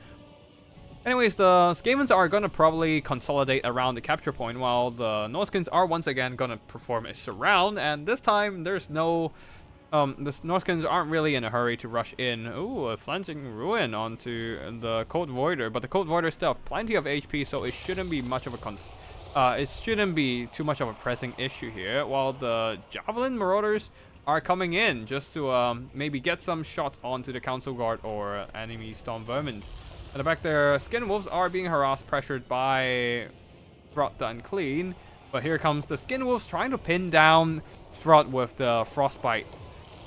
Anyways, the Skavens are going to probably consolidate around the capture point, while the Norskins are once again going to perform a surround, and this time there's no... the Norskins aren't really in a hurry to rush in. Ooh, a Flensing Ruin onto the Cold Voider, but the Cold Voider still have plenty of HP, so it shouldn't be much of a it shouldn't be too much of a pressing issue here, while the Javelin Marauders are coming in just to maybe get some shots onto the Council Guard or enemy Storm Vermins. At the back there, Skin Wolves are being harassed, pressured by Throt the Unclean, but here comes the Skin Wolves trying to pin down Throt with the Frostbite,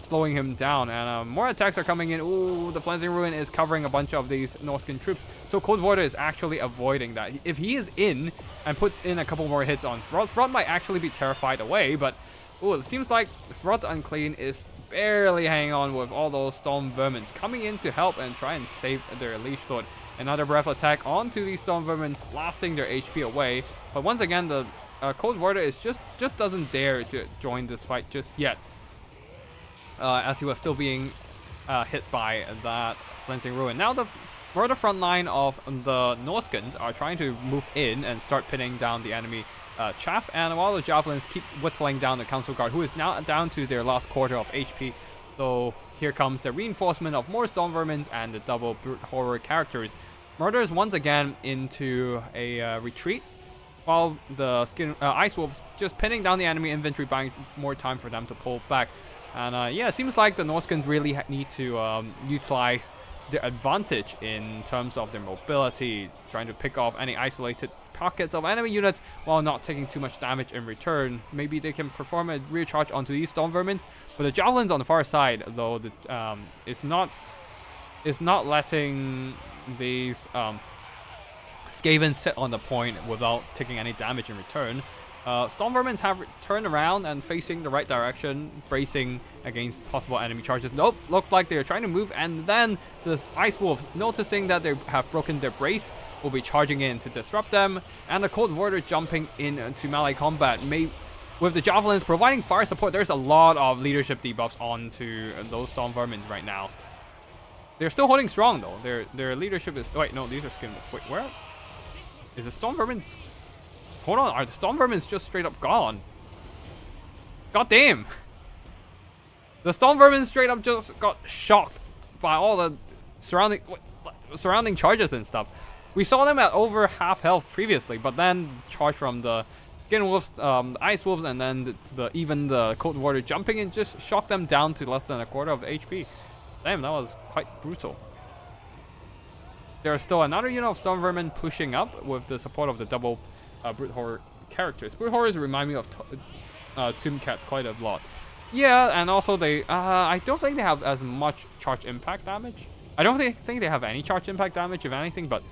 slowing him down, and more attacks are coming in. Ooh, the Flensing Ruin is covering a bunch of these Norskin troops, so Cold Voider is actually avoiding that. If he is in and puts in a couple more hits on Throt, Throt might actually be terrified away, but ooh, it seems like Throt Unclean is barely hanging on with all those Storm Vermins coming in to help and try and save their Leash Sword. Another breath attack onto these Storm Vermins, blasting their HP away, but once again the Cold Voider is just doesn't dare to join this fight just yet, as he was still being hit by that Flensing Ruin. Now the Marauder front line of the Norskins are trying to move in and start pinning down the enemy chaff, and while the Javelins keep whittling down the Council Guard, who is now down to their last quarter of HP. So here comes the reinforcement of more Storm Vermins and the double Brute Horror characters. Marauders once again into a retreat, while the Ice Wolves just pinning down the enemy infantry, buying more time for them to pull back. And yeah, it seems like the Norskins really need to utilize their advantage in terms of their mobility, trying to pick off any isolated pockets of enemy units while not taking too much damage in return. Maybe they can perform a rear charge onto these Storm Vermins, but the Javelins on the far side, though, is not letting these Skavens sit on the point without taking any damage in return. Storm Vermins have turned around and facing the right direction, bracing against possible enemy charges. Nope, looks like they're trying to move, and then the Ice Wolves, noticing that they have broken their brace, will be charging in to disrupt them, and the Cold Voider jumping into melee combat. With the Javelins providing fire support, there's a lot of leadership debuffs onto those Storm Vermins right now. They're still holding strong though. Their leadership is... Wait, no, these are Skin Wolves. Wait, where is the Storm Vermin? Hold on, are the Storm Vermins just straight up gone? God damn! The Storm Vermin straight up just got shocked by all the surrounding charges and stuff. We saw them at over half health previously, but then the charge from the Skin Wolves, the Ice Wolves, and then even the Cold Warrior jumping in just shocked them down to less than a quarter of HP. Damn, that was quite brutal. There's still another unit of Storm Vermin pushing up with the support of the double Brute Horror characters. Brute Horrors remind me of Tomb Cats quite a lot. Yeah, and also they, I don't think they have as much charge impact damage. I don't think they have any charge impact damage, if anything, but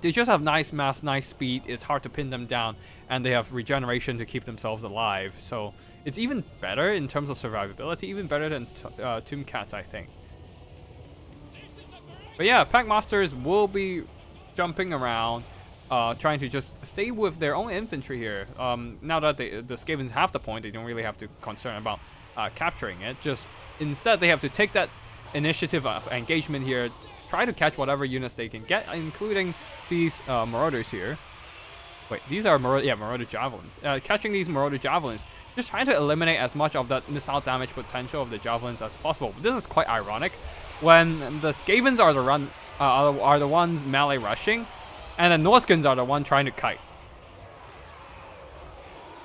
they just have nice mass, nice speed. It's hard to pin them down, and they have regeneration to keep themselves alive. So it's even better in terms of survivability, even better than Tomb Cats, I think. But yeah, Packmasters will be jumping around, trying to just stay with their own infantry here. Now that the Skavens have the point, they don't really have to concern about capturing it. Just instead, they have to take that initiative of engagement here, try to catch whatever units they can get, including these Marauders here. Wait, these are Marauder Javelins. Catching these Marauder Javelins, just trying to eliminate as much of that missile damage potential of the Javelins as possible. This is quite ironic when the Skavens are the ones melee rushing, and the Norskins are the one trying to kite.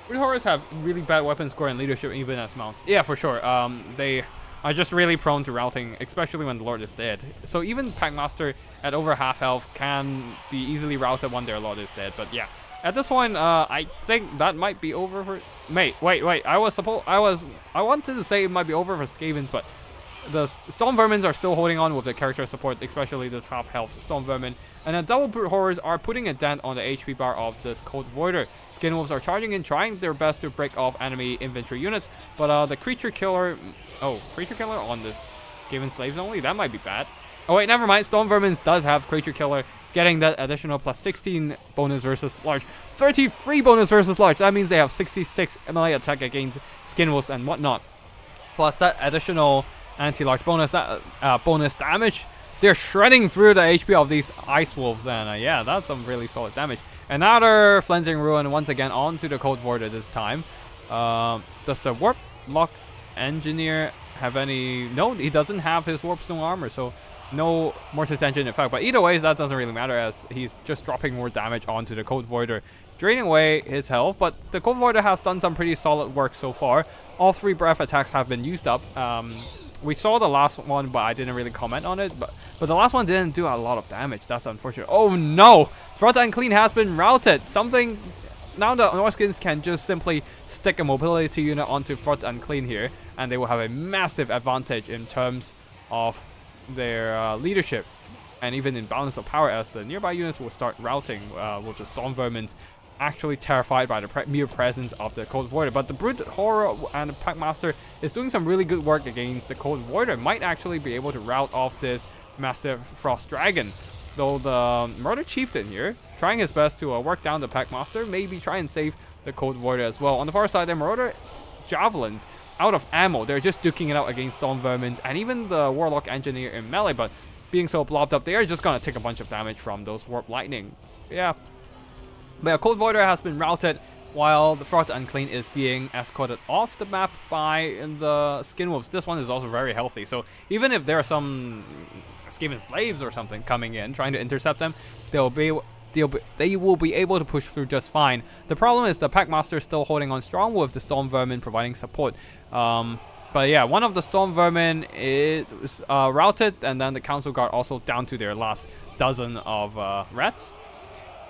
Brute Horrors have really bad weapon score and leadership even as mounts. Yeah, for sure. They are just really prone to routing, especially when the Lord is dead. So even Packmaster at over half health can be easily routed when their Lord is dead. But yeah, at this point, I think that might be over for... Wait. I wanted to say it might be over for Skavens, but The Storm Vermins are still holding on with the character support, especially this half-health Storm Vermin. And the double Brute Horrors are putting a dent on the HP bar of this Cold Voider. Skin Wolves are charging in, trying their best to break off enemy infantry units. But the Creature Killer... Oh, Creature Killer on this Skaven Slaves only? That might be bad. Oh wait, never mind. Storm Vermins does have Creature Killer, getting that additional plus 16 bonus versus large. 33 bonus versus large. That means they have 66 melee attack against Skin Wolves and whatnot. Plus that additional anti-large bonus, that bonus damage. They're shredding through the HP of these Ice Wolves, and yeah, that's some really solid damage. Another Flensing Ruin once again onto the Cold Warrior this time. Does the Warp Lock Engineer have any... No, he doesn't have his Warp Stone armor, so no Mortis Engine effect. But either way, that doesn't really matter, as he's just dropping more damage onto the Cold Voider, draining away his health. But the Cold Voider has done some pretty solid work so far. All 3 breath attacks have been used up. We saw the last one, but I didn't really comment on it. But the last one didn't do a lot of damage. That's unfortunate. Oh no! Front Unclean has been routed. Something... Now the Norskins can just simply stick a mobility unit onto Front Unclean here, and they will have a massive advantage in terms of their leadership, and even in balance of power, as the nearby units will start routing with the Storm Vermins actually terrified by the mere presence of the Cold Voider. But the Brute Horror and the Packmaster is doing some really good work against the Cold Voider. Might actually be able to rout off this massive Frost Dragon. Though the Murder Chieftain here, trying his best to work down the Packmaster, maybe try and save the Cold Voider as well. On the far side, the Marauder Javelins, out of ammo. They're just duking it out against Storm Vermins and even the Warlock Engineer in melee, but being so blobbed up, they are just going to take a bunch of damage from those Warp Lightning. Yeah. But yeah, Cold Voider has been routed, while the Front Unclean is being escorted off the map by the Skin Wolves. This one is also very healthy, so even if there are some Skaven Slaves or something coming in trying to intercept them, they will be able to push through just fine. The problem is the Packmaster is still holding on strong with the Storm Vermin providing support. But yeah, one of the Storm Vermin is routed, and then the Council Guard also down to their last dozen of rats.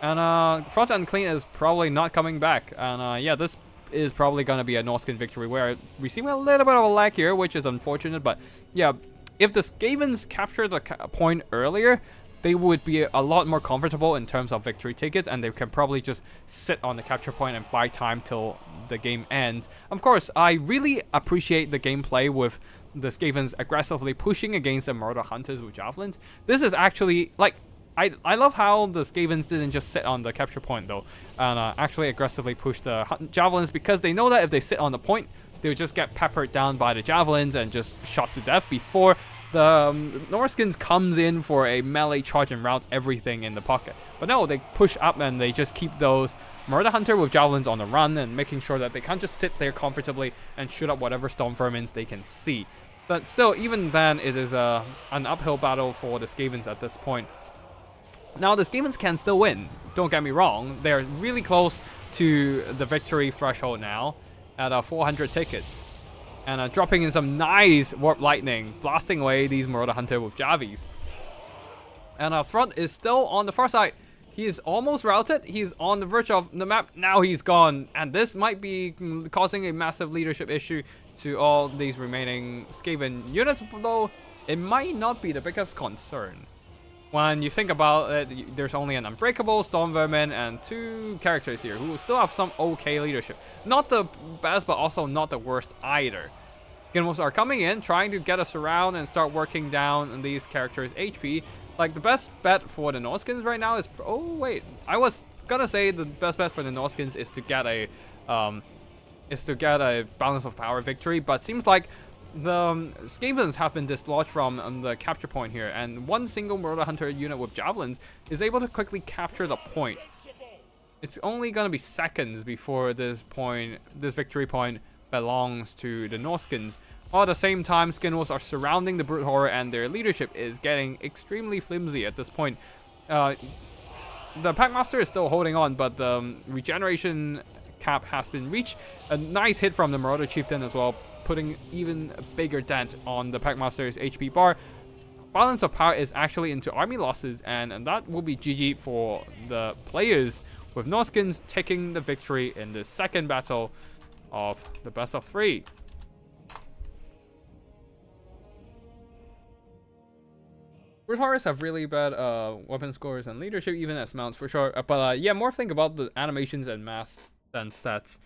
And Front Unclean is probably not coming back. And yeah, this is probably going to be a Norskin victory. We're receiving a little bit of a lag here, which is unfortunate. But yeah, if the Skavens capture the point earlier, they would be a lot more comfortable in terms of victory tickets, and they can probably just sit on the capture point and buy time till the game ends. Of course, I really appreciate the gameplay with the Skavens aggressively pushing against the Murder Hunters with Javelins. This is actually, like, I love how the Skavens didn't just sit on the capture point though, and actually aggressively push the Javelins, because they know that if they sit on the point, they'll just get peppered down by the Javelins and just shot to death before the Norskins comes in for a melee charge and routes everything in the pocket. But no, they push up and they just keep those Murder Hunter with Javelins on the run, and making sure that they can't just sit there comfortably and shoot up whatever Storm Vermins they can see. But still, even then, it is an uphill battle for the Skavens at this point. Now, the Skavens can still win, don't get me wrong. They're really close to the victory threshold now at 400 tickets. And dropping in some nice Warp Lightning, blasting away these Murder Hunter with Javis. And Front is still on the far side. He is almost routed. He's on the verge of the map. Now he's gone. And this might be causing a massive leadership issue to all these remaining Skaven units, though it might not be the biggest concern. When you think about it, there's only an Unbreakable, Storm Vermin, and 2 characters here who still have some okay leadership. Not the best, but also not the worst either. Skin Wolves are coming in, trying to get us around and start working down these characters' HP. Like, the best bet for the Norskins right now is... Oh, wait. I was gonna say the best bet for the Norskins is to get a... balance of power victory, but seems like the Skavens have been dislodged from the capture point here, and one single Murder Hunter unit with Javelins is able to quickly capture the point. It's only going to be seconds before this victory point belongs to the Norskins. While at the same time, Skin Wolves are surrounding the Brute Horror, and their leadership is getting extremely flimsy at this point. The Packmaster is still holding on, but the regeneration cap has been reached. A nice hit from the Marauder Chieftain as well, putting even a bigger dent on the Packmaster's HP bar. Balance of power is actually into army losses, and that will be GG for the players, with Norskins taking the victory in the second battle of the best of 3. Brute Horrors have really bad weapon scores and leadership, even as mounts for sure. But yeah, more think about the animations and mass than stats.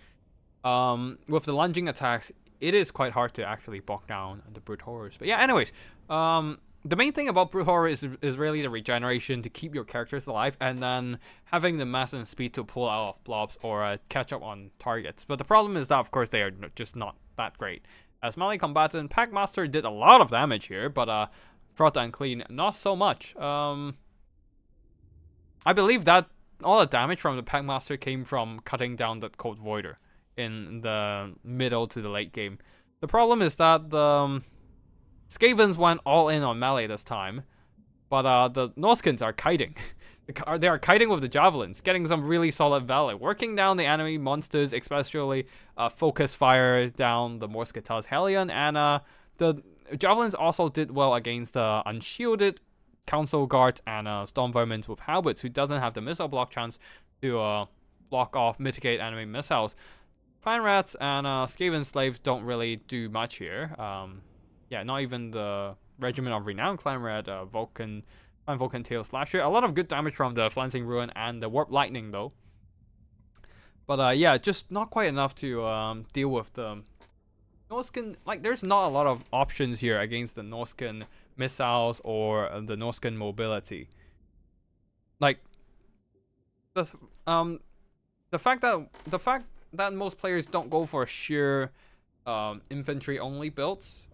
With the lunging attacks, it is quite hard to actually bog down the Brute Horrors. But yeah, anyways, the main thing about Brute Horror is really the regeneration to keep your characters alive, and then having the mass and speed to pull out of blobs or catch up on targets. But the problem is that, of course, they are just not that great. As melee combatant, Packmaster did a lot of damage here, but Fraught and Clean, not so much. I believe that all the damage from the Packmaster came from cutting down that Cold Voider in the middle to the late game. The problem is that the Skavens went all in on melee this time, but the Norskins are kiting. They are kiting with the javelins, getting some really solid value, working down the enemy monsters, especially focus fire down the Morsketas Hellion, and the javelins also did well against the unshielded Council Guards and Storm Vermin with Halberds, who doesn't have the missile block chance to block off, mitigate enemy missiles. Clan Rats and Skaven Slaves don't really do much here. Yeah, not even the Regiment of Renown Clan Rat, Vulcan Tail Slasher. A lot of good damage from the Flensing Ruin and the Warp Lightning, though. But yeah, just not quite enough to deal with the Norskin. Like, there's not a lot of options here against the Norskin missiles or the Norskin mobility. Like, the fact that most players don't go for sheer infantry only builds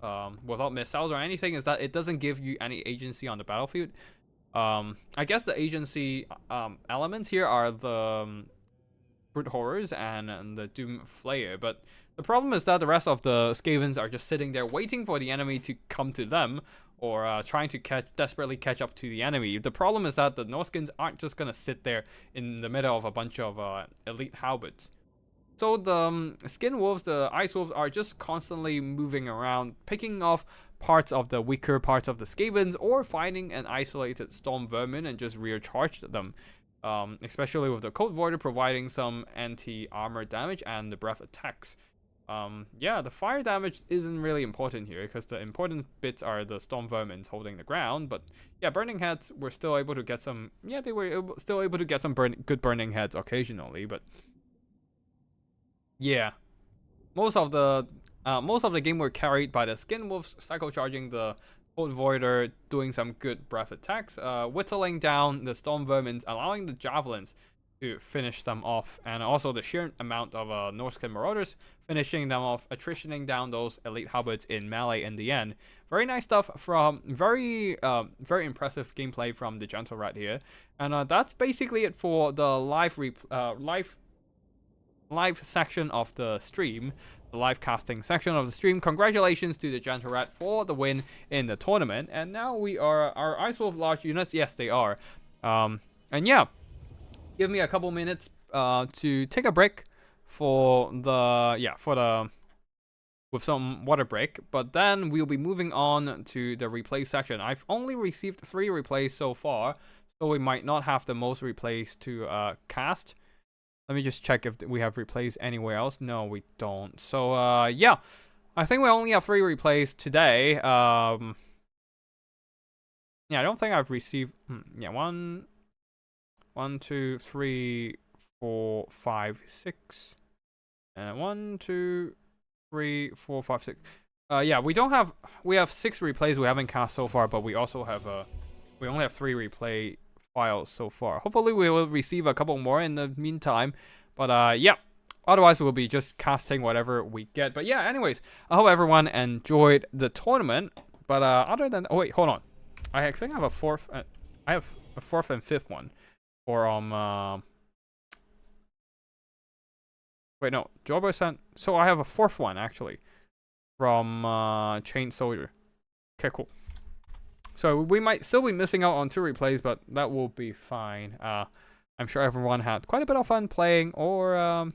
without missiles or anything is that it doesn't give you any agency on the battlefield. I guess the agency elements here are the Brute Horrors and the Doom Flayer, but the problem is that the rest of the Skavens are just sitting there waiting for the enemy to come to them, or trying to desperately catch up to the enemy. The problem is that the Norskins aren't just gonna sit there in the middle of a bunch of elite halberds. So the Skin Wolves, the Ice Wolves, are just constantly moving around, picking off parts of the weaker parts of the Skavens, or finding an isolated Storm Vermin and just recharge them. Especially with the Cold Voider providing some anti-armor damage and the breath attacks. Yeah, the fire damage isn't really important here because the important bits are the Storm Vermins holding the ground. But yeah, Burning Heads were still able to get some. Yeah, they were still able to get some good Burning Heads occasionally. But yeah, most of the game were carried by the Skin Wolves, cycle charging the Cold Voider, doing some good breath attacks, whittling down the Storm Vermins, allowing the Javelins to finish them off, and also the sheer amount of Norskin Marauders finishing them off, attritioning down those elite halberds in melee in the end. Very nice stuff from very impressive gameplay from the Gentle Rat here, and that's basically it for the live section of the stream, the live casting section of the stream. Congratulations to the Gentle Rat for the win in the tournament, and now our Ice Wolf large units. Yes, they are, and yeah. Give me a couple minutes to take a break with some water break, but then we'll be moving on to the replay section. I've only received 3 replays so far, so we might not have the most replays to cast. Let me just check if we have replays anywhere else. No, we don't. So yeah, I think we only have 3 replays today. Yeah, I don't think I've received. Yeah, 1, 2, 3, 4, 5, 6, and 1, 2, 3, 4, 5, 6. Yeah, we have 6 replays we haven't cast so far, but we also have we only have 3 replay files so far. Hopefully we will receive a couple more in the meantime, but yeah, otherwise we'll be just casting whatever we get. But yeah, anyways, I hope everyone enjoyed the tournament. But other than, oh wait, hold on, I think I have a fourth and 5th one. Or wait, no, Jobo sent. So I have a 4th one actually from Chain Soldier. Okay, cool. So we might still be missing out on 2 replays, but that will be fine. I'm sure everyone had quite a bit of fun playing or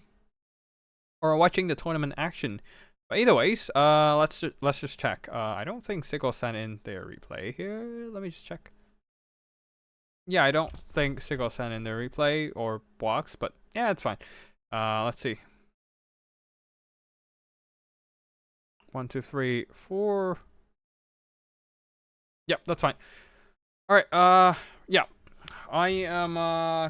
watching the tournament action. But anyways, let's just check. I don't think Sigil sent in their replay here. Let me just check. Yeah, I don't think Sigil sent in the replay or blocks, but yeah, it's fine. Let's see. 1, 2, 3, 4. Yep, that's fine. Alright, yeah. I am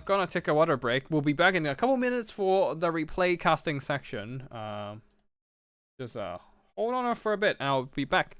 gonna take a water break. We'll be back in a couple minutes for the replay casting section. Just hold on for a bit and I'll be back.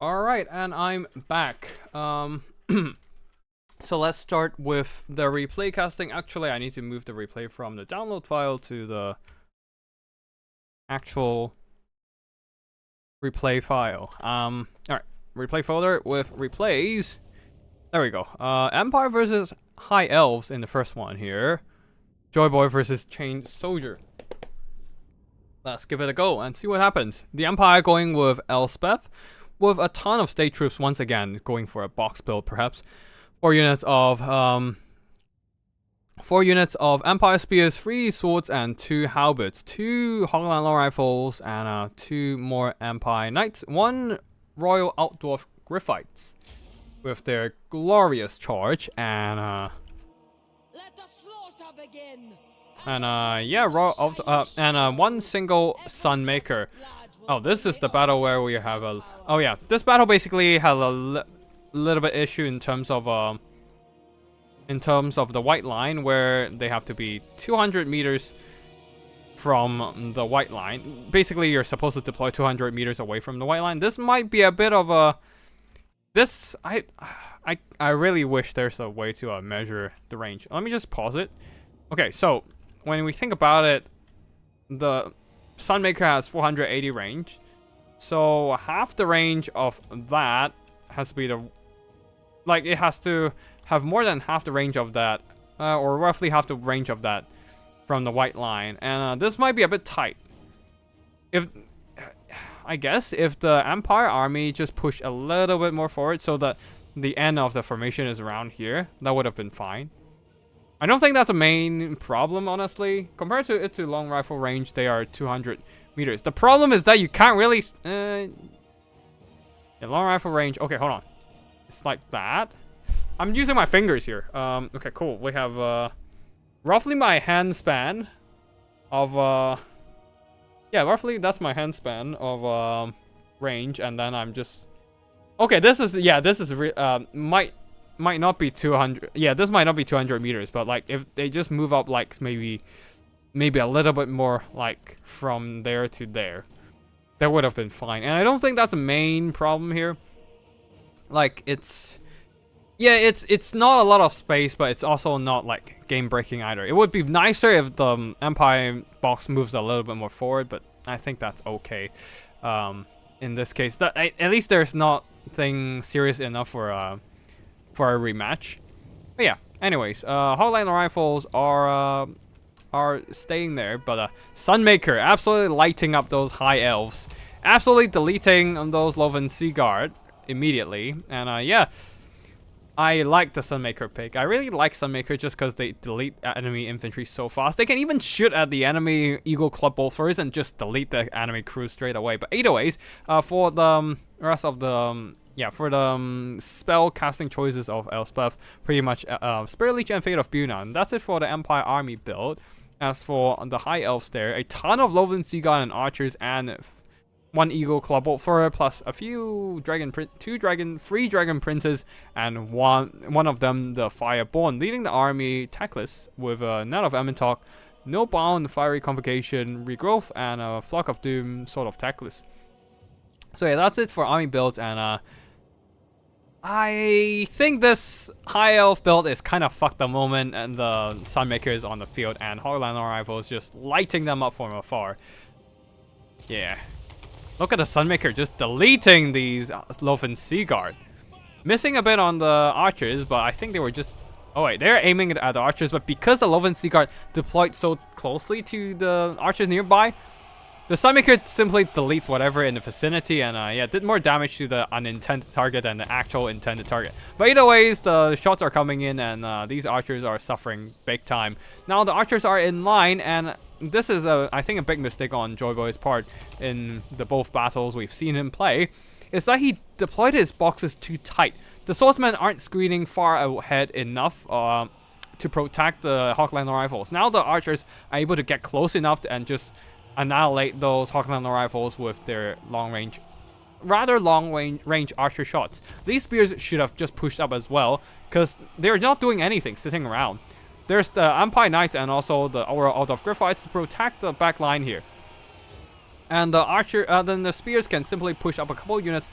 Alright, and I'm back. So let's start with the replay casting. Actually, I need to move the replay from the download file to the actual replay file. Alright, replay folder with replays. There we go. Empire versus High Elves in the first one here. Joy Boy versus Chained Soldier. Let's give it a go and see what happens. The Empire going with Elspeth, with a ton of state troops once again, going for a box build perhaps. 4 units of Empire Spears, 3 swords, and 2 halberds, 2 Hogland long rifles, and 2 more Empire Knights, 1 Royal Outdwarf Griffites with their glorious charge, and Let the slaughter begin. yeah, and 1 single Sunmaker. Oh, this is the battle where we have a. Oh yeah, this battle basically has a little bit issue in terms of the white line, where they have to be 200 meters from the white line. Basically, you're supposed to deploy 200 meters away from the white line. This might be a bit of a. This I really wish there's a way to measure the range. Let me just pause it. Okay, so when we think about it, the Sunmaker has 480 range, so half the range of that has to be the, like, it has to have more than half the range of that, or roughly half the range of that from the white line, and this might be a bit tight. If I guess if the Empire army just push a little bit more forward so that the end of the formation is around here, that would have been fine. I don't think that's a main problem, honestly. Compared to it to long rifle range, they are 200 meters. The problem is that you can't really... yeah, long rifle range... Okay, hold on. It's like that. I'm using my fingers here. Okay, cool. We have roughly my hand span of... yeah, roughly that's my hand span of range. And then I'm just... Okay, this is... Yeah, this is... might not be 200. Yeah, this might not be 200 meters, but like if they just move up like maybe a little bit more, like from there to there, that would have been fine. And I don't think that's a main problem here. Like it's not a lot of space, but it's also not like game breaking either. It would be nicer if the Empire box moves a little bit more forward, but I think that's okay. in this case. At least there's nothing serious enough for a rematch. But yeah, anyways, Hardline Rifles are staying there, but Sunmaker absolutely lighting up those High Elves. Absolutely deleting those Loven Seaguard immediately. And yeah, I like the Sunmaker pick. I really like Sunmaker just because they delete enemy infantry so fast. They can even shoot at the enemy Eagle Club Bolters and just delete the enemy crew straight away. But either ways, for the rest of the for the spell casting choices of Elspeth, pretty much Spirit Leech and Fate of Bunan. That's it for the Empire Army build. As for the High Elves there, a ton of Loven Seaguard and Archers and 1 Eagle Club Bolter plus a few three Dragon Princes and one of them the Fireborn, leading the army tackless with a Net of Emmentalk, No Bound, Fiery Convocation, Regrowth, and a Flock of Doom sort of tackless. So yeah, that's it for army builds, and I think this High Elf build is kind of fucked the moment, and the Sunmaker is on the field, and Hardline Rifles just lighting them up from afar. Yeah. Look at the Sunmaker just deleting these Loven Seaguard. Missing a bit on the Archers, but I think they were just... Oh wait, they're aiming at the Archers, but because the Loven Seaguard deployed so closely to the Archers nearby, the Sunmaker simply deletes whatever in the vicinity, and yeah, did more damage to the unintended target than the actual intended target. But either ways, the shots are coming in, and these Archers are suffering big time. Now the Archers are in line, and this is, I think, a big mistake on Joyboy's part in the both battles we've seen him play, is that he deployed his boxes too tight. The swordsmen aren't screening far ahead enough to protect the Hawkland Rifles. Now the Archers are able to get close enough and just annihilate those Hawkland Rifles with their rather long range archer shots. These spears should have just pushed up as well, because they're not doing anything, sitting around. There's the Empire Knights and also the Aura out of Griffites to protect the back line here. And the then the spears can simply push up a couple units,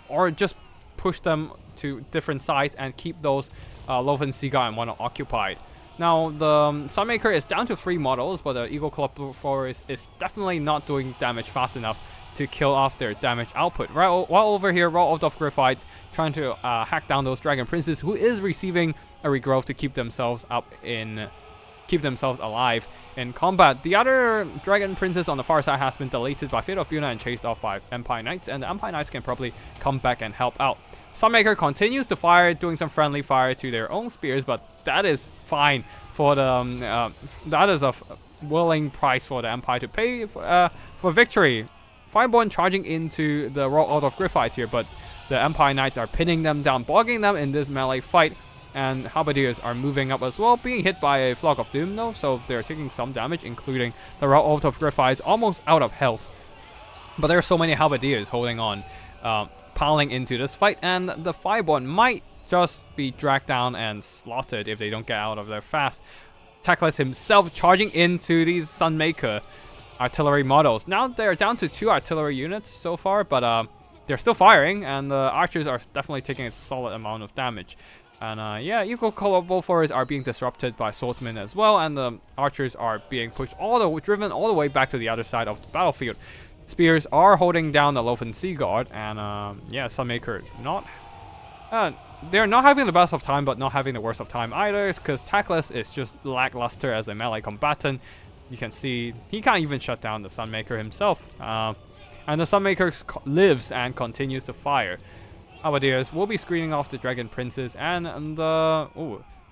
or just push them to different sides and keep those Loven Seaguard and one occupied. Now the Sunmaker is down to 3 models, but the Eagle Club Forest is definitely not doing damage fast enough to kill off their damage output. Right, while over here, Raw out of Griffites trying to hack down those Dragon Princes, who is receiving a regrowth to keep themselves alive in combat. The other Dragon Princess on the far side has been deleted by Fate of Buna and chased off by Empire Knights, and the Empire Knights can probably come back and help out. Sunmaker continues to fire, doing some friendly fire to their own spears, but that is fine for the that is a willing price for the Empire to pay for victory. Fireborn charging into the Raw out of Griffites here, but the Empire Knights are pinning them down, bogging them in this melee fight, and Halberdiers are moving up as well, being hit by a Flock of Doom though, so they're taking some damage, including the Raw out of Griffites, almost out of health. But there are so many Halberdiers holding on, piling into this fight, and the Fireborn might just be dragged down and slaughtered if they don't get out of there fast. Tackless himself charging into these Sunmaker artillery models. Now they're down to 2 artillery units so far, but they're still firing, and the Archers are definitely taking a solid amount of damage. And yeah, Eagle Club Bolters are being disrupted by swordsmen as well, and the Archers are being pushed driven all the way back to the other side of the battlefield. Spears are holding down the Loven Seaguard, and yeah, Sunmaker they're not having the best of time, but not having the worst of time either, because Tackless is just lackluster as a melee combatant. You can see he can't even shut down the Sunmaker himself, and the Sunmaker lives and continues to fire. Halberdiers will be screening off the Dragon Princes, and the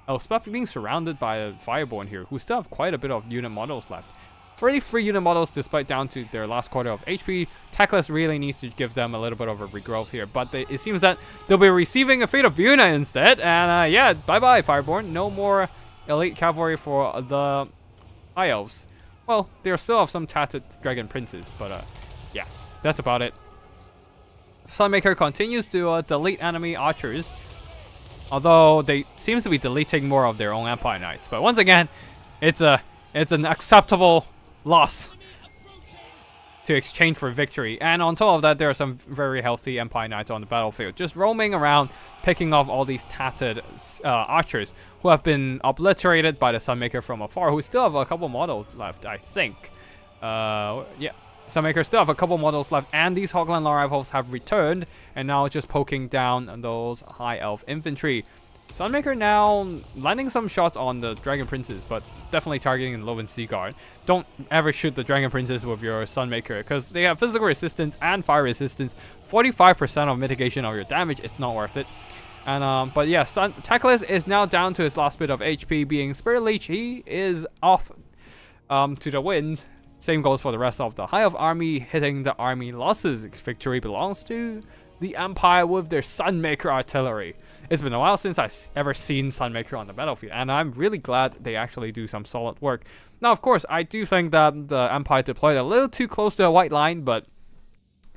Elspeth being surrounded by a Fireborn here, who still have quite a bit of unit models left. 33 unit models despite down to their last quarter of HP. Tackless really needs to give them a little bit of a regrowth here, but it seems that they'll be receiving a Fate of Buna instead, and yeah, bye-bye Fireborn. No more elite cavalry for the High Elves. Well, they still have some tattered Dragon Princes, but yeah, that's about it. Sunmaker continues to delete enemy Archers, although they seems to be deleting more of their own Empire Knights. But once again, it's an acceptable loss to exchange for victory. And on top of that, there are some very healthy Empire Knights on the battlefield, just roaming around, picking off all these tattered Archers who have been obliterated by the Sunmaker from afar, who still have a couple models left, I think. Yeah. Sunmaker still have a couple models left, and these Hogland Long Rifles have returned, and now just poking down those High Elf infantry. Sunmaker now landing some shots on the Dragon Princes, but definitely targeting the Loven Sea Guard. Don't ever shoot the Dragon Princes with your Sunmaker, because they have physical resistance and fire resistance. 45% of mitigation of your damage, it's not worth it. And but yeah, Teclis is now down to his last bit of HP, being Spirit Leech. He is off to the wind. Same goes for the rest of the High Elf army, hitting the army losses. Victory belongs to the Empire with their Sunmaker artillery. It's been a while since I've ever seen Sunmaker on the battlefield, and I'm really glad they actually do some solid work. Now, of course, I do think that the Empire deployed a little too close to a white line, but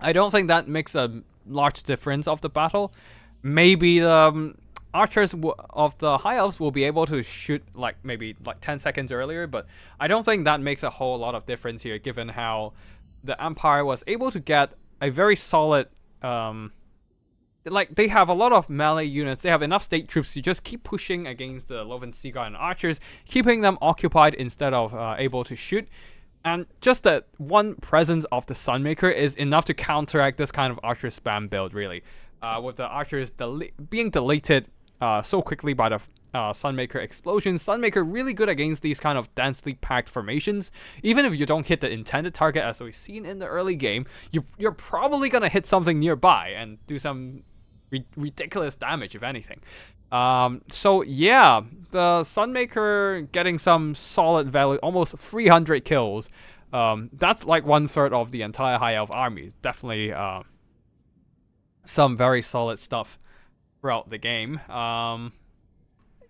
I don't think that makes a large difference of the battle. Maybe the archers of the High Elves will be able to shoot maybe 10 seconds earlier, but I don't think that makes a whole lot of difference here, given how the Empire was able to get a very solid they have a lot of melee units. They have enough state troops to just keep pushing against the Loven Sea Guard and archers, keeping them occupied instead of able to shoot. And just that one presence of the Sunmaker is enough to counteract this kind of archer spam build, really. With the archers being deleted so quickly by the Sunmaker explosions. Sunmaker really good against these kind of densely packed formations. Even if you don't hit the intended target, as we've seen in the early game, you're probably gonna hit something nearby and do some ridiculous damage, if anything. So yeah, the Sunmaker getting some solid value, almost 300 kills. That's like 1/3 of the entire High Elf army. Definitely some very solid stuff throughout the game.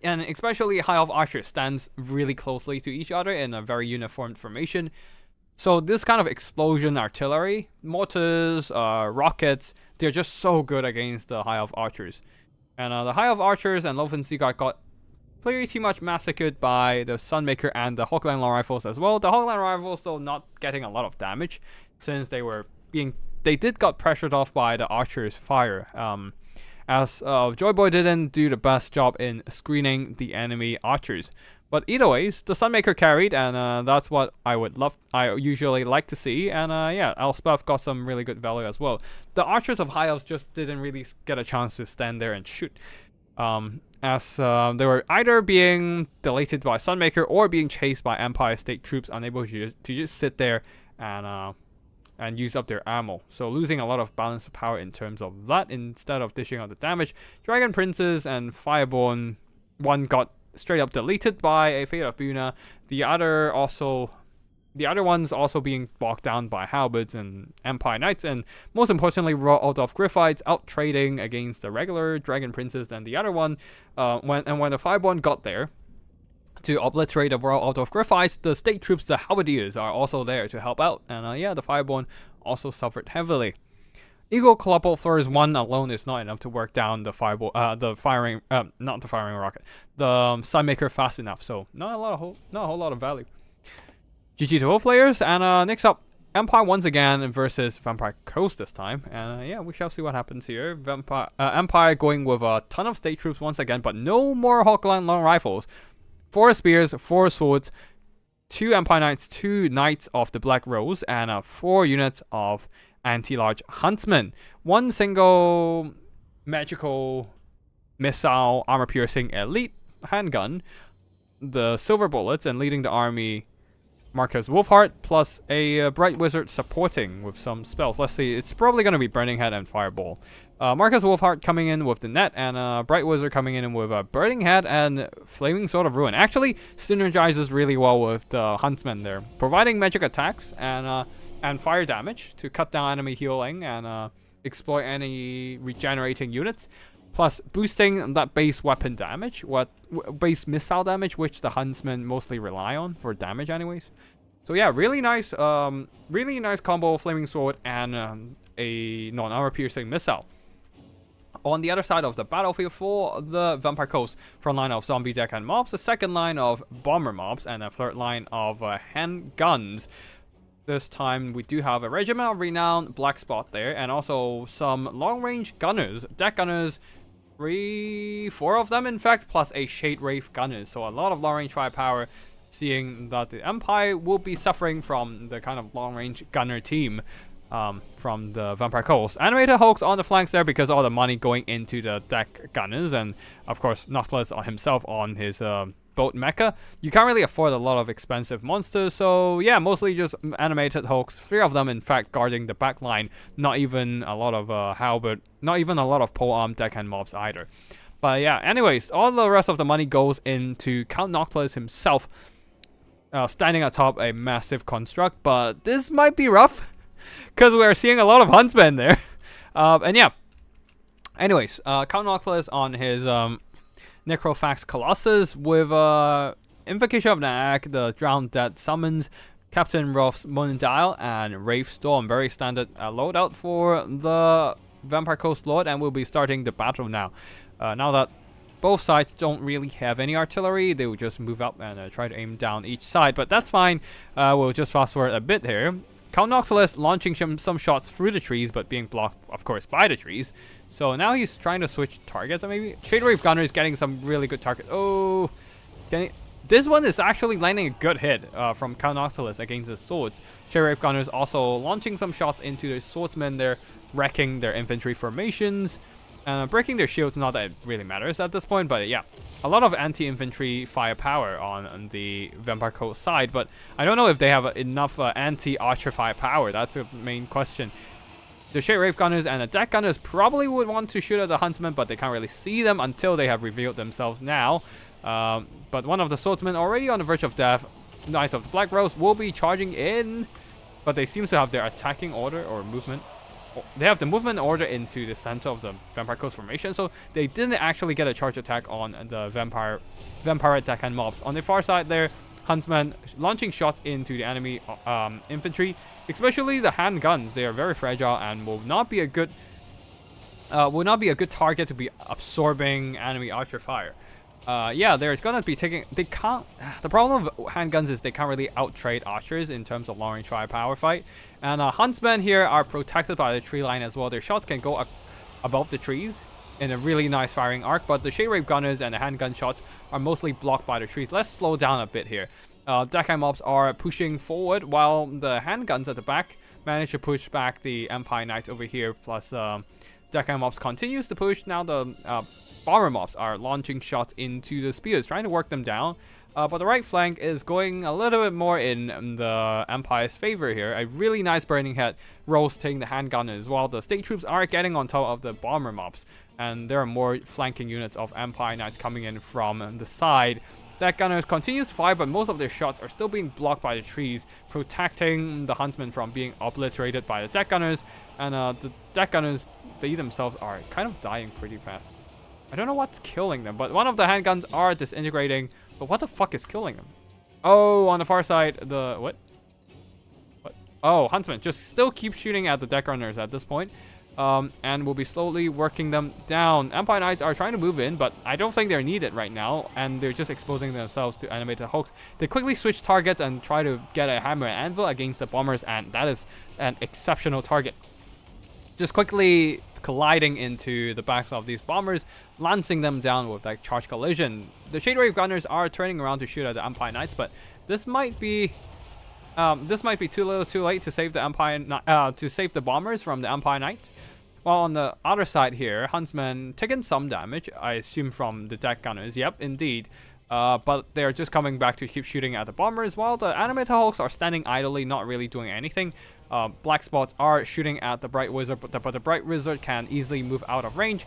And especially High Elf archers stands really closely to each other in a very uniform formation. So this kind of explosion artillery, mortars, rockets, they're just so good against the High Elf archers. And the High Elf archers and Loven Sea Guard got pretty much massacred by the Sunmaker and the Hogland Long Rifles as well. The Hogland Rifles still not getting a lot of damage, since they did got pressured off by the archers' fire. As Joyboy didn't do the best job in screening the enemy archers. But either ways, the Sunmaker carried, and that's what I usually like to see. And yeah, Elspeth got some really good value as well. The archers of High Elves just didn't really get a chance to stand there and shoot. As they were either being deleted by Sunmaker or being chased by Empire state troops, unable to just sit there and use up their ammo. So losing a lot of balance of power in terms of that instead of dishing out the damage. Dragon Princes and Fireborn, one got straight up deleted by a Fate of Buna. The other ones also being bogged down by halberds and Empire Knights, and most importantly, Raw Out of Griffites out trading against the regular Dragon Princes. And the other one, when the Fireborn got there to obliterate the Raw Out of Griffites, the state troops, the halberdiers, are also there to help out. And yeah, the Fireborn also suffered heavily. Eagle Club of Thors 1 alone is not enough to work down the Sunmaker fast enough. So not a whole lot of value. GG to all players, and next up, Empire once again versus Vampire Coast this time. And yeah, we shall see what happens here. Empire going with a ton of state troops once again, but no more Hogland Long Rifles. 4 spears, 4 swords, 2 Empire Knights, 2 Knights of the Black Rose, and 4 units of anti-large huntsmen. 1 single magical missile armor-piercing elite handgun, the silver bullets, and leading the army, Marcus Wolfheart, plus a Bright Wizard supporting with some spells. Let's see, it's probably going to be Burning Head and Fireball. Marcus Wolfheart coming in with the net, and Bright Wizard coming in with a Burning Head and Flaming Sword of Ruin. Actually synergizes really well with the Huntsman there, providing magic attacks and fire damage to cut down enemy healing and exploit any regenerating units, plus boosting that base weapon damage, base missile damage, which the Huntsmen mostly rely on for damage anyways. So yeah, really nice combo, Flaming Sword and a non-armor piercing missile. On the other side of the battlefield for the Vampire Coast, front line of zombie deckhand mobs, a second line of bomber mobs, and a third line of hand guns. This time we do have a Regiment of Renown Black Spot there, and also some long-range gunners, deck gunners, 4 of them in fact, plus a Shade Wraith gunners. So a lot of long-range firepower. seeing that the Empire will be suffering from the kind of long-range gunner team from the Vampire Coast. Animated Hulks on the flanks there because all the money going into the deck gunners, and of course Nautilus himself on his boat mecha. You can't really afford a lot of expensive monsters, so yeah, mostly just animated Hulks. 3 of them in fact guarding the back line. Not even a lot of halberd, not even a lot of polearm deckhand mobs either. But yeah, anyways, all the rest of the money goes into Count Nautilus himself, standing atop a massive construct. But this might be rough because we're seeing a lot of huntsmen there. And yeah, anyways, Count Nautilus on his Necrofax Colossus with Invocation of Nag, the Drowned Dead summons, Captain Rolf's Mondial, and Wraith Storm. Very standard loadout for the Vampire Coast Lord, and we'll be starting the battle now. Now that both sides don't really have any artillery, they will just move up and try to aim down each side, but that's fine. We'll just fast forward a bit here. Count Nautilus launching some shots through the trees, but being blocked, of course, by the trees. So now he's trying to switch targets, maybe. Shade Wave Gunner is getting some really good target. Oh, this one is actually landing a good hit from Count Nautilus against the swords. Shade Wave Gunner is also launching some shots into the swordsmen there, wrecking their infantry formations. Breaking their shields, not that it really matters at this point, but yeah, a lot of anti-infantry firepower on the Vampire Coast side, but I don't know if they have enough anti-archer firepower. That's the main question. The Shade Wraith Gunners and the Deck Gunners probably would want to shoot at the Huntsmen, but they can't really see them until they have revealed themselves now. But one of the swordsmen already on the verge of death, Knights of the Black Rose, will be charging in, but they seem to have their attacking order or movement. They have the movement order into the center of the Vampire Coast formation, so they didn't actually get a charge attack on the Vampire deckhand mobs. On the far side there, Huntsmen launching shots into the enemy infantry, especially the handguns. They are very fragile and will not be a good target to be absorbing enemy archer fire. Yeah, they're gonna be taking. They can't. The problem with handguns is they can't really outtrade archers in terms of long-range firepower fight. And huntsmen here are protected by the tree line as well. Their shots can go above the trees in a really nice firing arc, but the Shade Wave Gunners and the handgun shots are mostly blocked by the trees. Let's slow down a bit here. Deckhand mobs are pushing forward while the handguns at the back manage to push back the Empire Knights over here. Plus, Deckhand mobs continues to push. Now the bomber mobs are launching shots into the spears, trying to work them down. But the right flank is going a little bit more in the Empire's favor here. A really nice Burning Head roasting the handgunners, while the state troops are getting on top of the bomber mobs. And there are more flanking units of Empire Knights coming in from the side. Deck Gunners continues to fire, but most of their shots are still being blocked by the trees, protecting the Huntsmen from being obliterated by the Deck Gunners. And the Deck Gunners, they themselves are kind of dying pretty fast. I don't know what's killing them, but one of the handguns are disintegrating. But what the fuck is killing them? Oh, on the far side, the... What? Oh, Huntsmen just still keep shooting at the Deck Runners at this point. And we'll be slowly working them down. Empire Knights are trying to move in, but I don't think they're needed right now. And they're just exposing themselves to animated hulks. They quickly switch targets and try to get a hammer and anvil against the bombers. And that is an exceptional target. Just quickly colliding into the backs of these bombers, lancing them down with that charge collision. The Shade Wave Gunners are turning around to shoot at the Empire Knights, but this might be too little, too late to save the the bombers from the Empire Knights. While on the other side here, Huntsmen taking some damage, I assume from the Deck Gunners. Yep, indeed. But they're just coming back to keep shooting at the bombers, while the animated hulks are standing idly, not really doing anything. Black spots are shooting at the Bright Wizard, but the Bright Wizard can easily move out of range.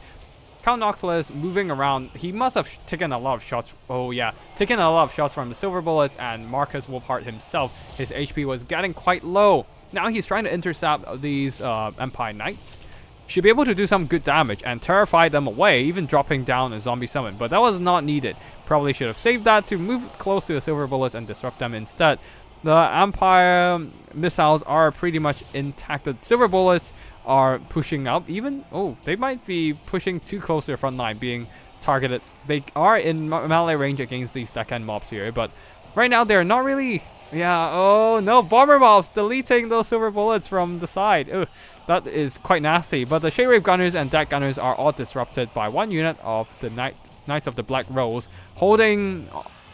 Count Nautilus moving around. He must have taken a lot of shots. Oh yeah, taken a lot of shots from the Silver Bullets, and Marcus Wolfheart himself. His HP was getting quite low. Now he's trying to intercept these Empire Knights. Should be able to do some good damage and terrify them away, even dropping down a zombie summon. But that was not needed. Probably should have saved that to move close to the Silver Bullets and disrupt them instead. The Empire missiles are pretty much intact. The Silver Bullets are pushing up. Even, oh, they might be pushing too close to the front line, being targeted. They are in melee range against these deckhand mobs here, but right now they're not really. Yeah, oh no, bomber mobs deleting those Silver Bullets from the side. Ugh, that is quite nasty. But the Shade Wave Gunners and Deck Gunners are all disrupted by one unit of the Knights of the Black Rose, holding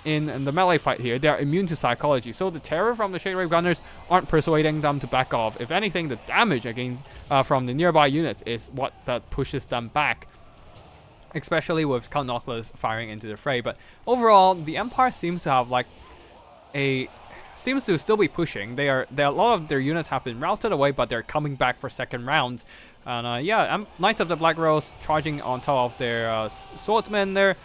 in the melee fight here, they're immune to psychology. So the terror from the Shade Wave Gunners aren't persuading them to back off. If anything, the damage against from the nearby units is what that pushes them back. Especially with Count Nautilus firing into the fray. But overall, the Empire seems to have like seems to still be pushing. A lot of their units have been routed away, but they're coming back for second rounds. And yeah, Knights of the Black Rose charging on top of their swordsmen there,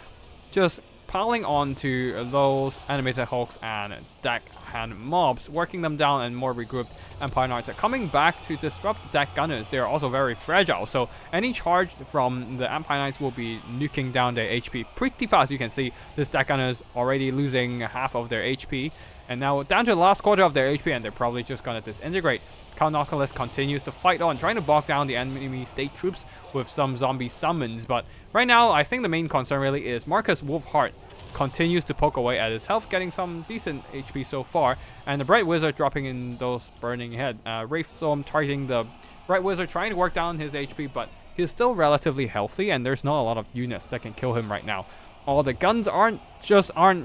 just piling onto those animated hulks and deckhand mobs, working them down, and more regrouped Empire Knights are coming back to disrupt the deck gunners. They are also very fragile, so any charge from the Empire Knights will be nuking down their HP pretty fast. You can see this deck gunners already losing half of their HP, and now down to the last quarter of their HP, and they're probably just gonna disintegrate. Count Nautilus continues to fight on, trying to bog down the enemy state troops with some zombie summons. But right now, I think the main concern really is Marcus Wolfheart continues to poke away at his health, getting some decent HP so far. And the Bright Wizard dropping in those burning head. Wraithstorm targeting the Bright Wizard, trying to work down his HP, but he's still relatively healthy, and there's not a lot of units that can kill him right now. All the guns aren't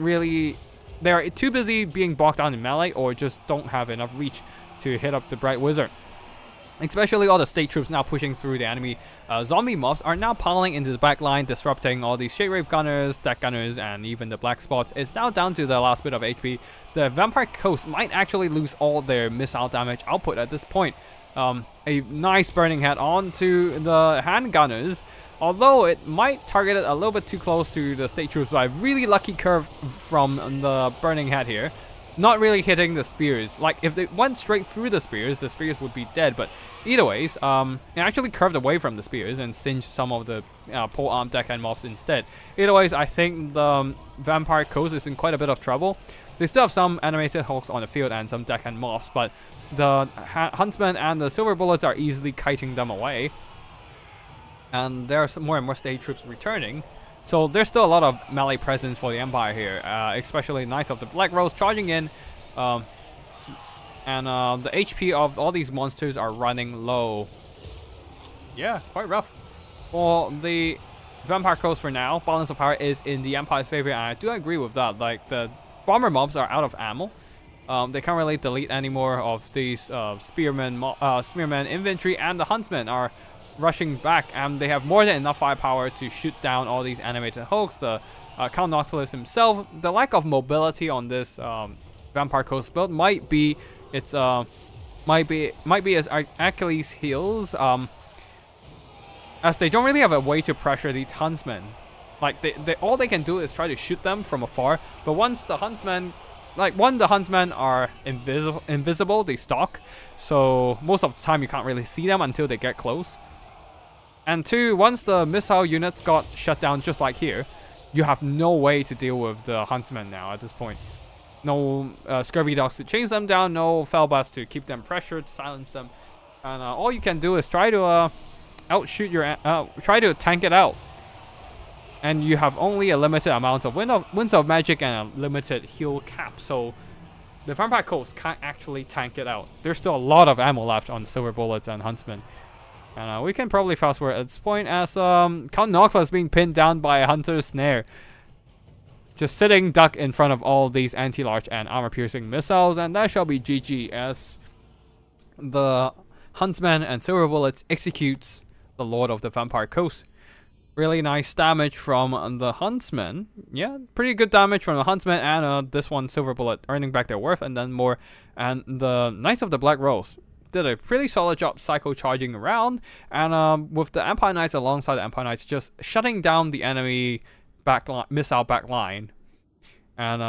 really... They're too busy being bogged down in melee, or just don't have enough reach to hit up the Bright Wizard. Especially all the state troops now pushing through the enemy zombie mobs are now piling into the back line, disrupting all these Shade Wave Gunners, Deck Gunners, and even the Black Spots. It's now down to the last bit of HP. The Vampire Coast might actually lose all their missile damage output at this point. A nice burning head onto the hand gunners, although it might target it a little bit too close to the state troops. But a really lucky curve from the burning head here. Not really hitting the spears. Like, if they went straight through the spears would be dead. But either ways, it actually curved away from the spears and singed some of the pole arm deckhand mobs instead. Either ways, I think the Vampire Coast is in quite a bit of trouble. They still have some animated hulks on the field and some deckhand mobs, but the Huntsmen and the Silver Bullets are easily kiting them away. And there are some more and more state troops returning. So there's still a lot of melee presence for the Empire here, especially Knights of the Black Rose charging in. The HP of all these monsters are running low. Yeah, quite rough. For the Vampire Coast for now, balance of power is in the Empire's favor, and I do agree with that. Like, the bomber mobs are out of ammo. They can't really delete any more of these spearmen infantry, and the Huntsmen are rushing back, and they have more than enough firepower to shoot down all these animated hulks. The Count Nautilus himself, the lack of mobility on this Vampire Coast build might be its might be his Achilles heels, as they don't really have a way to pressure these Huntsmen. Like, all they can do is try to shoot them from afar, but once the Huntsmen, the Huntsmen are invisible, they stalk, so most of the time you can't really see them until they get close. And two, once the missile units got shut down, just like here, you have no way to deal with the Huntsmen now at this point. No Scurvy Dogs to chase them down, no Fellbats to keep them pressured, silence them. And all you can do is try to outshoot your... try to tank it out. And you have only a limited amount of Winds of Magic and a limited heal cap. So the Vampire Coast can't actually tank it out. There's still a lot of ammo left on the Silver Bullets and Huntsmen. And we can probably fast forward at this point as Count Nautilus being pinned down by a Hunter's Snare. Just sitting duck in front of all these anti-large and armor-piercing missiles. And that shall be GG as the Huntsman and Silver Bullets executes the Lord of the Vampire Coast. Really nice damage from the Huntsman. Yeah, pretty good damage from the Huntsman and this one Silver Bullet earning back their worth and then more. And the Knights of the Black Rose did a pretty solid job psycho charging around, and with the Empire Knights alongside the Empire Knights just shutting down the enemy missile backline, and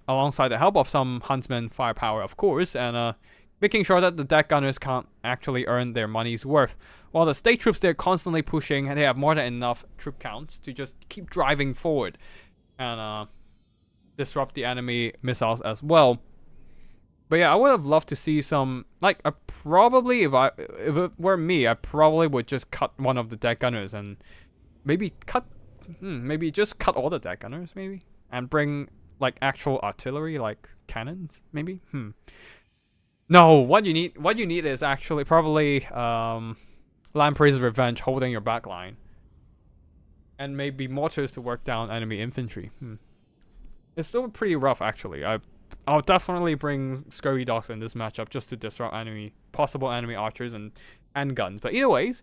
alongside the help of some Huntsman firepower, of course, and making sure that the deck gunners can't actually earn their money's worth. While the state troops, they're constantly pushing, and they have more than enough troop counts to just keep driving forward and disrupt the enemy missiles as well. But yeah, I would have loved to see some, like, probably, if it were me, I probably would just cut one of the deck gunners and maybe just cut all the deck gunners, maybe, and bring, like, actual artillery, like cannons, maybe. No, what you need is actually probably Lamprey's Revenge holding your back line, and maybe mortars to work down enemy infantry. It's still pretty rough, actually. I'll definitely bring Scurry Dogs in this matchup just to disrupt possible enemy archers and guns. But either ways,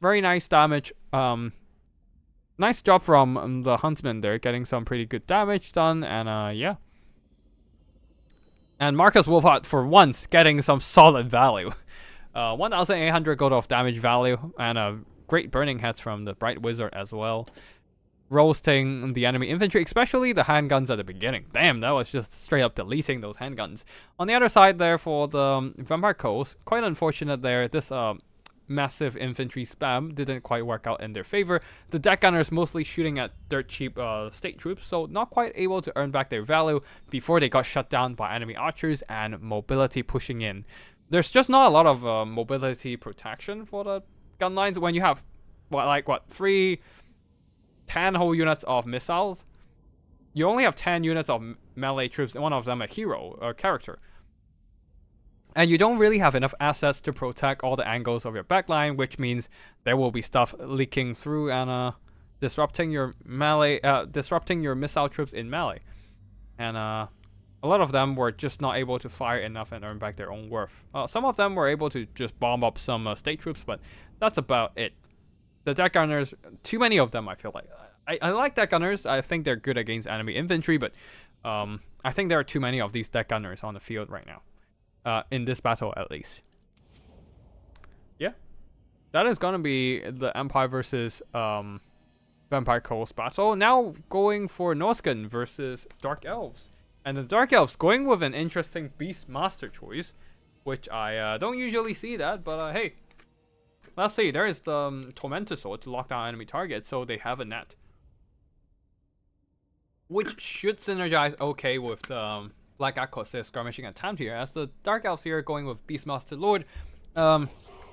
very nice damage. Nice job from the Huntsman there, getting some pretty good damage done, and yeah. And Marcus Wolfhard, for once, getting some solid value. 1,800 gold of damage value, and a great burning heads from the Bright Wizard as well. Roasting the enemy infantry, especially the handguns at the beginning. Damn, that was just straight up deleting those handguns. On the other side there for the Vampire Coast, quite unfortunate there. This massive infantry spam didn't quite work out in their favor. The deck gunners mostly shooting at dirt cheap state troops, so not quite able to earn back their value before they got shut down by enemy archers and mobility pushing in. There's just not a lot of mobility protection for the gun lines when you have what 10 whole units of missiles. You only have 10 units of melee troops, and one of them a hero or character. And you don't really have enough assets to protect all the angles of your backline, which means there will be stuff leaking through and disrupting your missile troops in melee. And a lot of them were just not able to fire enough and earn back their own worth. Some of them were able to just bomb up some state troops, but that's about it. The deck gunners, too many of them, I feel like. I like deck gunners. I think they're good against enemy infantry, but I think there are too many of these deck gunners on the field right now. In this battle, at least. Yeah. That is going to be the Empire versus Vampire Coast battle. Now going for Norscan versus Dark Elves. And the Dark Elves going with an interesting Beast Master choice, which I don't usually see that, but hey. Let's see, there is the Tormentor Sword to lock down enemy targets, so they have a net. Which should synergize okay with the Black Corsair skirmishing attempt here, as the Dark Elves here are going with Beastmaster Lord.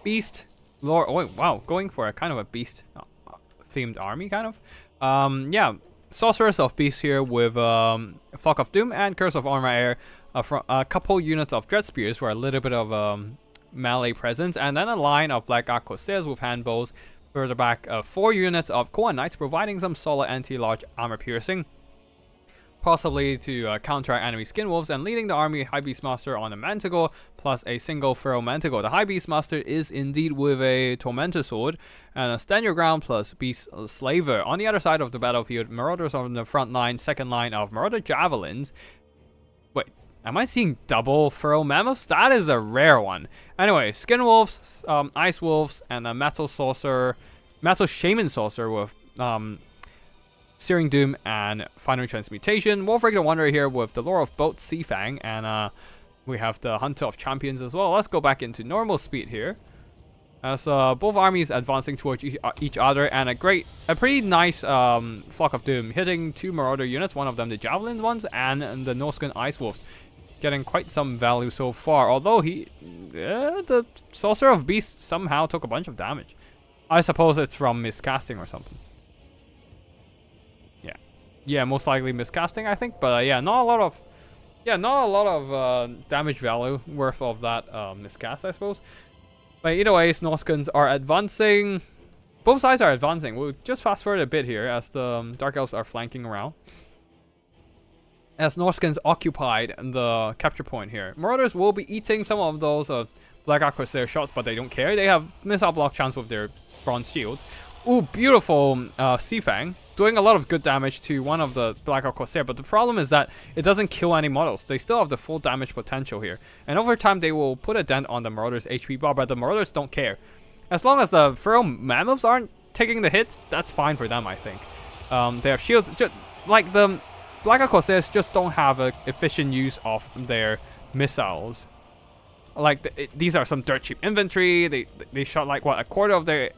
Beast Lord, oh wow, going for a kind of a beast themed army, kind of. Yeah, Sorceress of Beast here with Flock of Doom and Curse of Armor Air. A couple units of Dread Spears for a little bit of melee presence, and then a line of Black Corsairs with handbows. Further back, 4 units of Koan Knights providing some solid anti-large armor piercing, possibly to counteract enemy skin wolves, and leading the army High Beastmaster on a Manticore plus a single Feral Manticore. The High Beastmaster is indeed with a Tormentor Sword and a Stand Your Ground plus Beast Slaver. On the other side of the battlefield, Marauders on the front line, second line of Marauder Javelins. Wait, am I seeing double Feral Mammoths? That is a rare one. Anyway, Skin Wolves, Ice Wolves, and a Metal Shaman Sorcerer with Searing Doom and Final Transmutation. Wolfric the Wanderer here with the Lore of Boat Seafang, and we have the Hunter of Champions as well. Let's go back into normal speed here, as both armies advancing towards each other, and a pretty nice Flock of Doom hitting 2 Marauder units, one of them the Javelin ones, and the Norscan Ice Wolves, getting quite some value so far. Although the Sorcerer of Beast somehow took a bunch of damage. I suppose it's from miscasting or something. Yeah, most likely miscasting, I think. But yeah, not a lot of damage value worth of that miscast, I suppose. But either way, Norscans are advancing. Both sides are advancing. We'll just fast forward a bit here as the Dark Elves are flanking around, as Norscans occupied the capture point here. Marauders will be eating some of those Black Corsair shots, but they don't care. They have missile block chance with their bronze shields. Ooh, beautiful Seafang, doing a lot of good damage to one of the Black Corsair, but the problem is that it doesn't kill any models. They still have the full damage potential here, and over time they will put a dent on the Marauders' HP bar, but the Marauders don't care. As long as the Feral Mammoths aren't taking the hits, that's fine for them, I think. They have shields, just like the Black Corsairs just don't have an efficient use of their missiles. Like these are some dirt cheap infantry. They shot like what, a quarter of their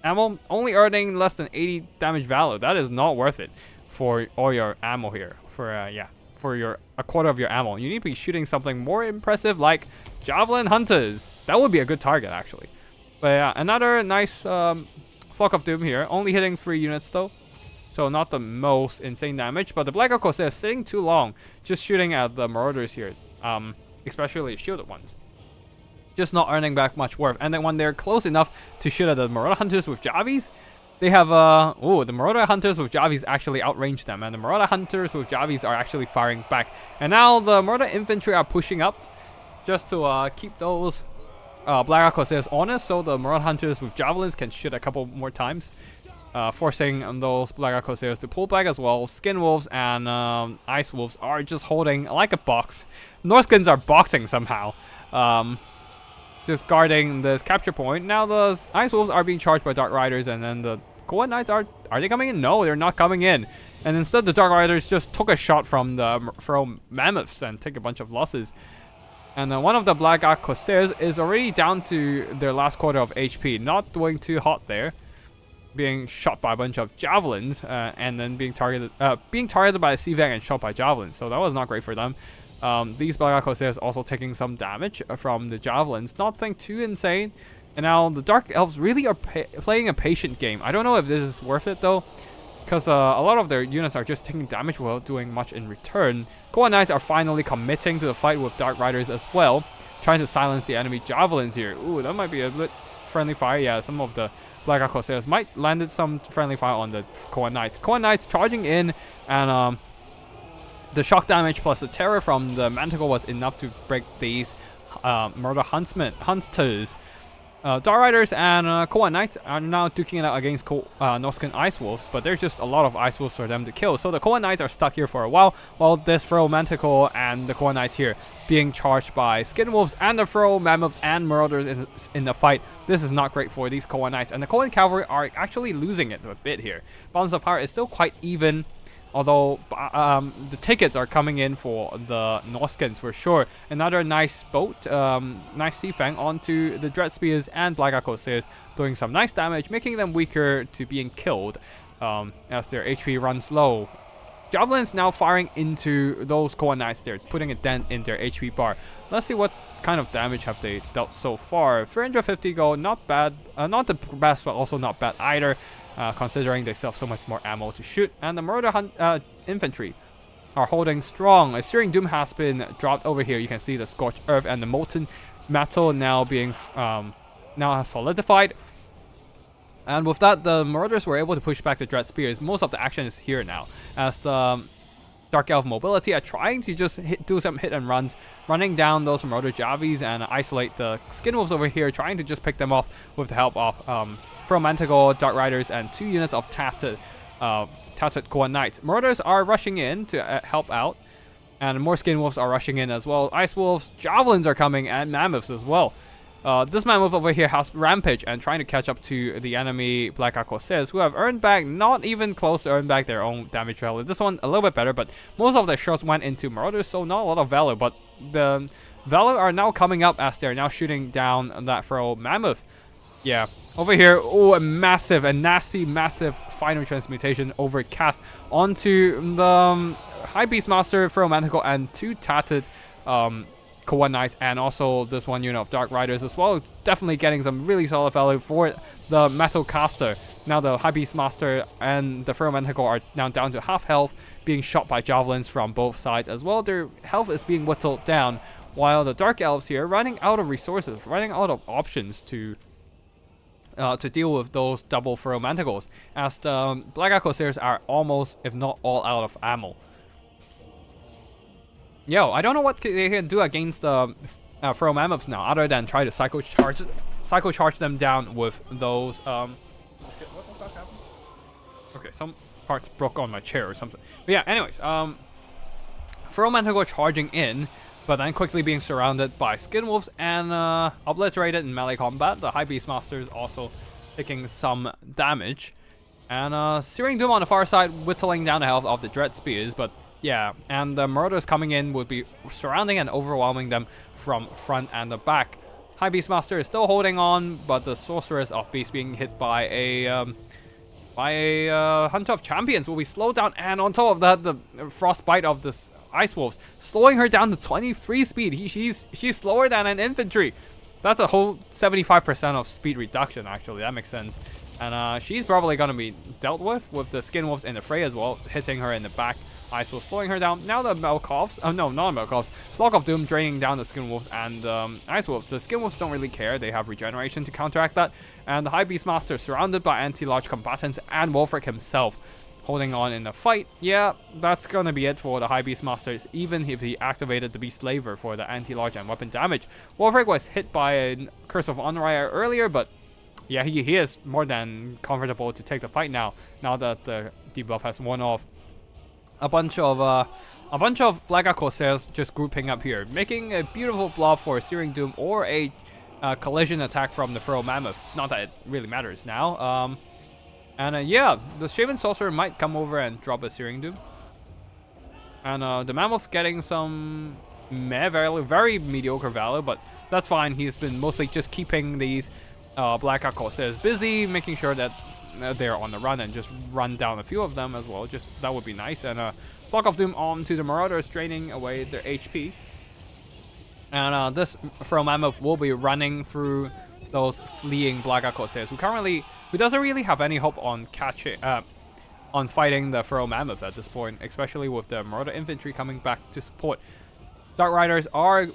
ammo, only earning less than 80 damage value. That is not worth it for all your ammo here. For a quarter of your ammo, you need to be shooting something more impressive like Javelin Hunters. That would be a good target actually. But yeah, another nice Flock of Doom here, only hitting 3 units though, so not the most insane damage. But the Black Corsair is sitting too long, just shooting at the Marauders here, especially shielded ones. Just not earning back much worth. And then when they're close enough to shoot at the Marauder Hunters with Javis, They have the Marauder Hunters with Javis actually outranged them, and the Marauder Hunters with Javis are actually firing back. And now the Marauder Infantry are pushing up just to keep those Black Corsairs honest, so the Marauder Hunters with Javelins can shoot a couple more times, forcing those Black Corsairs to pull back as well. Skin Wolves and Ice Wolves are just holding like a box. Norskins are boxing somehow. Just guarding this capture point. Now the Ice Wolves are being charged by Dark Riders, and then the Cohen Knights are they coming in? No, they're not coming in. And instead the Dark Riders just took a shot from the Mammoths and take a bunch of losses. And one of the Black Corsairs is already down to their last quarter of HP. Not doing too hot there. Being shot by a bunch of javelins and then being targeted by a CVAC and shot by javelins. So that was not great for them. These Black Corsairs also taking some damage from the javelins. Nothing too insane. And now the Dark Elves really are playing a patient game. I don't know if this is worth it though, because a lot of their units are just taking damage without doing much in return. Cohen Knights are finally committing to the fight with Dark Riders as well, trying to silence the enemy javelins here. Ooh, that might be a bit friendly fire. Yeah, some of the Black Corsairs might landed some friendly fire on the Cohen Knights. Cohen Knights charging in, and the shock damage plus the terror from the Manticore was enough to break these Murder Hunters. Dark Riders and Cohen Knights are now duking it out against Norskin Ice Wolves, but there's just a lot of Ice Wolves for them to kill. So the Cohen Knights are stuck here for a while this Furrow Manticore and the Cohen Knights here being charged by Skin Wolves and the Furrow Mammoths and Marauders in the fight. This is not great for these Cohen Knights, and the Cohen Cavalry are actually losing it a bit here. Balance of power is still quite even, although the tickets are coming in for the Norskins for sure. Another nice boat, nice Sea Fang onto the Dread Spears and Black Corsairs, doing some nice damage, making them weaker to being killed as their HP runs low. Javelins now firing into those Cohen Knights there, putting a dent in their HP bar. Let's see what kind of damage have they dealt so far. 350 gold, not bad, not the best, but also not bad either. Considering they still have so much more ammo to shoot. And the Murder Infantry are holding strong. A Searing Doom has been dropped over here. You can see the Scorched Earth and the Molten Metal now being now solidified. And with that, the Marauders were able to push back the Dread Spears. Most of the action is here now, as the Dark Elf Mobility are trying to just do some hit and runs, running down those Marauder Javis and isolate the Skin Wolves over here, trying to just pick them off with the help of from Manticore, Dark Riders, and 2 units of Tattered Cohen Knights. Marauders are rushing in to help out, and more Skin Wolves are rushing in as well. Ice Wolves, Javelins are coming, and Mammoths as well. This Mammoth over here has Rampage and trying to catch up to the enemy Black Corsairs, who have earned back, not even close to earn back their own damage value. This one a little bit better, but most of their shots went into Marauders, so not a lot of valor. But the valor are now coming up as they're now shooting down that Furrow Mammoth. Yeah, over here, oh, a nasty, massive final transmutation overcast onto the High Beastmaster, Furrow Manticore, and 2 Tattered Cohen Knights, and also this 1 unit of Dark Riders as well. Definitely getting some really solid value for the Metal Caster. Now the High Beastmaster and the Furrow Manticore are now down to half health, being shot by javelins from both sides as well. Their health is being whittled down, while the Dark Elves here running out of resources, running out of options to deal with those double Furrow Manticores, as the Black Corsairs are almost, if not all, out of ammo. Yo, I don't know what they can do against the Furrow Mammoths now, other than try to psycho charge them down with those. Shit, what the fuck happened? Okay, some parts broke on my chair or something. But yeah, anyways, Furrow Manticore charging in, but then quickly being surrounded by Skin Wolves and obliterated in melee combat. The High Beastmaster is also taking some damage, and Searing Doom on the far side whittling down the health of the Dread Spears, but. Yeah, and the Marauders coming in would be surrounding and overwhelming them from front and the back. High Beastmaster is still holding on, but the Sorceress of Beast being hit by a Hunter of Champions will be slowed down, and on top of that, the Frostbite of the Ice Wolves slowing her down to 23 speed. She's slower than an infantry. That's a whole 75% of speed reduction, actually. That makes sense. And she's probably going to be dealt with the Skin Wolves in the fray as well, hitting her in the back Ice Wolf slowing her down. Now the Melkovs, oh no, not Melkovs, Flock of Doom draining down the Skin Wolves and Ice Wolves. The Skin Wolves don't really care, they have regeneration to counteract that. And the High Beastmaster surrounded by anti-large combatants and Wolfric himself holding on in the fight. Yeah, that's gonna be it for the High Beastmasters, even if he activated the Beast Slaver for the anti-large and weapon damage. Wolfric was hit by a Curse of Unrider earlier, but yeah, he is more than comfortable to take the fight now that the debuff has worn off. A bunch of Black Corsairs just grouping up here, making a beautiful blob for a Searing Doom or a collision attack from the Feral Mammoth. Not that it really matters now. Yeah, the Shaman Sorcerer might come over and drop a Searing Doom. And the Mammoth getting some meh value, very mediocre value, but that's fine. He's been mostly just keeping these Black Corsairs busy, making sure that they're on the run and just run down a few of them as well. Just that would be nice. And Flock of Doom on to the Marauders, draining away their HP. And this Feral Mammoth will be running through those fleeing Black Corsairs, who doesn't really have any hope on on fighting the Feral Mammoth at this point, especially with the Marauder infantry coming back to support. Dark Riders are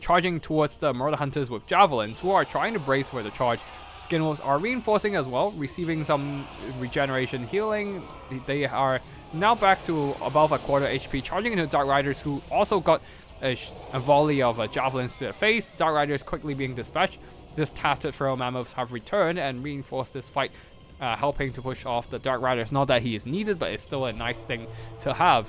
charging towards the Marauder Hunters with javelins, who are trying to brace for the charge. Skin Wolves are reinforcing as well, receiving some regeneration healing. They are now back to above a quarter HP, charging into Dark Riders, who also got a volley of javelins to the face. Dark Riders quickly being dispatched. This tattered Feral Mammoths have returned and reinforced this fight, helping to push off the Dark Riders. Not that he is needed, but it's still a nice thing to have.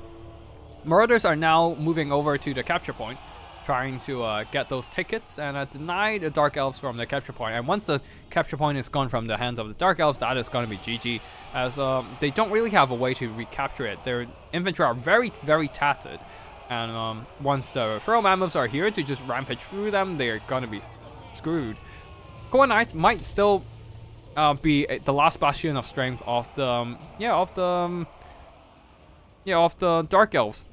Marauders are now moving over to the capture point, trying to get those tickets and deny the Dark Elves from the capture point. And once the capture point is gone from the hands of the Dark Elves, that is going to be GG, as they don't really have a way to recapture it. Their infantry are very, very tattered. And once the Feral Mammoths are here to just rampage through them, they're going to be screwed. Koa Knights might still be the last bastion of strength of the Dark Elves.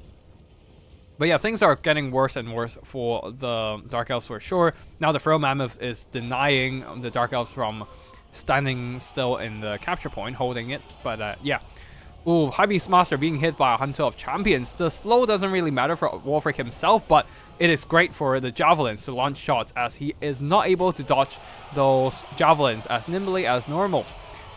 But yeah, things are getting worse and worse for the Dark Elves for sure. Now the Feral Mammoth is denying the Dark Elves from standing still in the capture point, holding it. But yeah. Ooh, High Beastmaster being hit by a Hunter of Champions. The slow doesn't really matter for Wolfric himself, but it is great for the Javelins to launch shots, as he is not able to dodge those Javelins as nimbly as normal.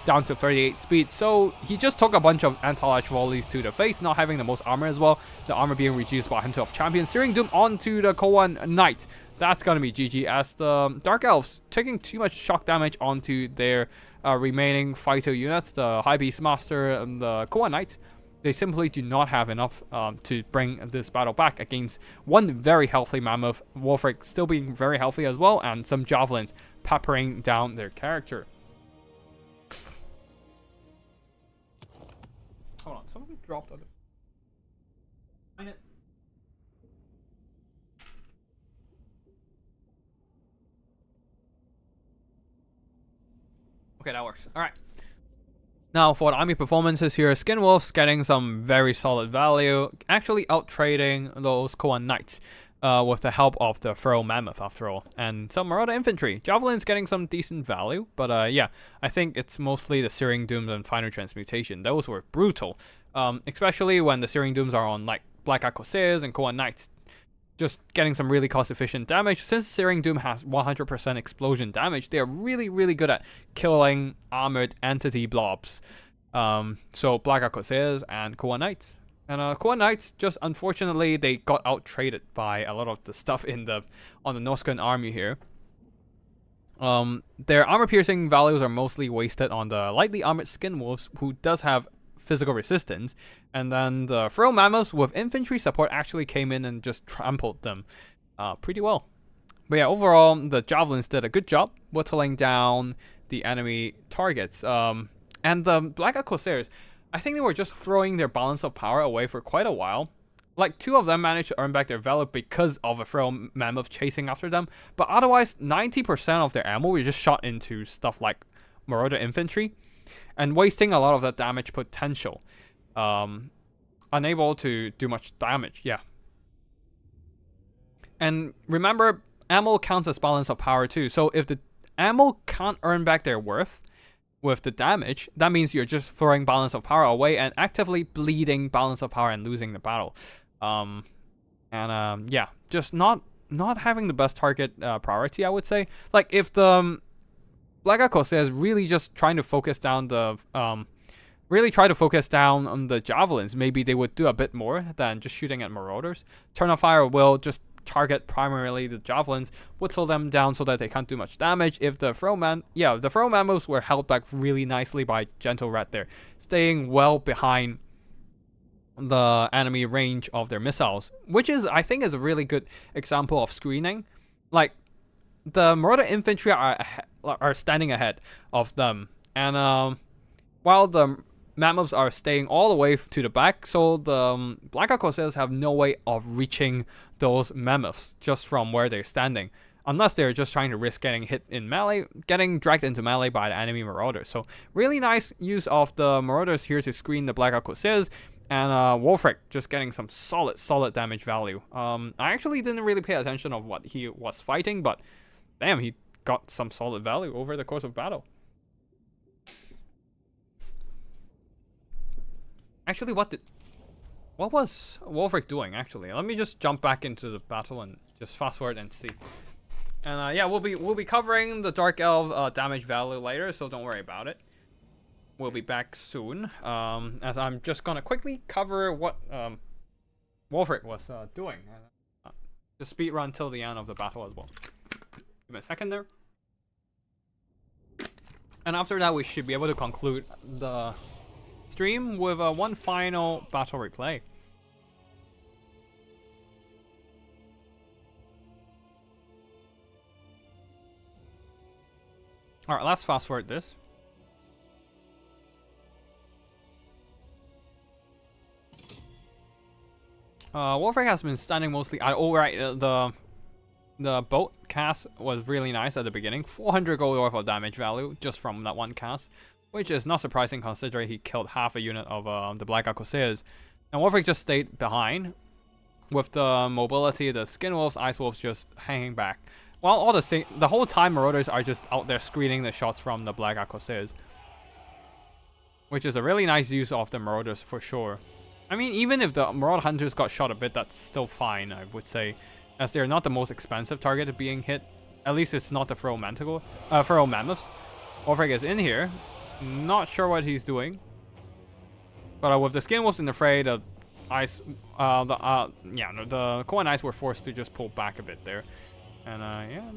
Down to 38 speed, so he just took a bunch of anti-large volleys to the face, not having the most armor as well. The armor being reduced by Hunter of Champions. Searing Doom onto the Koa Knight. That's gonna be GG, as the Dark Elves taking too much shock damage onto their remaining fighter units, the High Beastmaster and the Koa Knight. They simply do not have enough to bring this battle back against one very healthy Mammoth, Wolfric still being very healthy as well, and some Javelins peppering down their character. Hold on, somebody dropped on it. Okay, that works. All right. Now for the army performances here, Skin Wolves getting some very solid value, actually out-trading those Koa Knights with the help of the Feral Mammoth after all, and some Marauder infantry. Javelin's getting some decent value, but yeah, I think it's mostly the Searing Dooms and Final Transmutation. Those were brutal, especially when the Searing Dooms are on like Black Corsairs and Koa Knights. Just getting some really cost-efficient damage. Since Searing Doom has 100% explosion damage, they are really, really good at killing armored entity blobs. So Black Corsairs and Koa Knights. And Koa Knights, just unfortunately, they got out-traded by a lot of the stuff on the Norscan army here. Their armor-piercing values are mostly wasted on the lightly armored Skin Wolves, who does have physical resistance, and then the Feral Mammoths with infantry support actually came in and just trampled them pretty well. But yeah, overall, the Javelins did a good job whittling down the enemy targets. And the Black Corsairs, I think they were just throwing their balance of power away for quite a while. Like, 2 of them managed to earn back their value because of a Feral Mammoth chasing after them, but otherwise, 90% of their ammo was just shot into stuff like Marauder infantry, and wasting a lot of that damage potential. Unable to do much damage, yeah. And remember, ammo counts as balance of power too. So if the ammo can't earn back their worth with the damage, that means you're just throwing balance of power away and actively bleeding balance of power and losing the battle. Yeah, just not having the best target priority, I would say. Like if the Black Corsair is really just trying to focus down the really try to focus down on the javelins, maybe they would do a bit more than just shooting at marauders. Turn of Fire will just target primarily the javelins, whittle them down so that they can't do much damage. If the throw mammoths were held back really nicely by Gentle Rat there, staying well behind the enemy range of their missiles, which is, I think, is a really good example of screening. Like, the Marauder infantry are standing ahead of them, and while the mammoths are staying all the way to the back, so the Black Corsairs have no way of reaching those mammoths just from where they're standing, unless they're just trying to risk getting hit in melee, getting dragged into melee by the enemy marauders. So really nice use of the marauders here to screen the Black Corsairs, and Wolfric just getting some solid damage value. I actually didn't really pay attention of what he was fighting, but damn, he got some solid value over the course of battle. Actually, what was Wolfric doing, actually? Let me just jump back into the battle and just fast forward and see. And yeah, we'll be covering the Dark Elf damage value later, so don't worry about it. We'll be back soon. As I'm just gonna quickly cover what Wolfric was doing. Just speed run till the end of the battle as well. Give me a second there. And after that, we should be able to conclude the stream with one final battle replay. Alright, let's fast forward this. Wolfric has been standing mostly. Alright, the boat cast was really nice at the beginning. 400 gold worth of damage value just from that one cast, which is not surprising considering he killed half a unit of the Black Corsairs. And Wolfric just stayed behind with the mobility, the Skin Wolves, Ice Wolves just hanging back. While the whole time Marauders are just out there screening the shots from the Black Corsairs, which is a really nice use of the Marauders for sure. I mean, even if the Marauder Hunters got shot a bit, that's still fine, I would say, as they're not the most expensive target being hit. At least it's not the Feral Mammoths. Wolfric is in here. Not sure what he's doing, but with the Skin Wolves in the fray, the Core and Ice were forced to just pull back a bit there, and yeah,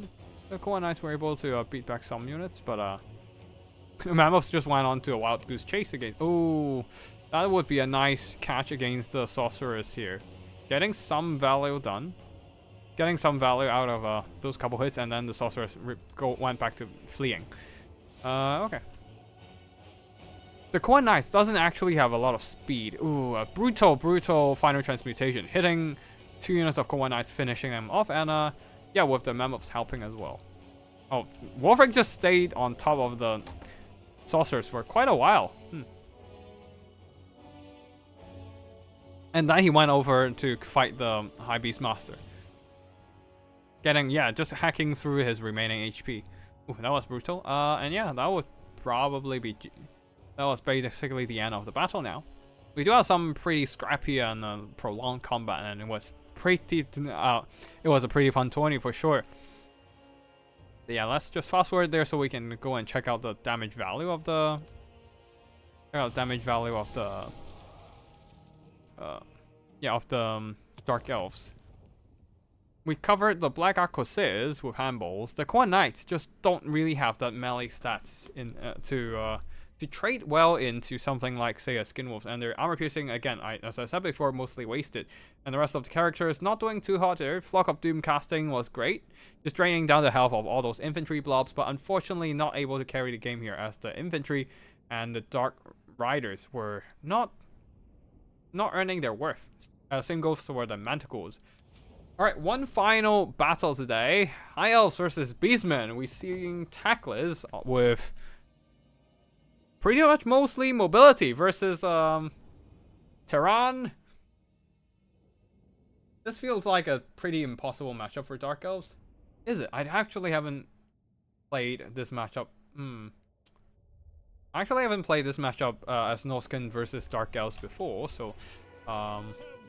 the Core and Ice were able to beat back some units, but the Mammoths just went on to a Wild Goose Chase again. Oh, that would be a nice catch against the Sorceress here, getting some value done, getting some value out of those couple hits, and then the Sorceress went back to fleeing. Okay. The Core Knights doesn't actually have a lot of speed. Ooh, a brutal final transmutation, hitting 2 units of Core Knights, finishing them off, and yeah, with the Mammoths helping as well. Oh, Wolfric just stayed on top of the Sorcerers for quite a while. And then he went over to fight the High Beast Master. Just hacking through his remaining HP. Ooh, that was brutal. And yeah, that would probably be... That was basically the end of the battle now. We do have some pretty scrappy and prolonged combat, and it was a pretty fun tourney for sure. But yeah, let's just fast forward there so we can go and check out the damage value of the Dark Elves. We covered the Black Corsairs with handballs. The Core Knights just don't really have that melee stats in to trade well into something like, say, a Skin Wolf, and their armor piercing, again, as I said before, mostly wasted. And the rest of the characters not doing too hot there. Flock of Doom casting was great, just draining down the health of all those infantry blobs, but unfortunately not able to carry the game here, as the infantry and the Dark Riders were not earning their worth. Same goes for the Manticores. Alright, one final battle today. High Elves versus Beastmen. We seeing Tacklers with pretty much mostly mobility versus Terran. This feels like a pretty impossible matchup for Dark Elves. Is it? I actually haven't played this matchup. Actually, I haven't played this matchup as Norscan versus Dark Elves before, so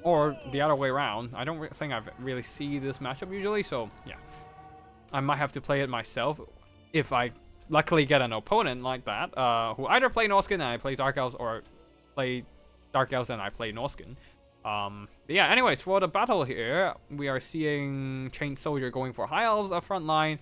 or the other way around. I don't think I've really see this matchup usually, so yeah. I might have to play it myself if I luckily get an opponent like that, who either play Norscan and I play Dark Elves, or play Dark Elves and I play Norscan. But yeah, anyways, for the battle here, we are seeing Chained Soldier going for High Elves up front line.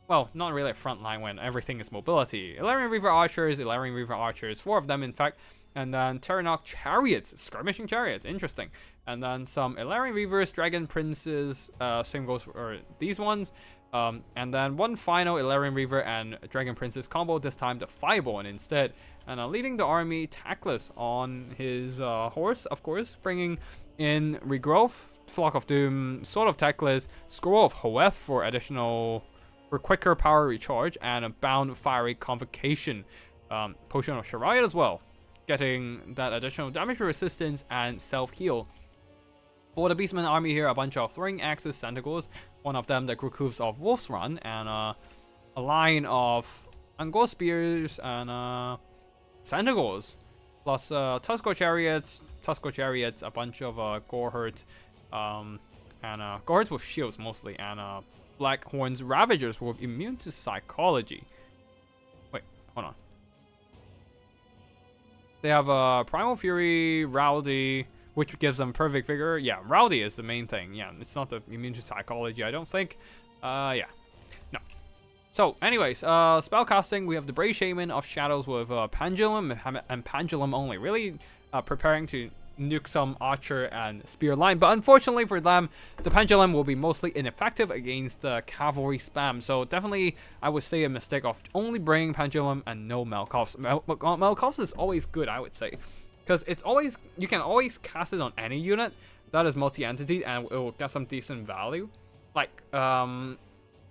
Well, not really a front line when everything is mobility. Illyrian Reaver Archers, 4 of them in fact. And then Terranok Chariots, Skirmishing Chariots, interesting. And then some Illyrian Reavers, Dragon Princes, same goes for these ones. And then one final Illyrian Reaver and Dragon Princess combo, this time the Fireborn instead. And leading the army, Tackless on his horse, of course, bringing in Regrowth, Flock of Doom, Sword of Tackless, Scroll of Hoeth for quicker power recharge, and a Bound Fiery Convocation, Potion of Shariah as well, getting that additional damage resistance and self-heal. For the Beastman army here, a bunch of Throwing Axes Centaurs, one of them the Grukuths of Wolf's Run, and a line of Angor Spears and Centaurs, plus Tuskor Chariots, a bunch of Gorehurts, and Gorehurts with shields mostly, and Black Horns Ravagers were immune to psychology. Wait, hold on. They have Primal Fury, Rowdy, which gives them perfect vigor. Yeah, Rowdy is the main thing. Yeah, it's not the immune to psychology, I don't think. Yeah. No. So, anyways, spellcasting, we have the Brave Shaman of Shadows with Pendulum and Pendulum only. Really preparing to nuke some Archer and Spear line. But unfortunately for them, the Pendulum will be mostly ineffective against the Cavalry spam. So definitely, I would say a mistake of only bringing Pendulum and no Malkovs. Malkovs is always good, I would say. Because it's always, you can always cast it on any unit that is multi-entity and it will get some decent value. Like,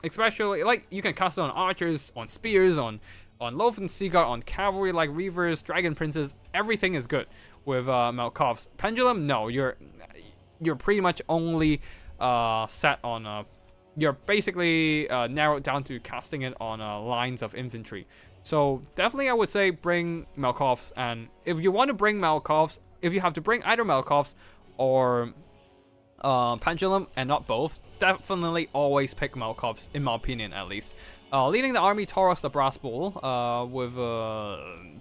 especially, like, you can cast it on Archers, on Spears, on Loathsome Seagull, on Cavalry like Reavers, Dragon Princes, everything is good with Malkovs. Pendulum, no, you're pretty much only set on you're basically narrowed down to casting it on lines of infantry. So definitely I would say bring Malkovs, and if you want to bring Malkovs, if you have to bring either Malkovs or Pendulum and not both, definitely always pick Malkovs, in my opinion at least. Leading the army, Tauros the Brass Bull, with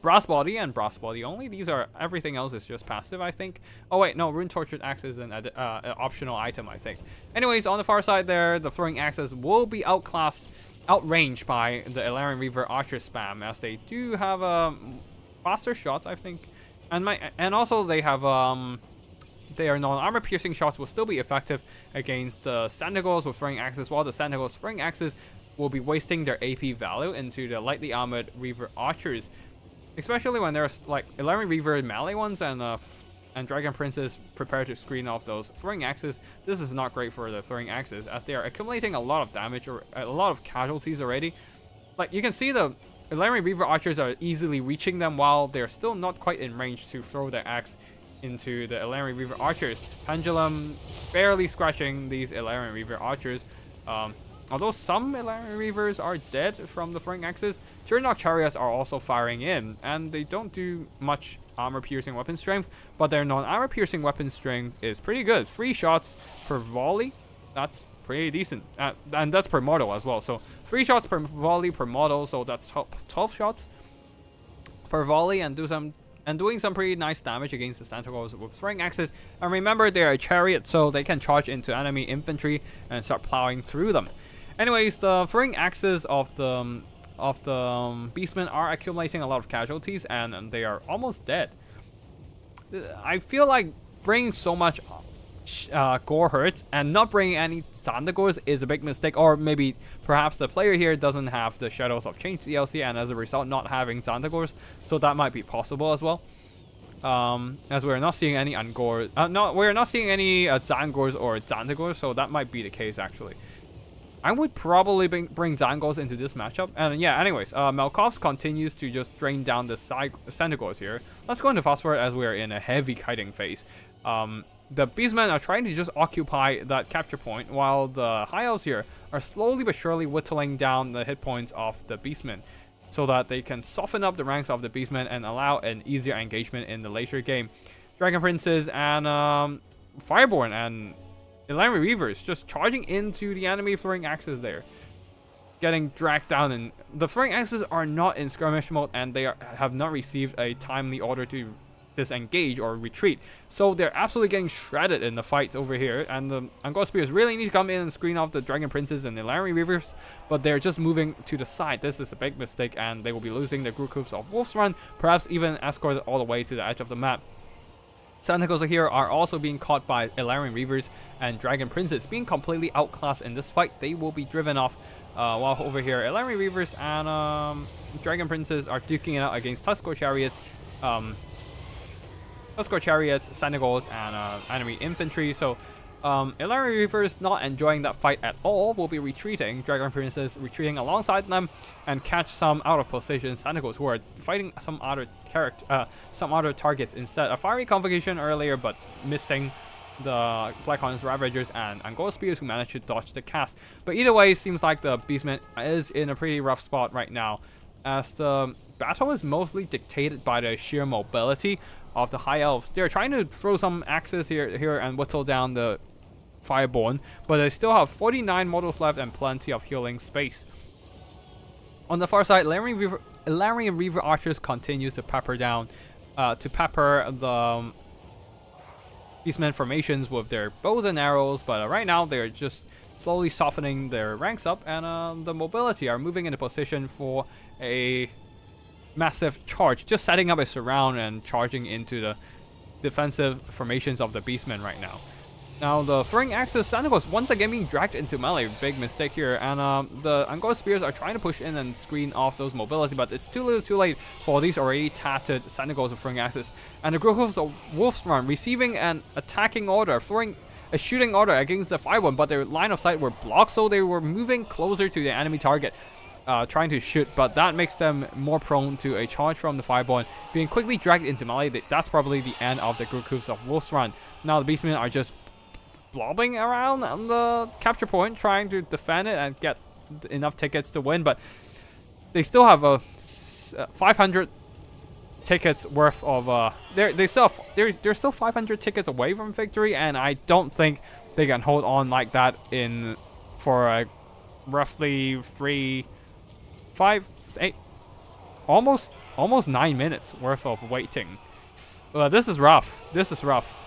Brass Body and Brass Body only. These are, everything else is just passive, I think. Oh wait, no, Rune Tortured Axe is an optional item, I think. Anyways, on the far side there, the Throwing Axes will be outranged by the Illyrian Reaver Archer spam, as they do have faster shots, I think. And also they have their non-armor piercing shots will still be effective against the Centaurs with Throwing Axes, while the Centaurs Throwing Axes will be wasting their AP value into the lightly armored Reaver Archers, especially when there's like Illyrian Reaver melee ones and Dragon Princes prepare to screen off those Throwing Axes. This is not great for the Throwing Axes, as they are accumulating a lot of damage or a lot of casualties already. Like, you can see the Illyrian Reaver Archers are easily reaching them while they're still not quite in range to throw their axe into the Illyrian Reaver Archers. Pendulum barely scratching these Illyrian Reaver Archers. Although some Illyrian Reavers are dead from the Throwing Axes, Terranok Chariots are also firing in, and they don't do much armor-piercing weapon strength, but their non-armor-piercing weapon strength is pretty good. 3 shots per volley, that's pretty decent, and that's per model as well. So 3 shots per volley per model, so that's 12 shots per volley, and doing some pretty nice damage against the Centaurs with Throwing Axes. And remember, they are a chariot, so they can charge into enemy infantry and start plowing through them. Anyways, the Throwing Axes of the Beastmen are accumulating a lot of casualties, and they are almost dead. I feel like bringing so much Gorehurts and not bringing any Zandagors is a big mistake, or maybe perhaps the player here doesn't have the Shadows of Change DLC, and as a result not having Zandagors, so that might be possible as well. As we're not seeing any we're not seeing any Zangors or Zandagors, so that might be the case actually. I would probably bring Zangors into this matchup. And yeah, anyways, Malkovs continues to just drain down the Centaurs here. Let's go into fast forward as we are in a heavy kiting phase. The Beastmen are trying to just occupy that capture point, while the High Elves here are slowly but surely whittling down the hit points of the Beastmen. so that they can soften up the ranks of the beastmen and allow an easier engagement in the later game. Dragon Princes and Fireborn and Elari Reavers just charging into the enemy throwing axes there, getting dragged down, and the throwing axes are not in skirmish mode, and they have not received a timely order to disengage or retreat, so they're absolutely getting shredded in the fights over here. And the Angkor Spears really need to come in and screen off the Dragon Princes and the Elari Reavers, but they're just moving to the side. This is a big mistake, and they will be losing the Group Hooves of Wolf's Run, perhaps even escorted all the way to the edge of the map. Sentinels here are also being caught by Elari Reavers and Dragon Princes, being completely outclassed in this fight. They will be driven off, while over here Elari Reavers and Dragon Princes are duking it out against Tuskor Chariots, Sentinels, and enemy infantry. So Elari Reavers not enjoying that fight at all, will be retreating. Dragon Princes retreating alongside them and catch some out of position Sentinels who are fighting some other targets instead. A fiery convocation earlier, but missing the Black Horns Ravagers and Angkor Spears, who managed to dodge the cast. But either way, seems like the Beastman is in a pretty rough spot right now, as the battle is mostly dictated by the sheer mobility of the High Elves. They're trying to throw some axes here and whittle down the Fireborn, but they still have 49 models left and plenty of healing space. On the far side, Elari Reaver Archers continues to pepper the Beastmen formations with their bows and arrows, but right now they're just slowly softening their ranks up, and the mobility are moving into position for a massive charge, just setting up a surround and charging into the defensive formations of the Beastmen right now. Now the throwing axes Sentinels once again being dragged into melee, big mistake here, and the Angkor Spears are trying to push in and screen off those mobility, but it's too little too late for these already tattered Sentinels of throwing axes. And the Group Hooves of Wolf's Run receiving an attacking order, throwing a shooting order against the Fireborn, but their line of sight were blocked, so they were moving closer to the enemy target, trying to shoot, but that makes them more prone to a charge from the Fireborn, being quickly dragged into melee. That's probably the end of the Group Hooves of Wolf's Run. Now the Beastmen are just blobbing around on the capture point, trying to defend it and get enough tickets to win, but they still have a 500 tickets worth of they're still 500 tickets away from victory, and I don't think they can hold on like that for roughly almost 9 minutes worth of waiting. This is rough.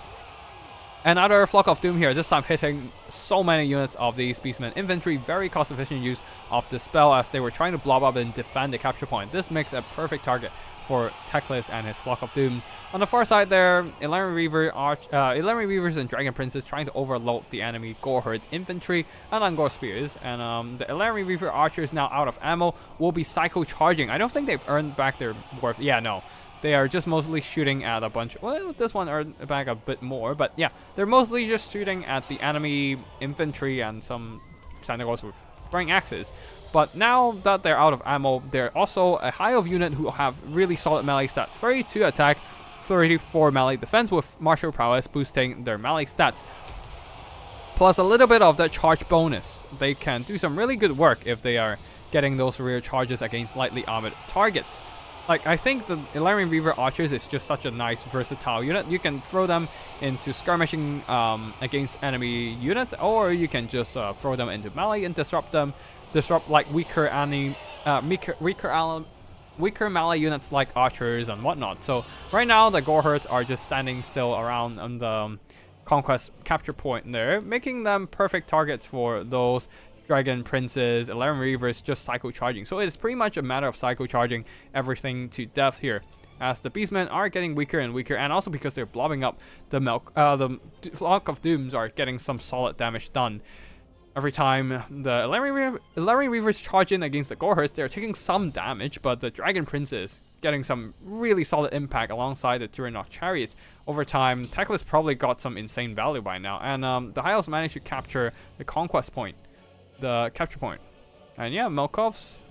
Another Flock of Doom here, this time hitting so many units of these Beastmen infantry. Very cost efficient use of the spell, as they were trying to blob up and defend the capture point. This makes a perfect target for Teclis and his Flock of Dooms. On the far side there, Elari Reavers and Dragon Princes trying to overload the enemy Goreherd's infantry and Angkor Spears. And the Elari Reaver Archers, now out of ammo, will be psycho charging. I don't think they've earned back their worth. Yeah, no. They are just mostly shooting at a bunch. Well, this one earned back a bit more, but yeah, they're mostly just shooting at the enemy infantry and some Sentinels with throwing axes. But now that they're out of ammo, they're also a high elf unit who have really solid melee stats. 32 attack, 34 melee defense, with martial prowess boosting their melee stats. Plus a little bit of that charge bonus. They can do some really good work if they are getting those rear charges against lightly armored targets. Like, I think the Elari Reaver Archers is just such a nice versatile unit. You can throw them into skirmishing against enemy units, or you can just throw them into melee and disrupt like weaker melee units like archers and whatnot. So right now the Goreherds are just standing still around on the Conquest capture point there, making them perfect targets for those Dragon Princes, Elari Reavers just psycho charging. So it's pretty much a matter of psycho charging everything to death here, as the Beastmen are getting weaker and weaker, and also because they're blobbing up, the Flock of Dooms are getting some solid damage done. Every time the Elari Reavers charge in against the Goreherds, they're taking some damage, but the Dragon Princes getting some really solid impact alongside the Tyrannoch Chariots. Over time, Teclis probably got some insane value by now, and the High Elves managed to capture the Conquest point. The capture point. And yeah, Melkov's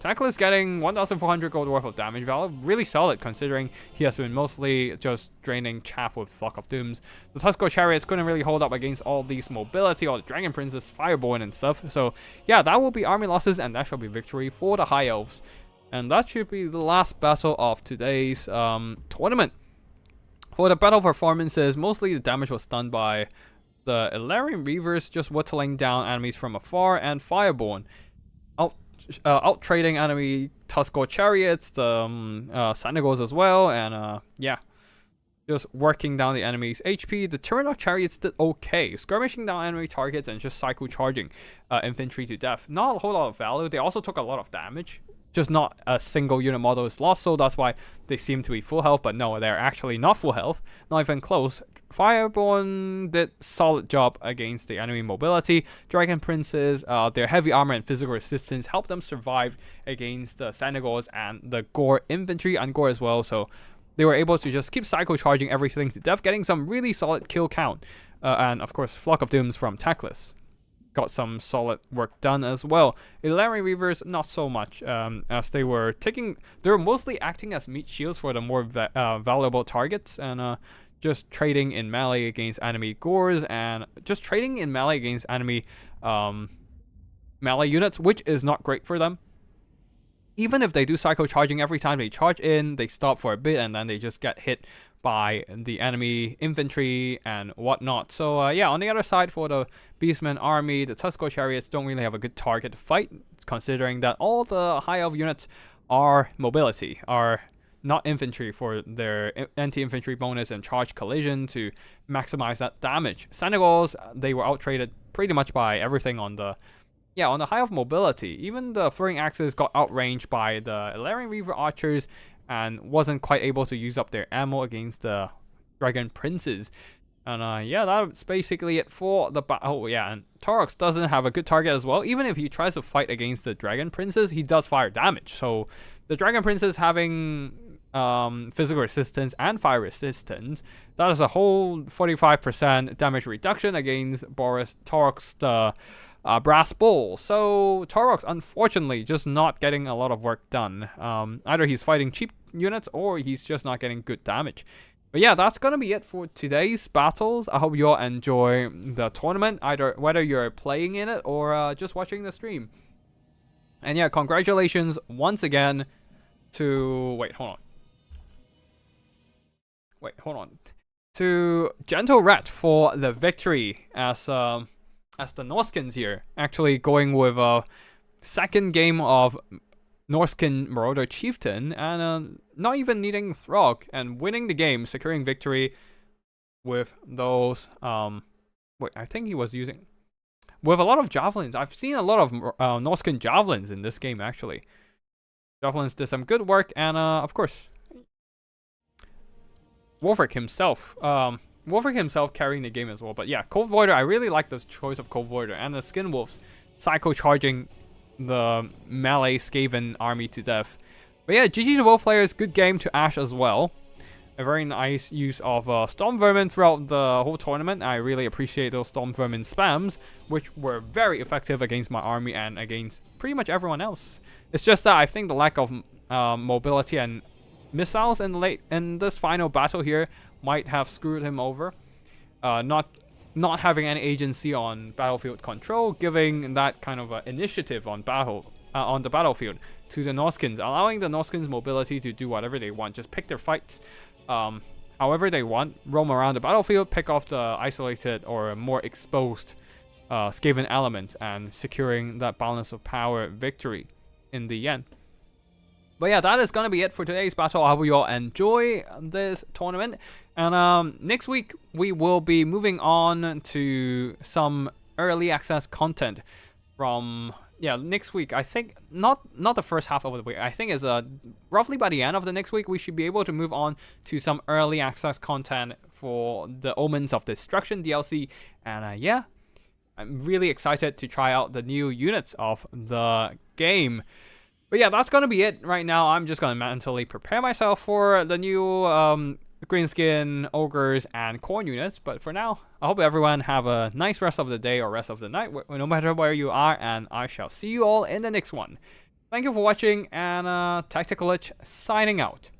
Teclis getting 1,400 gold worth of damage value. Really solid, considering he has been mostly just draining chaff with Flock of Dooms. The Tuskor Chariots couldn't really hold up against all these mobility, all the Dragon Princes, Fireborn and stuff. So yeah, that will be army losses, and that shall be victory for the High Elves. And that should be the last battle of today's tournament. For the battle performances, mostly the damage was done by the Illyrian Reavers just whittling down enemies from afar and Fireborn. Out trading enemy Tuskor chariots, the Senegals as well, and yeah, just working down the enemy's HP. The Tyrannok chariots did okay, skirmishing down enemy targets and just cycle charging infantry to death. Not a whole lot of value. They also took a lot of damage. Just not a single unit model is lost, so that's why they seem to be full health, but no, they're actually not full health, not even close. Fireborn did solid job against the enemy mobility. Dragon Princes, their heavy armor and physical resistance helped them survive against the Senegals and the Gore infantry and Gore as well, so they were able to just keep cycle charging everything to death, getting some really solid kill count. And of course, Flock of Dooms from Teclis got some solid work done as well. Illyrian Reavers, not so much, as they were mostly acting as meat shields for the more valuable targets, and just trading in melee against enemy Gores, and just trading in melee against enemy melee units, which is not great for them. Even if they do cycle charging, every time they charge in, they stop for a bit, and then they just get hit by the enemy infantry and whatnot. So yeah, on the other side, for the Beastman army, the Tuskor chariots don't really have a good target to fight, considering that all the high elf units are mobility, are not infantry for their anti-infantry bonus and charge collision to maximize that damage. Senegals, they were outtraded pretty much by everything on the high elf mobility. Even the throwing axes got outranged by the Illyrian Reaver archers and wasn't quite able to use up their ammo against the Dragon Princes. And yeah, that's basically it for the battle. Oh yeah, and Taurox doesn't have a good target as well. Even if he tries to fight against the Dragon Princes, he does fire damage. So the Dragon Princes having physical resistance and fire resistance, that is a whole 45% damage reduction against Taurox the Brass Bull. So Taurox, unfortunately, just not getting a lot of work done. Either he's fighting cheap units or he's just not getting good damage. But yeah, that's gonna be it for today's battles. I hope you all enjoy the tournament, whether you're playing in it or just watching the stream. And yeah, congratulations once again to to Gentle Rat for the victory as the Norskins here, actually going with a second game of Norskin Marauder Chieftain, and not even needing Throg, and winning the game, securing victory with those, I think he was using, with a lot of Javelins. I've seen a lot of Norskin Javelins in this game, actually. Javelins did some good work, and of course, Wolfric himself carrying the game as well. But yeah, Cold Voider, I really like the choice of Cold Voider, and the Skin Wolves cycle charging the melee Skaven army to death. But yeah, GG to both players, good game to Ash as well. A very nice use of Storm Vermin throughout the whole tournament. I really appreciate those Storm Vermin spams, which were very effective against my army and against pretty much everyone else. It's just that I think the lack of mobility and missiles in this final battle here might have screwed him over. Not having any agency on battlefield control, giving that kind of initiative on the battlefield to the Norskins, allowing the Norskins mobility to do whatever they want, just pick their fights however they want, roam around the battlefield, pick off the isolated or more exposed Skaven element, and securing that balance of power victory in the end. But yeah, that is going to be it for today's battle. I hope you all enjoy this tournament. And next week, we will be moving on to some early access content from... Yeah, next week, I think, not the first half of the week. I think it's roughly by the end of the next week, we should be able to move on to some early access content for the Omens of Destruction DLC. And yeah, I'm really excited to try out the new units of the game. But yeah, that's going to be it right now. I'm just going to mentally prepare myself for the new Greenskin, Ogres, and Corn units. But for now, I hope everyone have a nice rest of the day or rest of the night, no matter where you are, and I shall see you all in the next one. Thank you for watching, and Tactical Lich signing out.